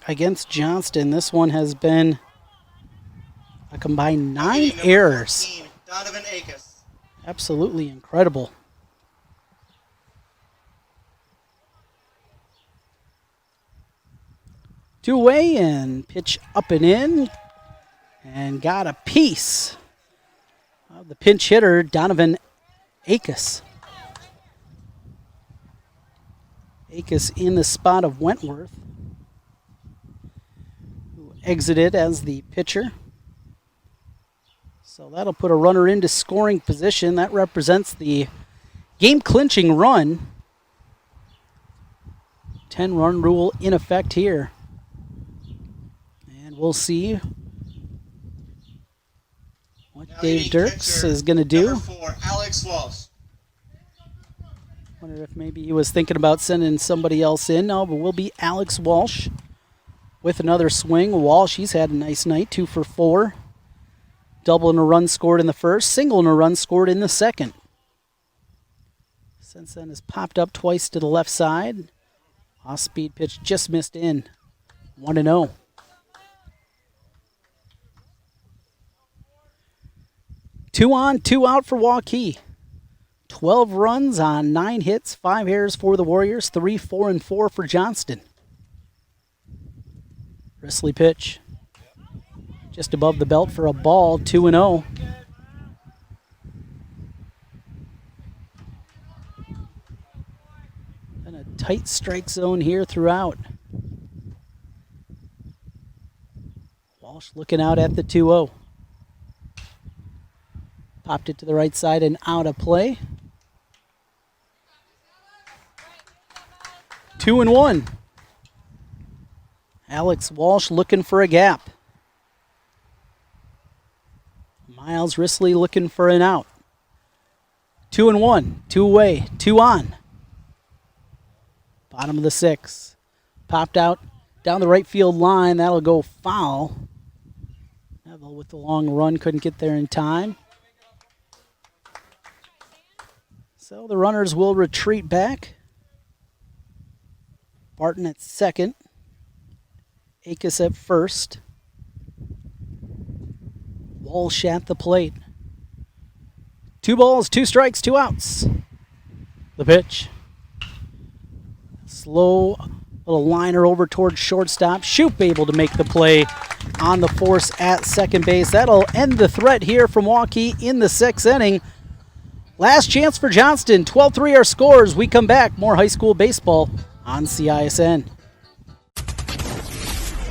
against Johnston. This one has been a combined 9 errors. 14, Donovan Akes. Absolutely incredible. Two-way and pitch up and in. And got a piece of the pinch hitter, Donovan Akes. Akes in the spot of Wentworth, who exited as the pitcher. So that'll put a runner into scoring position. That represents the game-clinching run. 10-run rule in effect here. And we'll see what Dave Dirks is going to do. Number 4, Alex Walsh. Wonder if maybe he was thinking about sending somebody else in. No, but will be Alex Walsh with another swing. Walsh, he's had a nice night, 2 for 4. Double and a run scored in the first, single and a run scored in the second. Since then has popped up twice to the left side. Off-speed pitch just missed in. 1-0. Two on, 2 out for Waukee. 12 runs on 9 hits, 5 errors for the Warriors, 3, 4, and 4 for Johnston. Risley pitch. Just above the belt for a ball, 2-0. And a tight strike zone here throughout. Walsh looking out at the 2-0. Popped it to the right side and out of play. 2-1. Alex Walsh looking for a gap. Miles Risley looking for an out. 2-1. 2 away. 2 on. Bottom of the 6th. Popped out down the right field line. That'll go foul. Neville with the long run couldn't get there in time. So the runners will retreat back. Barton at second. Akes at first. Walsh at the plate. 2 balls, 2 strikes, 2 outs. The pitch. Slow little liner over towards shortstop. Shoop able to make the play on the force at second base. That'll end the threat here from Waukee in the 6th inning. Last chance for Johnston. 12-3 our scores. We come back. More high school baseball on CISN.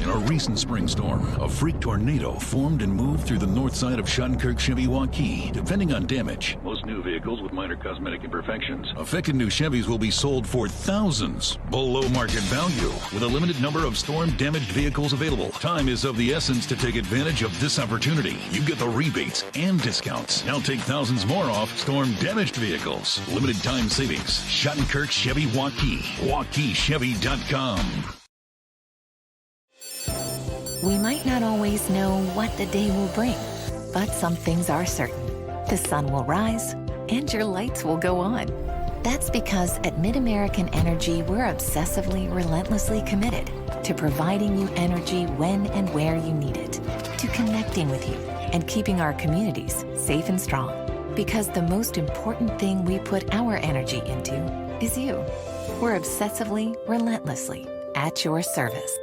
In a recent spring storm, a freak tornado formed and moved through the north side of Shunkirk Chevy Waukee. Depending on damage, most new vehicles with minor cosmetic imperfections. Affected new Chevys will be sold for thousands below market value, with a limited number of storm-damaged vehicles available. Time is of the essence to take advantage of this opportunity. You get the rebates and discounts. Now take thousands more off storm-damaged vehicles. Limited time savings. Shunkirk Chevy Waukee. WaukeeChevy.com. We might not always know what the day will bring, but some things are certain. The sun will rise and your lights will go on. That's because at MidAmerican Energy, we're obsessively, relentlessly committed to providing you energy when and where you need it, to connecting with you and keeping our communities safe and strong. Because the most important thing we put our energy into is you. We're obsessively, relentlessly at your service.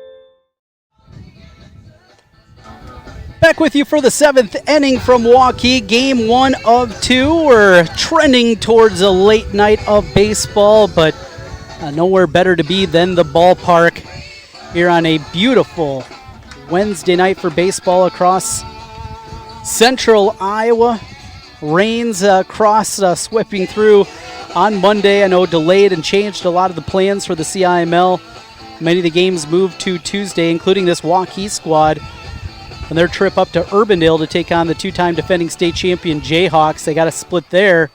Back with you for the 7th inning from Waukee, game 1 of 2. We're trending towards a late night of baseball, but nowhere better to be than the ballpark here on a beautiful Wednesday night for baseball across central Iowa. Rains sweeping through on Monday. I know delayed and changed a lot of the plans for the CIML. Many of the games moved to Tuesday, including this Waukee squad on their trip up to Urbandale to take on the two-time defending state champion Jayhawks. They got a split there.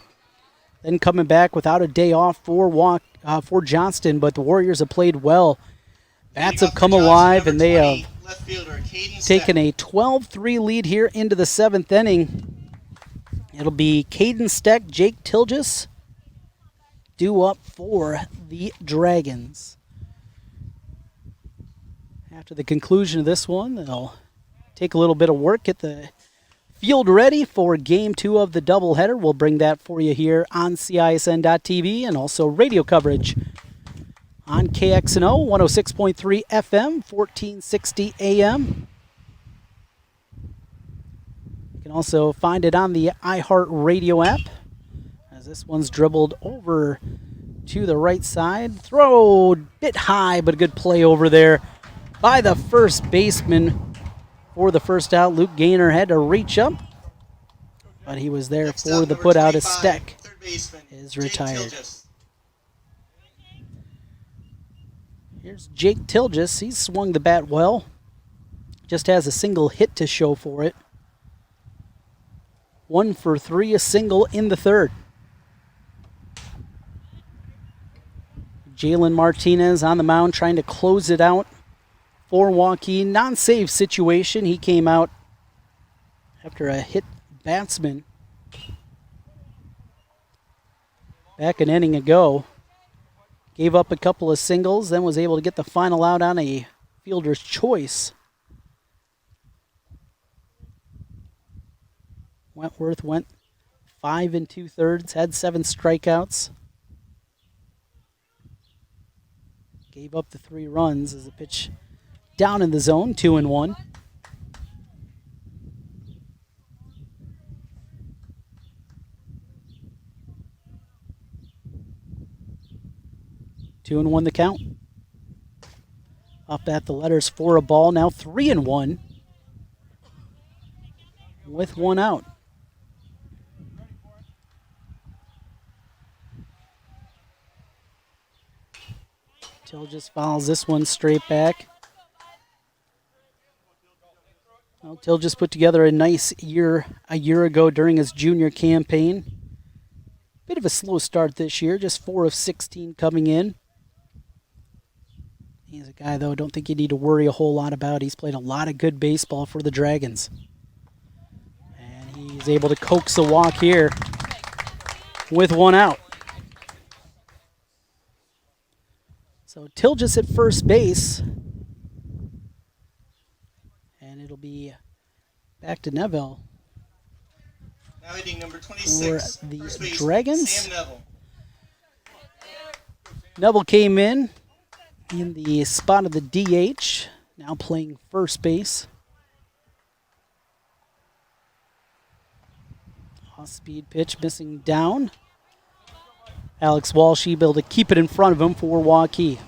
Then coming back without a day off for Johnston, but the Warriors have played well. Bats have come alive, and they have taken a 12-3 lead here into the 7th inning. It'll be Caden Steck, Jake Tilgis due up for the Dragons. After the conclusion of this one, they'll take a little bit of work, get the field ready for game 2 of the doubleheader. We'll bring that for you here on CISN.TV and also radio coverage on KXNO 106.3 FM, 1460 AM. You can also find it on the iHeart Radio app, as this one's dribbled over to the right side. Throw a bit high, but a good play over there by the first baseman. For the first out, Luke Gaynor had to reach up, but he was there for the put out as Steck is retired. Here's Jake Tilgis. He's swung the bat well. Just has a single hit to show for it. 1 for 3, a single in the third. Jalen Martinez on the mound trying to close it out for Waukee. Non-save situation. He came out after a hit batsman back an inning ago. Gave up a couple of singles, then was able to get the final out on a fielder's choice. Wentworth went 5 2/3, had 7 strikeouts. Gave up the 3 runs as the pitch down in the zone, 2-1. Two and 1 the count. Up at the letters for a ball, now 3-1 with 1 out. Till just fouls this one straight back. Well, Till just put together a nice year a year ago during his junior campaign. Bit of a slow start this year, just 4 of 16 coming in. He's a guy, though, I don't think you need to worry a whole lot about. He's played a lot of good baseball for the Dragons. And he's able to coax a walk here with 1 out. So Tilgis at first base. And it'll be back to Neville. Now hitting number 26 for the baseman, Dragons. Sam Neville. Neville came in the spot of the DH, now playing first base. Off-speed pitch missing down. Alex Walsh able to keep it in front of him for Waukee.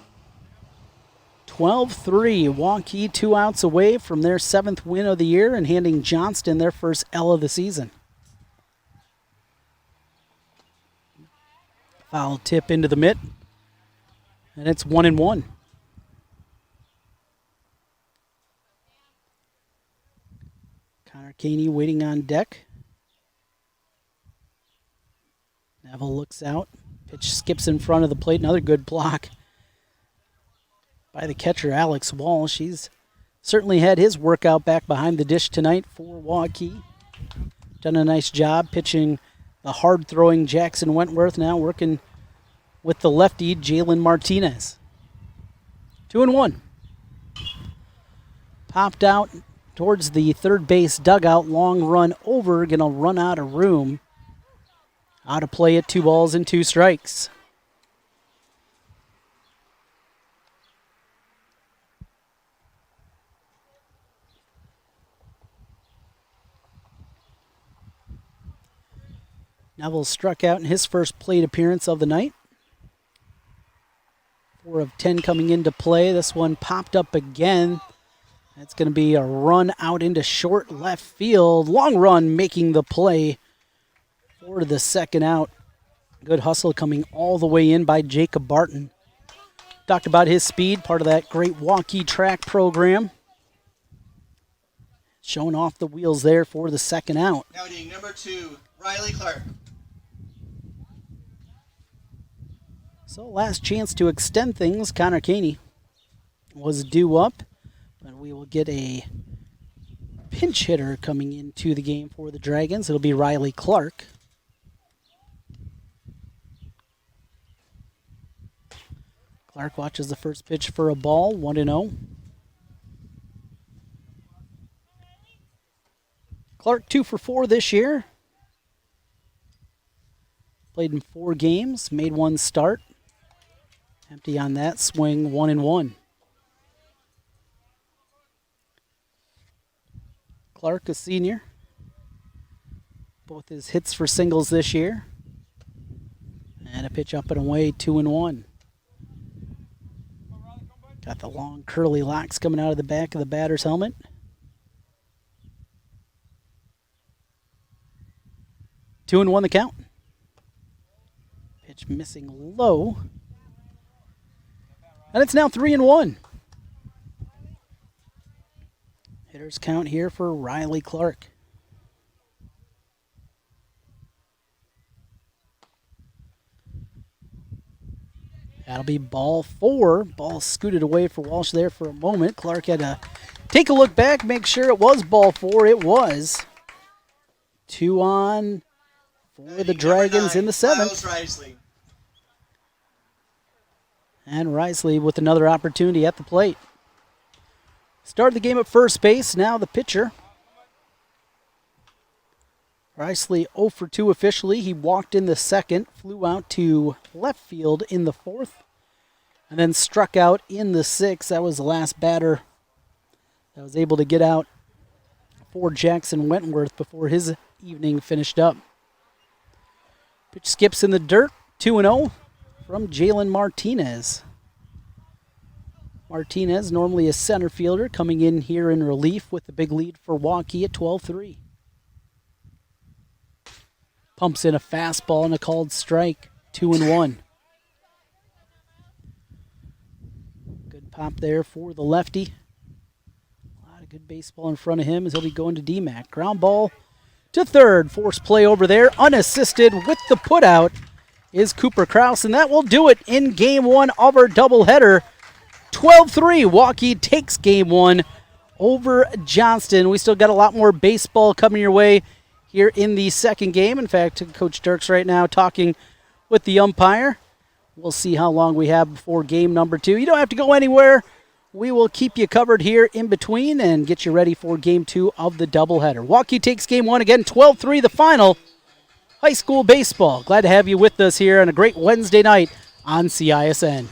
12-3. Waukee 2 outs away from their 7th win of the year and handing Johnston their first L of the season. Foul tip into the mitt. And it's 1-1. Connor Caney waiting on deck. Neville looks out. Pitch skips in front of the plate. Another good block by the catcher, Alex Walsh. He's certainly had his workout back behind the dish tonight for Waukee. Done a nice job pitching the hard-throwing Jackson Wentworth, now working with the lefty, Jalen Martinez. 2-1. Popped out towards the third base dugout. Long run over. Going to run out of room. Out of play at 2 balls and 2 strikes. Neville struck out in his first plate appearance of the night. 4 of 10 coming into play. This one popped up again. That's going to be a run out into short left field. Long run making the play for the second out. Good hustle coming all the way in by Jacob Barton. Talked about his speed, part of that great Waukee track program. Showing off the wheels there for the second out. Outing number 2, Riley Clark. So last chance to extend things. Connor Caney was due up, but we will get a pinch hitter coming into the game for the Dragons. It'll be Riley Clark. Clark watches the first pitch for a ball, 1-0. Clark 2 for 4 this year. Played in 4 games, made 1 start. Empty on that swing, 1-1. Clark, a senior. Both his hits for singles this year. And a pitch up and away, 2-1. Got the long curly locks coming out of the back of the batter's helmet. Two and 1 the count. Pitch missing low. And it's now 3-1. Hitters count here for Riley Clark. That'll be ball 4. Ball scooted away for Walsh there for a moment. Clark had to take a look back, make sure it was ball 4. It was. 2 on for the Dragons 9, in the 7th. And Risley with another opportunity at the plate. Started the game at first base. Now the pitcher. Risley 0 for 2 officially. He walked in the second, flew out to left field in the 4th, and then struck out in the 6th. That was the last batter that was able to get out for Jackson Wentworth before his evening finished up. Pitch skips in the dirt, 2-0 from Jalen Martinez. Martinez, normally a center fielder, coming in here in relief with the big lead for Waukee at 12-3. Pumps in a fastball and a called strike, 2-1. Good pop there for the lefty. A lot of good baseball in front of him as he'll be going to DMAC. Ground ball to third. Force play over there, unassisted with the putout is Cooper Kraus, and that will do it in Game 1 of our doubleheader. 12-3, Waukee takes Game 1 over Johnston. We still got a lot more baseball coming your way here in the second game. In fact, Coach Dirks right now talking with the umpire. We'll see how long we have before game number 2. You don't have to go anywhere. We will keep you covered here in between and get you ready for Game 2 of the doubleheader. Waukee takes Game 1 again, 12-3 the final. High school baseball. Glad to have you with us here on a great Wednesday night on CISN.